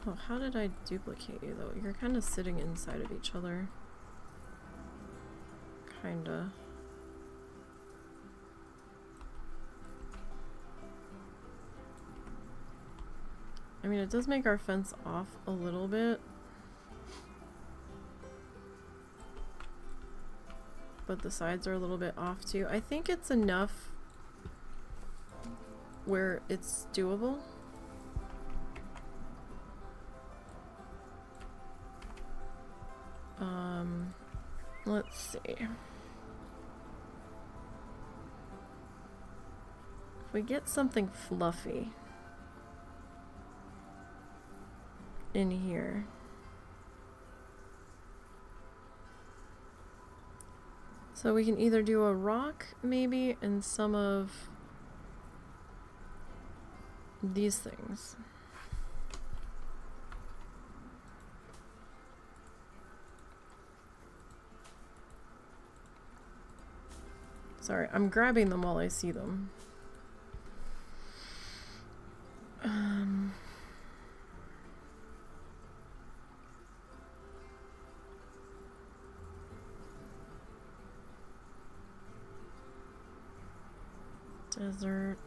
oh, how did I duplicate you though? You're kind of sitting inside of each other. Kinda. I mean, it does make our fence off a little bit. But the sides are a little bit off too. I think it's enough where it's doable. Let's see. If we get something fluffy in here. So we can either do a rock maybe and some of these things. Sorry, I'm grabbing them while I see them. Desert.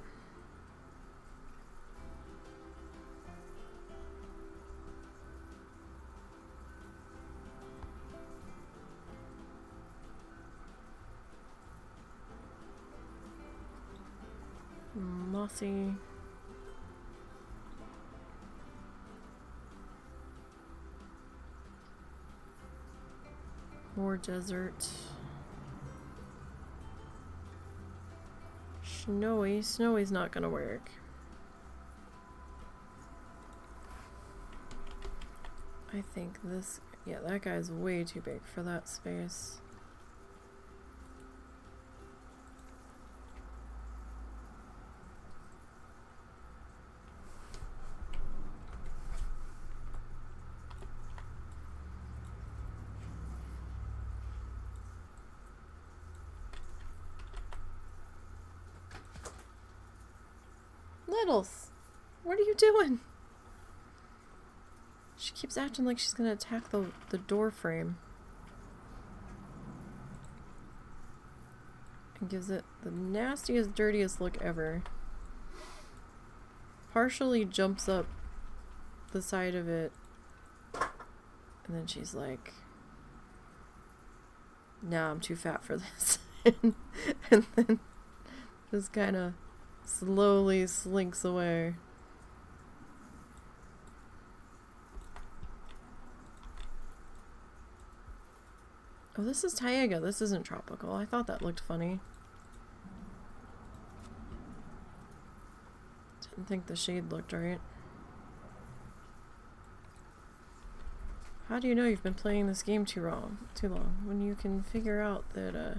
mossy. More desert. Snowy. Snowy's not gonna work. I think this... Yeah, that guy's way too big for that space. Littles, what are you doing? She keeps acting like she's gonna attack the door frame. And gives it the nastiest, dirtiest look ever. Partially jumps up the side of it. And then she's like, nah, I'm too fat for this. and then just kind of slowly slinks away. Oh, this is Taiga. This isn't tropical. I thought that looked funny. Didn't think the shade looked right. How do you know you've been playing this game too long when you can figure out that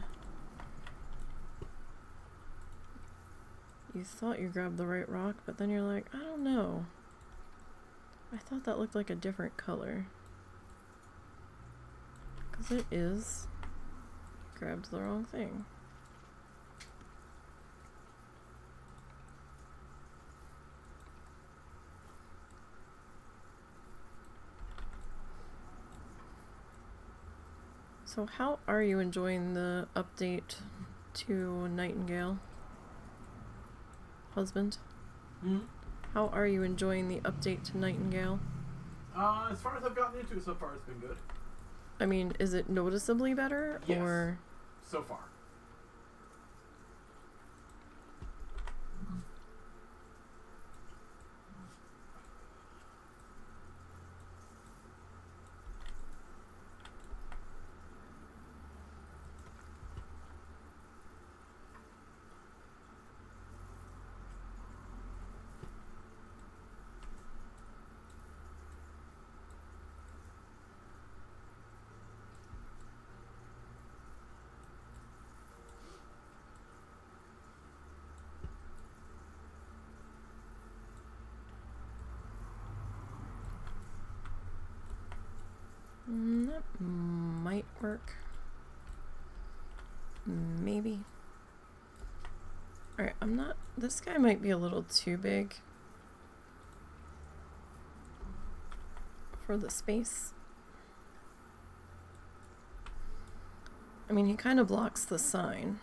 you thought you grabbed the right rock, but then you're like, I don't know. I thought that looked like a different color. Because it is. Grabbed the wrong thing. So how are you enjoying the update to Nightingale? Husband? Hmm? How are you enjoying the update to Nightingale? As far as I've gotten into it so far, it's been good. I mean, is it noticeably better? Yes. Or So far. that might work. Maybe. Alright, I'm not... This guy might be a little too big for the space. I mean, he kind of blocks the sign.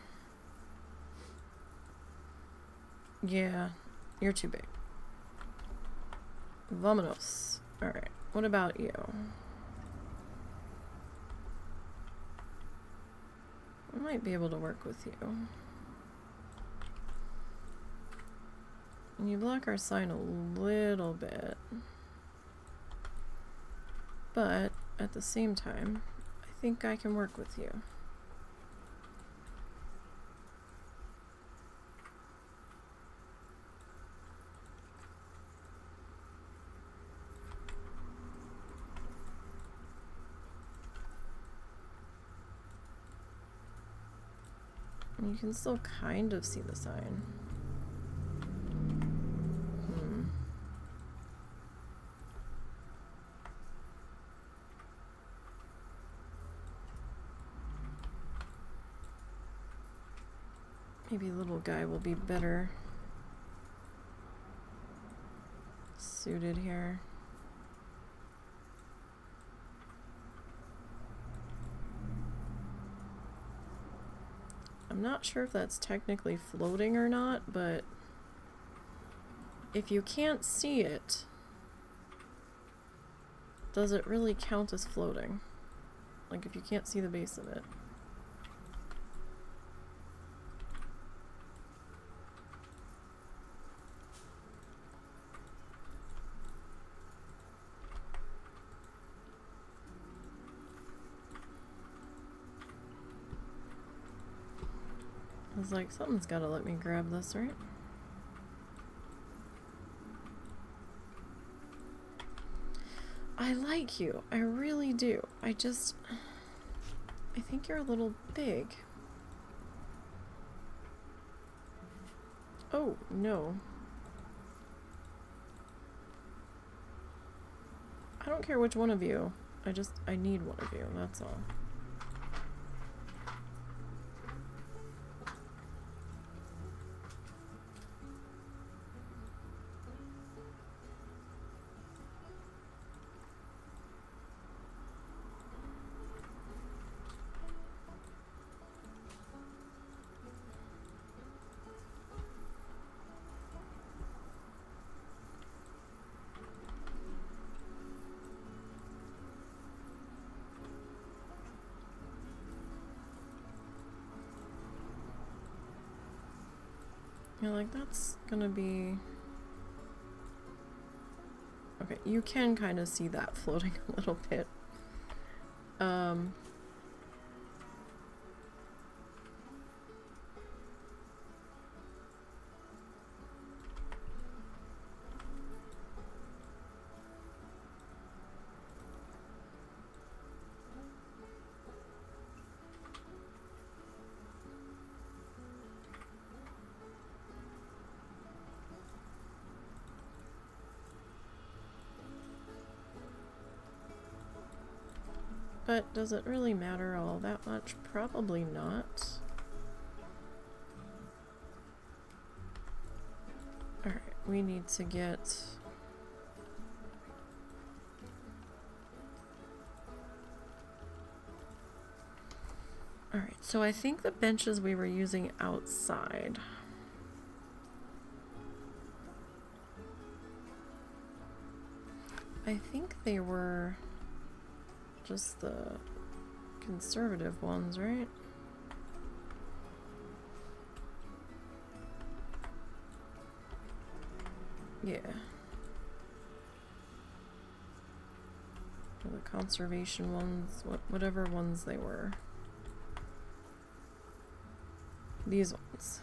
Yeah, you're too big. Vamonos. Alright, what about you? I might be able to work with you. And you block our sign a little bit. But, at the same time, I think I can work with you. And you can still kind of see the sign. Maybe little guy will be better suited here. I'm not sure if that's technically floating or not, but if you can't see it, does it really count as floating? Like if you can't see the base of it. was like, something's gotta let me grab this, right? I like you. I really do. I think you're a little big. Oh, no. I don't care which one of you. I need one of you, that's all. You're like, that's gonna be... Okay, you can kind of see that floating a little bit. But does it really matter all that much? Probably not. Alright, we need to get... Alright, so I think the benches we were using outside. I think they were... just the conservative ones, right? Yeah. Or the conservation ones, whatever ones they were. These ones.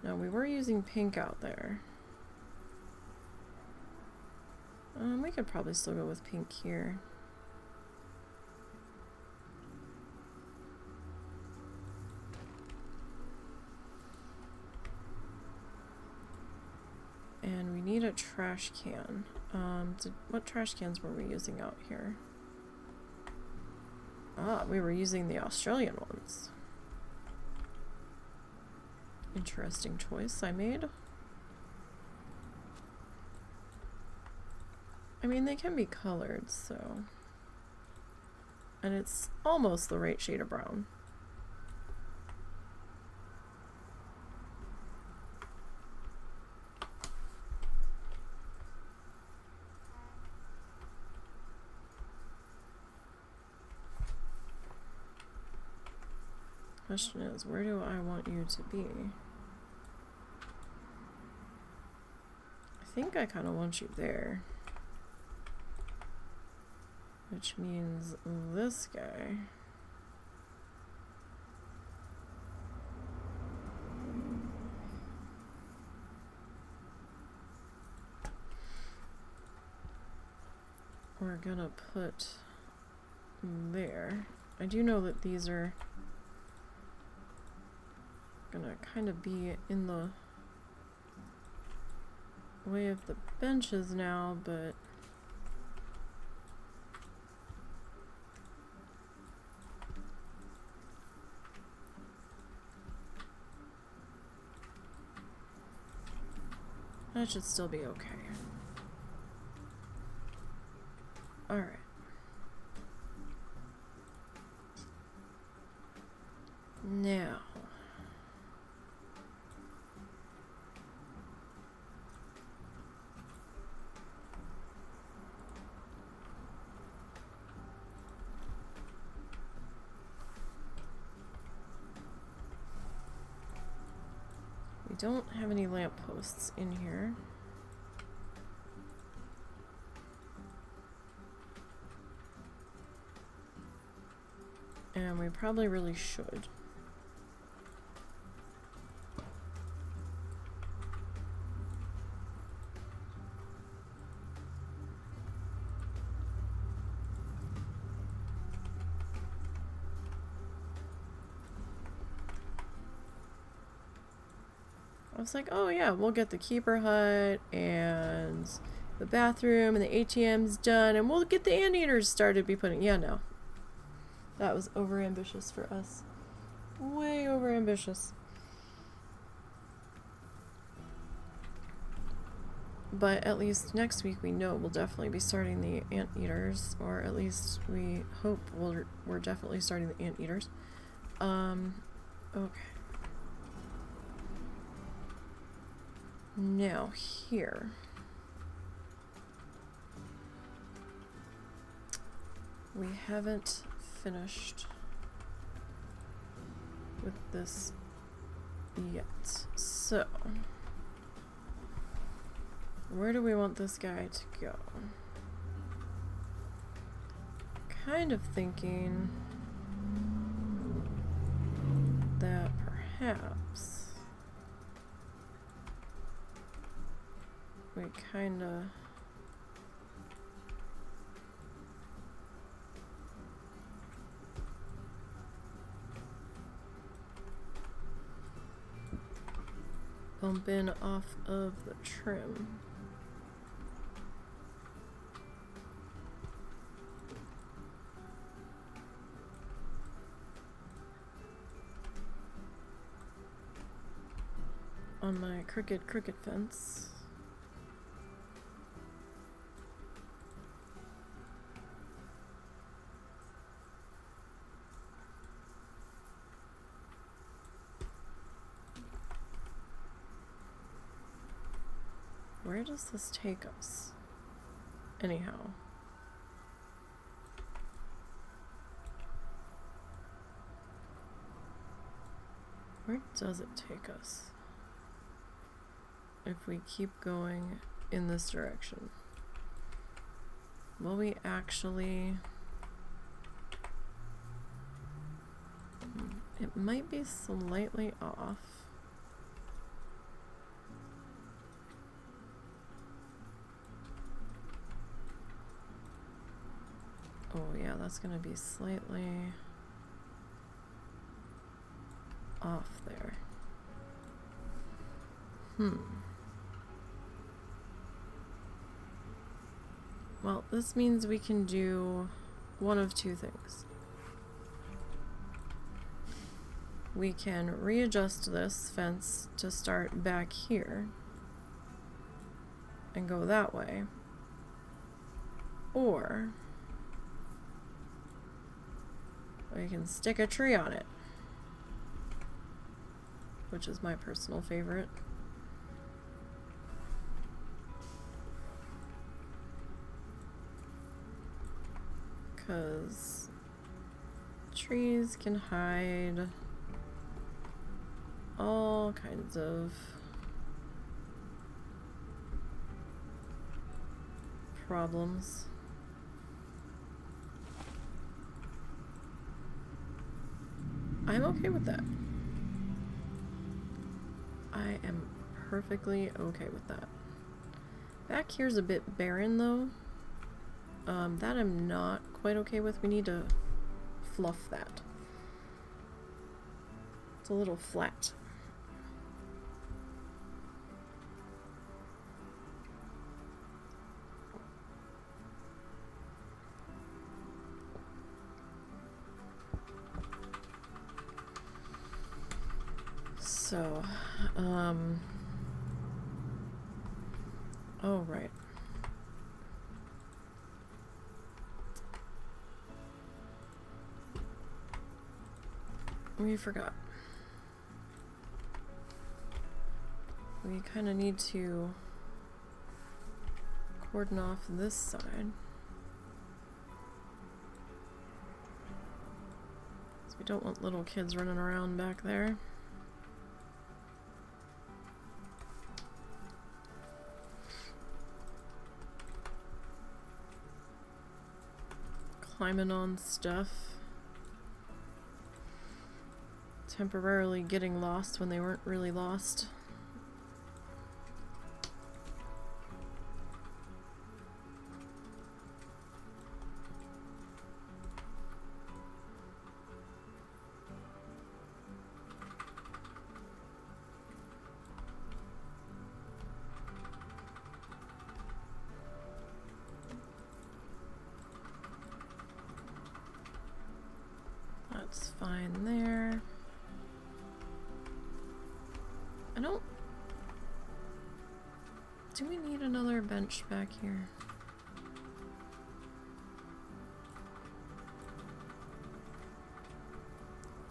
No, we were using pink out there. We could probably still go with pink here. And we need a trash can. What trash cans were we using out here? Ah, we were using the Australian ones. Interesting choice I made. I mean, they can be colored, so... And it's almost the right shade of brown. Question is, where do I want you to be? I think I kind of want you there. Which means this guy. We're gonna put there. I do know that these are gonna kind of be in the way of the benches now, but that should still be okay. Alright. Now. We don't have any lampposts in here. And we probably really should. I was like, oh yeah, we'll get the keeper hut and the bathroom and the ATMs done, and we'll get the anteaters started be putting. Yeah, no. That was over ambitious for us. Way over ambitious. But at least next week we know we'll definitely be starting the anteaters, or at least we hope we're definitely starting the anteaters. Okay. Now here. We haven't finished with this yet. So, where do we want this guy to go? Kind of thinking that perhaps we kind of bump in off of the trim. On my crooked fence. Where does this take us? Anyhow. Where does it take us? If we keep going in this direction. Will we actually... It might be slightly off. Oh yeah, that's gonna be slightly off there. Well, this means we can do one of two things. We can readjust this fence to start back here and go that way, or we can stick a tree on it, which is my personal favorite. Because trees can hide all kinds of problems. I'm okay with that. I am perfectly okay with that. Back here's a bit barren though. That I'm not quite okay with. We need to fluff that. It's a little flat. So, oh, right. We forgot. We kind of need to cordon off this side. So we don't want little kids running around back there. Climbing on stuff. temporarily getting lost when they weren't really lost. That's fine there. I don't... Do we need another bench back here?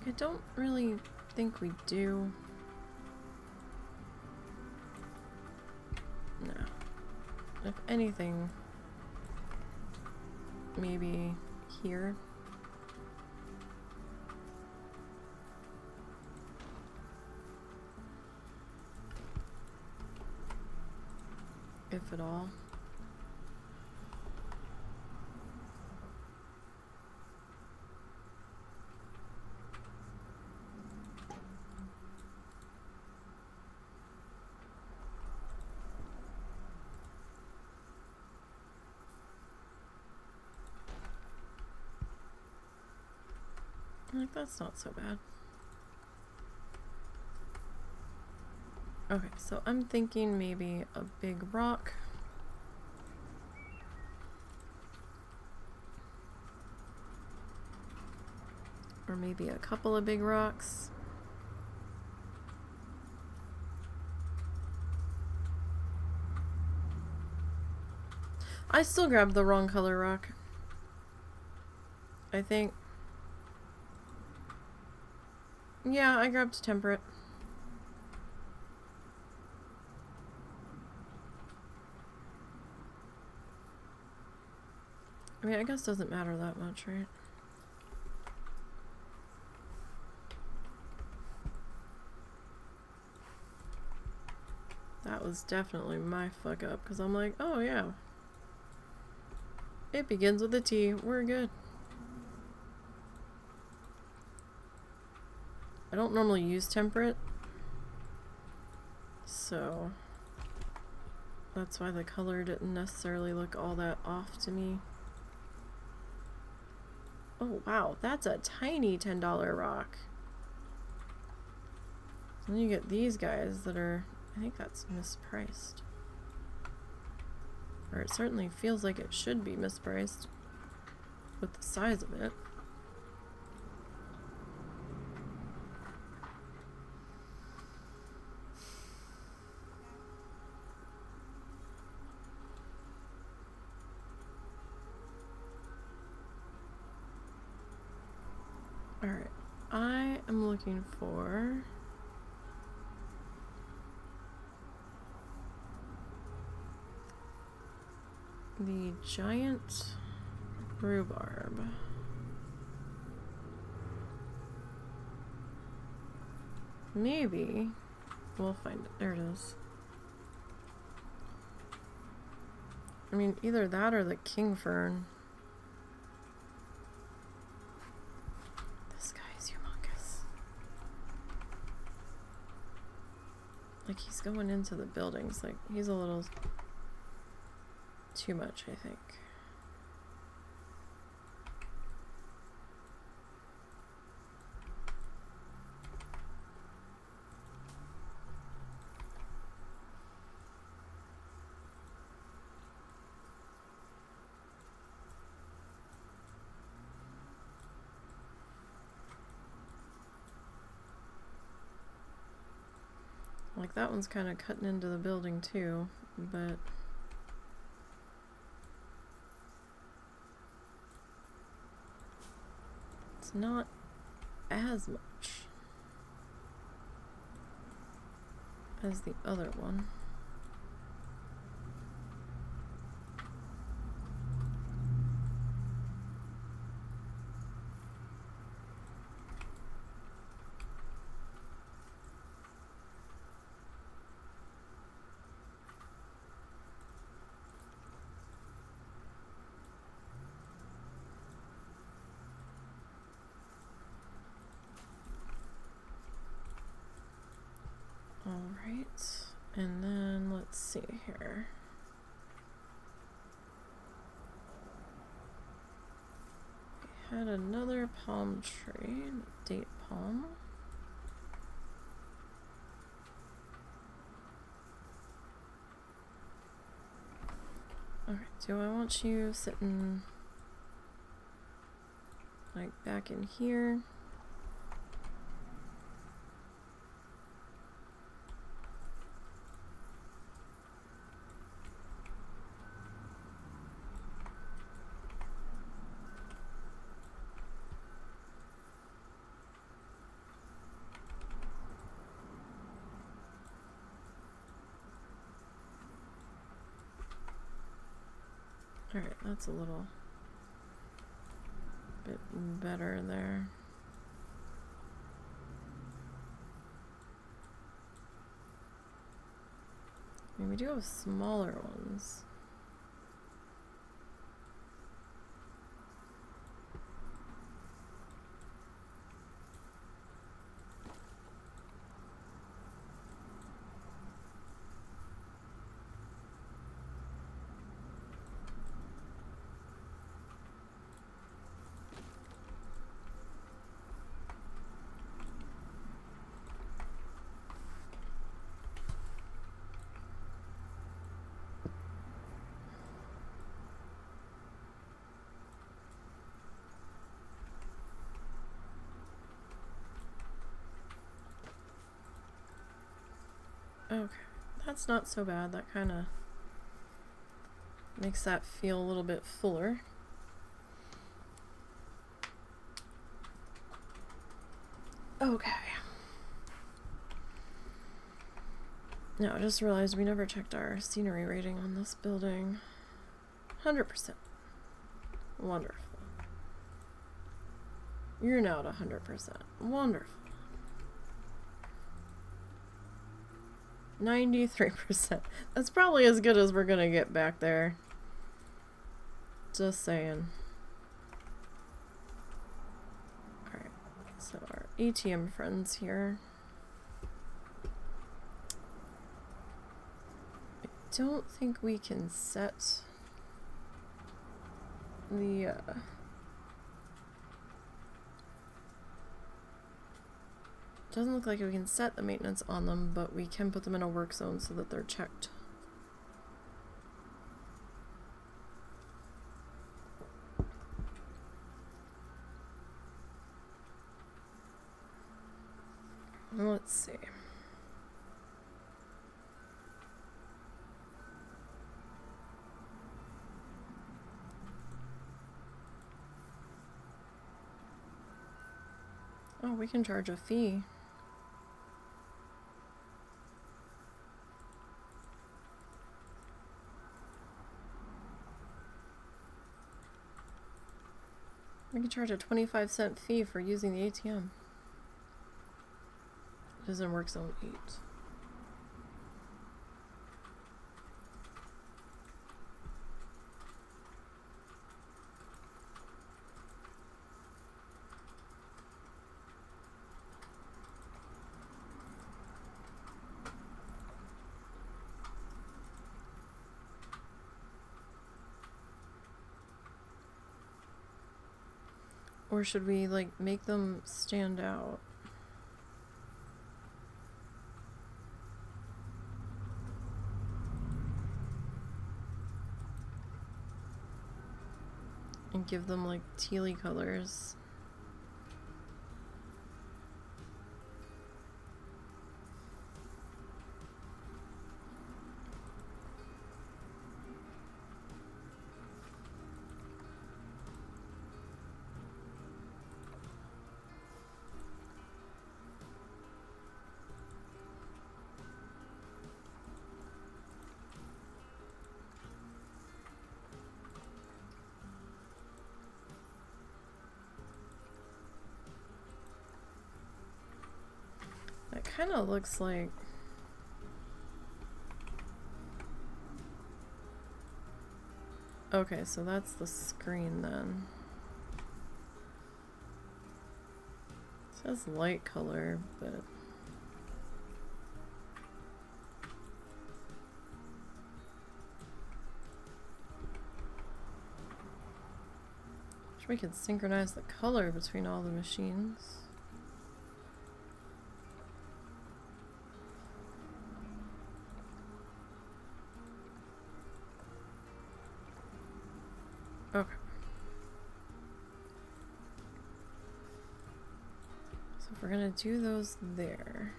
I don't really think we do. No. If anything, maybe here. If at all. Like, that's not so bad. Okay, so I'm thinking maybe a big rock. Or maybe a couple of big rocks. I still grabbed the wrong color rock, I think. Yeah, I grabbed temperate. I mean, I guess it doesn't matter that much, right? That was definitely my fuck up, because I'm like, oh yeah. It begins with a T. We're good. I don't normally use temperate, so that's why the color didn't necessarily look all that off to me. Oh wow, that's a tiny $10 rock. Then you get these guys that are, I think that's mispriced. Or it certainly feels like it should be mispriced with the size of it. Alright, I am looking for the giant rhubarb. Maybe we'll find it. There it is. I mean, either that or the king fern. This guy's humongous. Like, he's going into the buildings. Like, he's a little too much, I think. Like, that one's kind of cutting into the building too, but it's not as much as the other one. And then let's see here. We had another palm tree, date palm. Alright, do I want you sitting like back in here? Alright, that's a little bit better there. I mean, we do have smaller ones. Okay, that's not so bad. That kind of makes that feel a little bit fuller. Okay. Now, I just realized we never checked our scenery rating on this building. 100%. Wonderful. You're now at 100%. Wonderful. 93%. That's probably as good as we're gonna get back there. Just saying. Alright, so our ATM friends here. I don't think we can set the doesn't look like we can set the maintenance on them, but we can put them in a work zone so that they're checked. Let's see. Oh, we can charge a fee. We can charge a 25-cent fee for using the ATM. It is in work zone 8. Or should we, like, make them stand out? And give them, like, tealy colors. It kind of looks like... Okay, so that's the screen then. It says light color, but... Wish we could synchronize the color between all the machines. Okay. So if we're gonna do those there,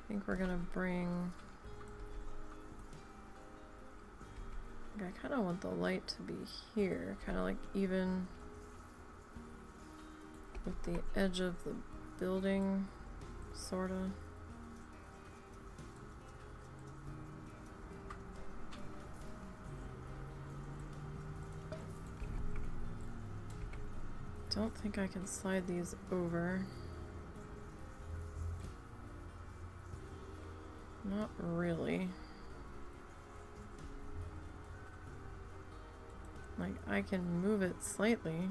I think we're gonna bring... I kind of want the light to be here, kind of like even with the edge of the building, sorta. Don't think I can slide these over. Not really. Like, I can move it slightly.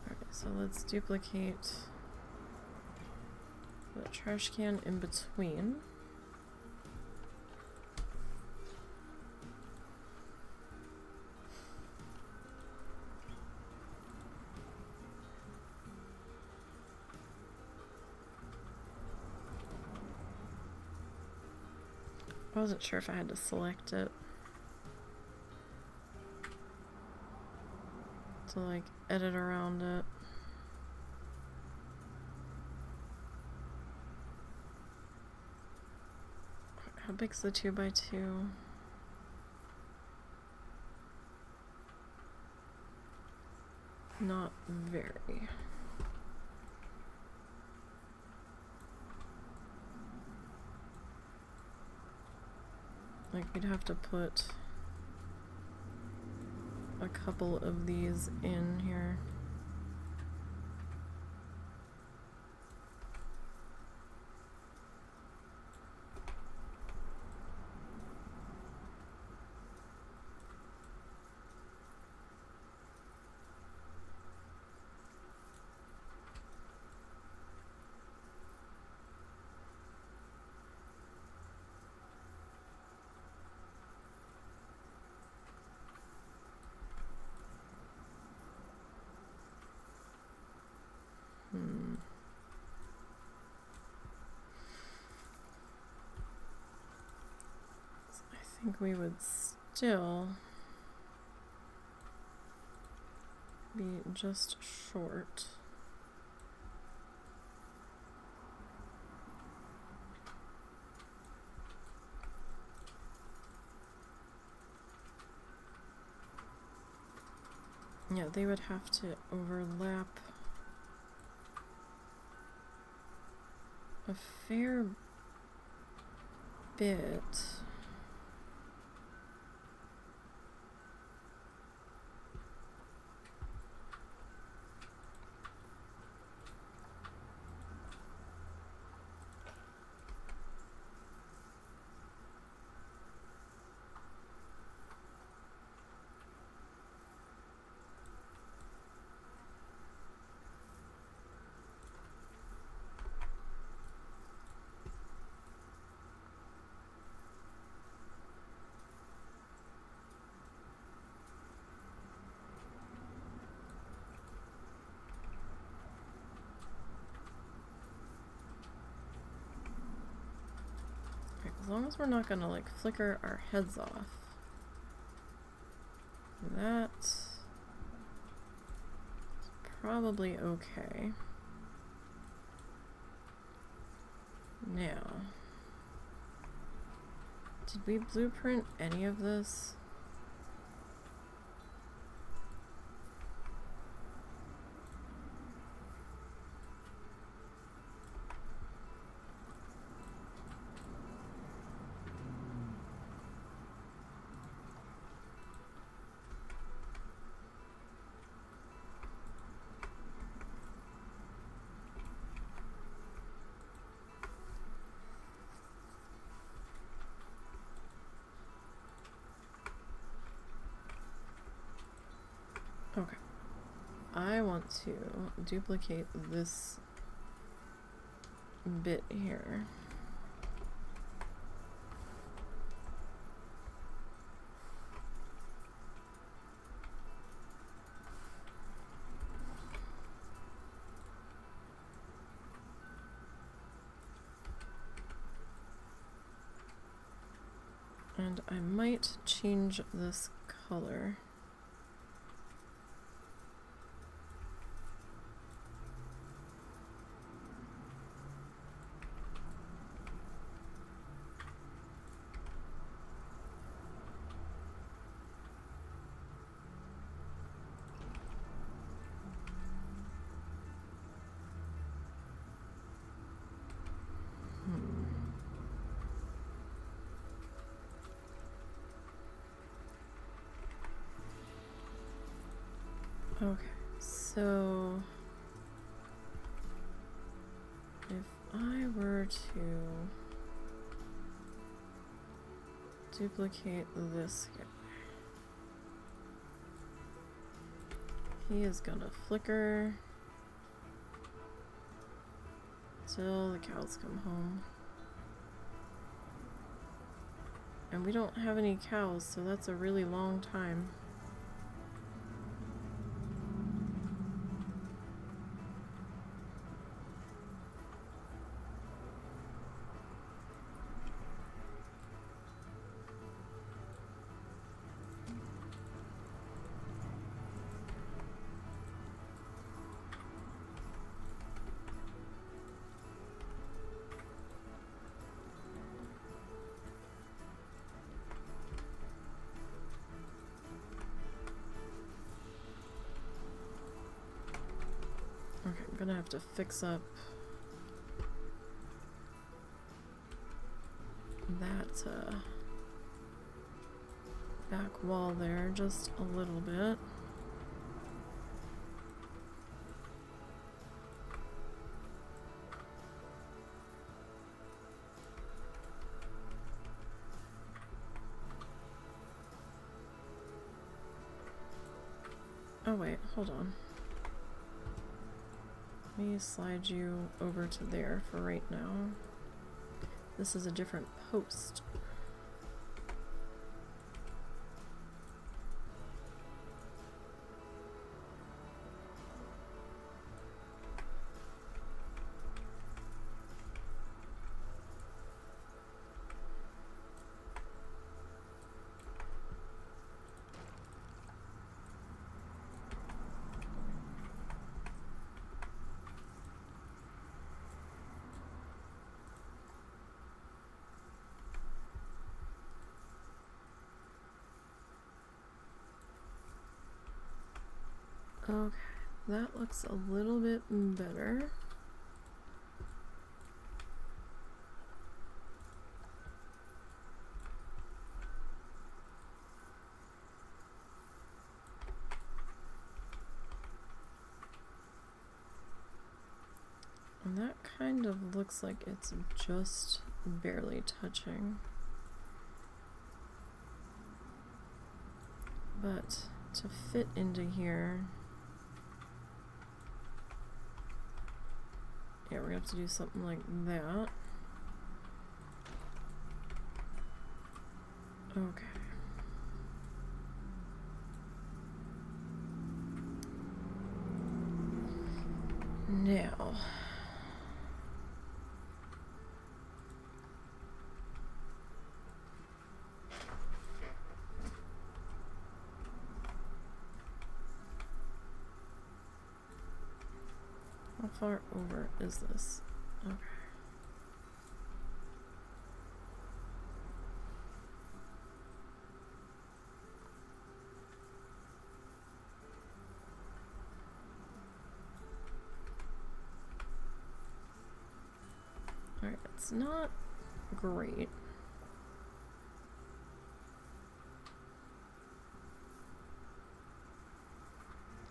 Okay, so let's duplicate the trash can in between. I wasn't sure if I had to select it to like edit around it. How big's the 2x2? Not very. Like, we'd have to put a couple of these in here. I think we would still be just short. Yeah, they would have to overlap a fair bit. As long as we're not gonna like flicker our heads off. That's probably okay. Now, did we blueprint any of this? Okay. I want to duplicate this bit here. And I might change this color. Okay, so if I were to duplicate this guy, he is gonna flicker till the cows come home. And we don't have any cows, so that's a really long time. Okay, I'm gonna have to fix up that back wall there just a little bit. Oh wait, hold on. Let me slide you over to there for right now. This is a different post. Okay, that looks a little bit better. And that kind of looks like it's just barely touching. But to fit into here, yeah, we're gonna have to do something like that. Okay. Now, how far over is this? Okay. Alright, it's not great.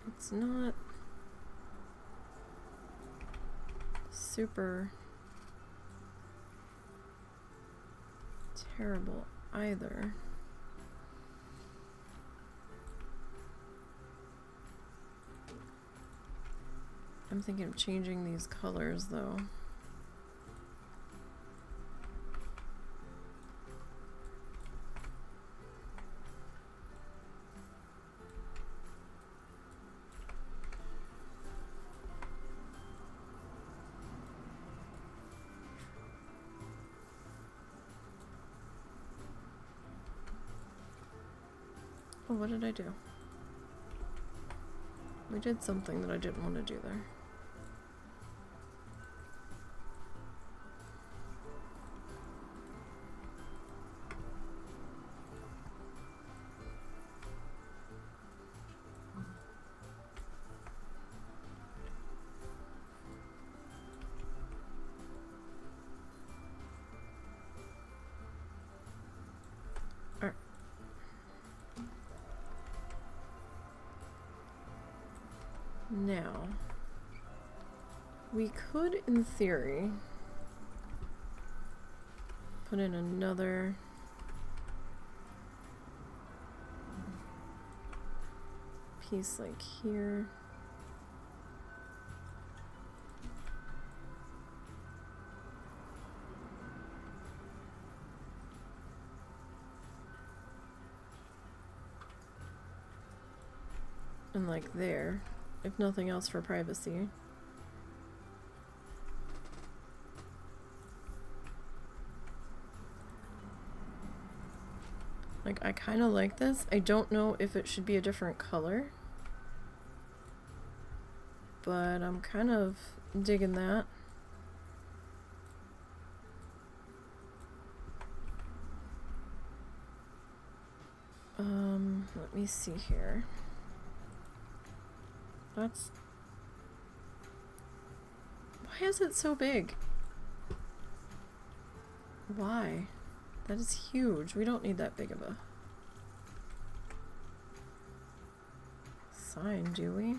It's not super terrible either. I'm thinking of changing these colors though. Oh, what did I do? We did something that I didn't want to do there. Now, we could, in theory, put in another piece like here. And like there. If nothing else for privacy. Like, I kind of like this. I don't know if it should be a different color. But I'm kind of digging that. Let me see here. That's... Why is it so big? Why? That is huge. We don't need that big of a sign, do we?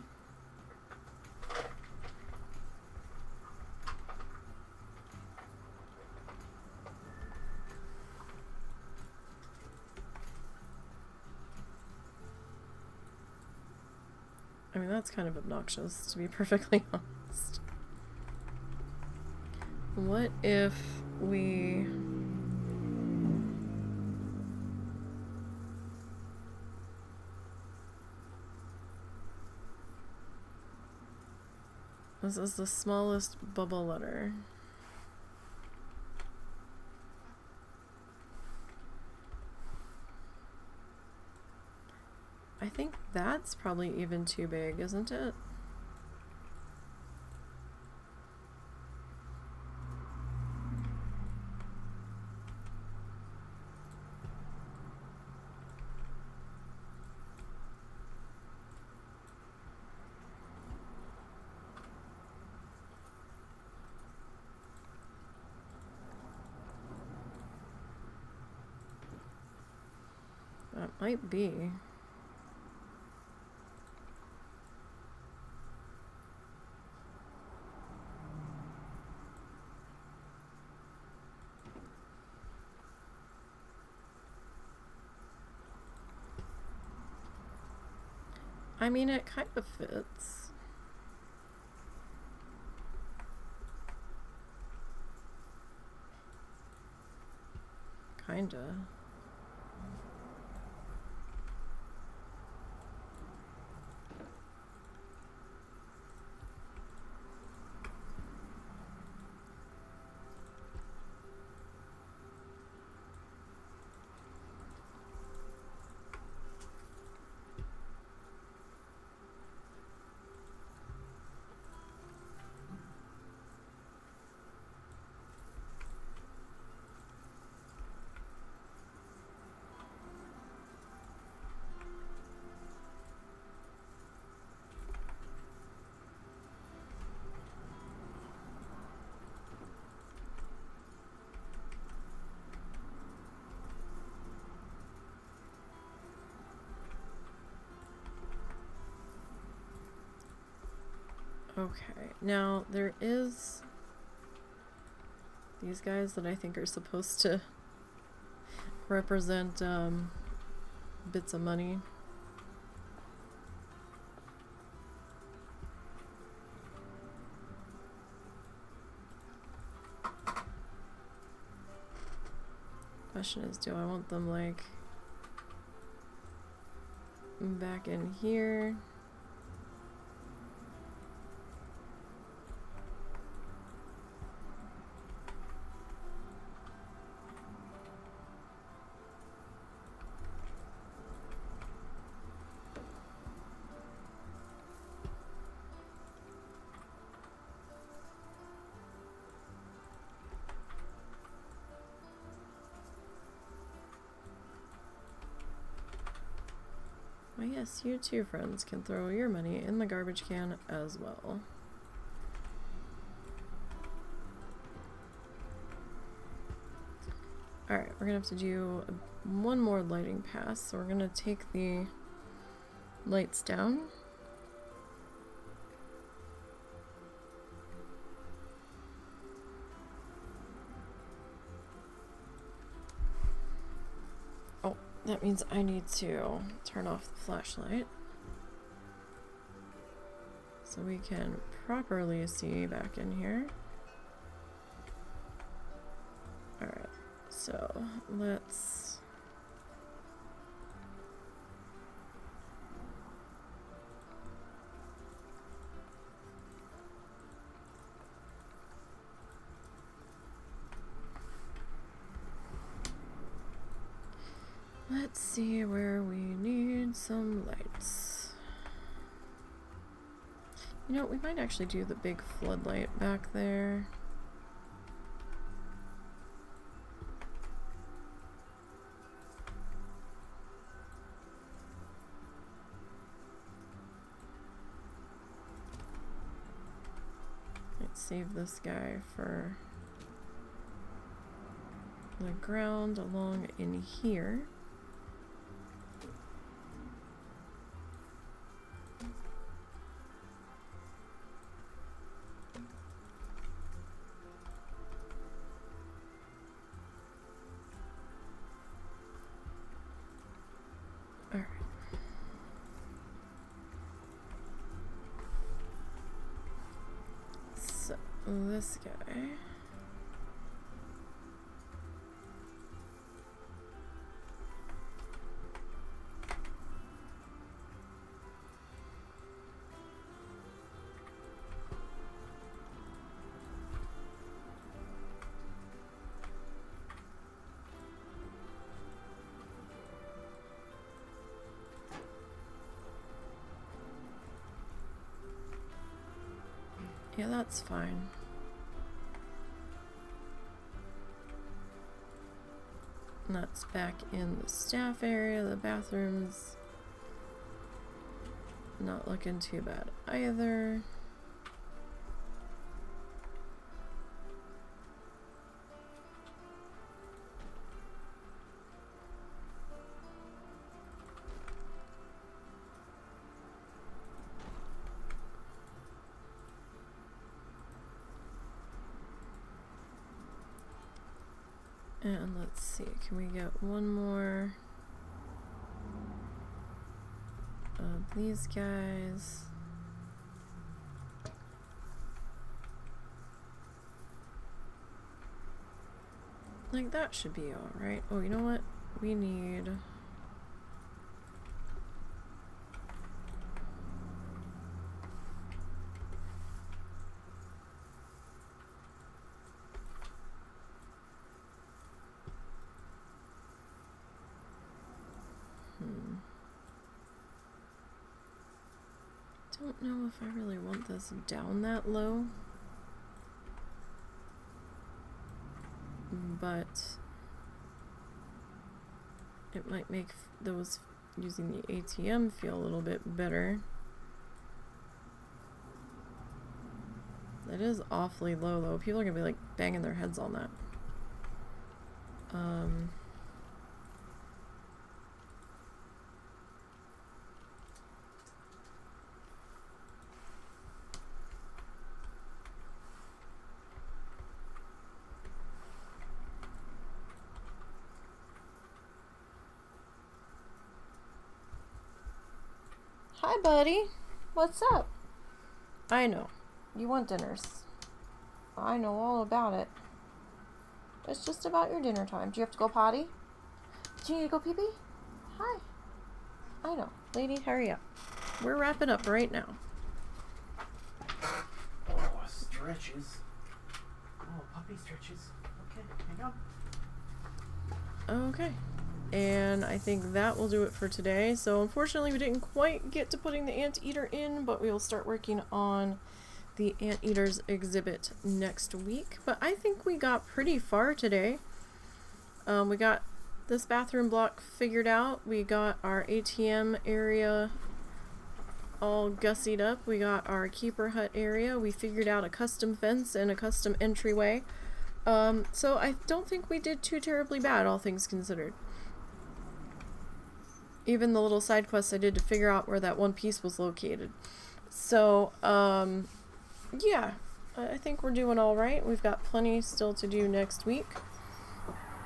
I mean, that's kind of obnoxious, to be perfectly honest. What if we... This is the smallest bubble letter. I think that's probably even too big, isn't it? That might be. I mean, it kind of fits. Kinda. Okay, now there is these guys that I think are supposed to represent bits of money. question is, do I want them, like, back in here? Well, yes, you too, friends, can throw your money in the garbage can as well. Alright, we're gonna have to do one more lighting pass, so we're gonna take the lights down. Oh, that means I need to turn off the flashlight so we can properly see back in here. Alright, so let's... Let's see where we need some lights. You know, we might actually do the big floodlight back there. Let's save this guy for the ground along in here. Alright. So, this guy. Yeah, that's fine. And that's back in the staff area. The bathrooms not looking too bad either. And let's see, can we get one more of these guys? Like, that should be alright. Oh, you know what? We need... Don't know if I really want this down that low, but it might make those using the ATM feel a little bit better. It is awfully low though. People are gonna be like banging their heads on that. Hi, buddy. What's up? I know. You want dinners. I know all about it. It's just about your dinner time. Do you have to go potty? Do you need to go pee-pee? Hi. I know. Lady, hurry up. We're wrapping up right now. Oh, stretches. Oh, puppy stretches. Okay, hang on. Okay. And I think that will do it for today. So unfortunately we didn't quite get to putting the Anteater in, but we will start working on the Anteater's exhibit next week. But I think we got pretty far today. We got this bathroom block figured out. We got our ATM area all gussied up. We got our keeper hut area. We figured out a custom fence and a custom entryway. So I don't think we did too terribly bad, all things considered. Even the little side quests I did to figure out where that one piece was located. So, yeah, I think we're doing all right. We've got plenty still to do next week.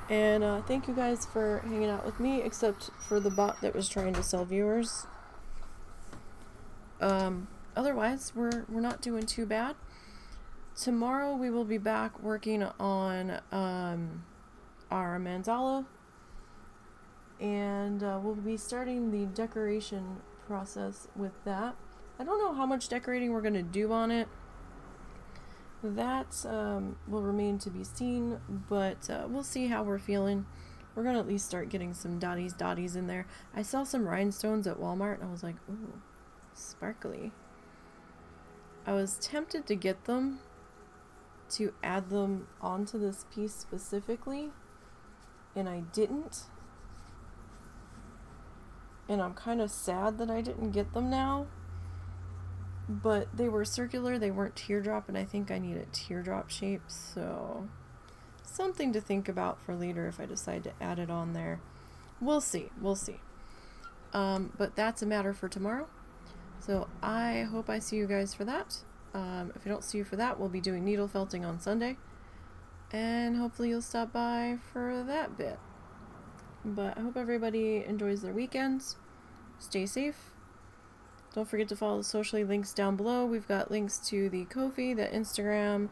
And thank you guys for hanging out with me, except for the bot that was trying to sell viewers. Otherwise, we're not doing too bad. Tomorrow we will be back working on our mandala. And we'll be starting the decoration process with that. I don't know how much decorating we're going to do on it. That will remain to be seen, but we'll see how we're feeling. We're going to at least start getting some dotties in there. I saw some rhinestones at Walmart, and I was like, ooh, sparkly. I was tempted to get them to add them onto this piece specifically, and I didn't. And I'm kind of sad that I didn't get them now. But they were circular, they weren't teardrop, and I think I need a teardrop shape, so something to think about for later if I decide to add it on there. We'll see. But that's a matter for tomorrow. So I hope I see you guys for that. If I don't see you for that, we'll be doing needle felting on Sunday. And hopefully you'll stop by for that bit. But I hope everybody enjoys their weekends. Stay safe. Don't forget to follow the social links down below. We've got links to the Ko-fi, the Instagram,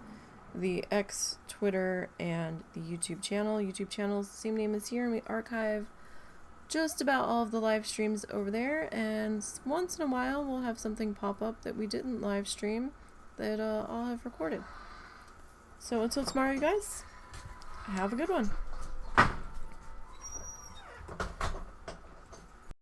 the X, Twitter, and the YouTube channel. YouTube channel is the same name as here, and we archive just about all of the live streams over there. And once in a while, we'll have something pop up that we didn't live stream that I'll have recorded. So until tomorrow, you guys, have a good one.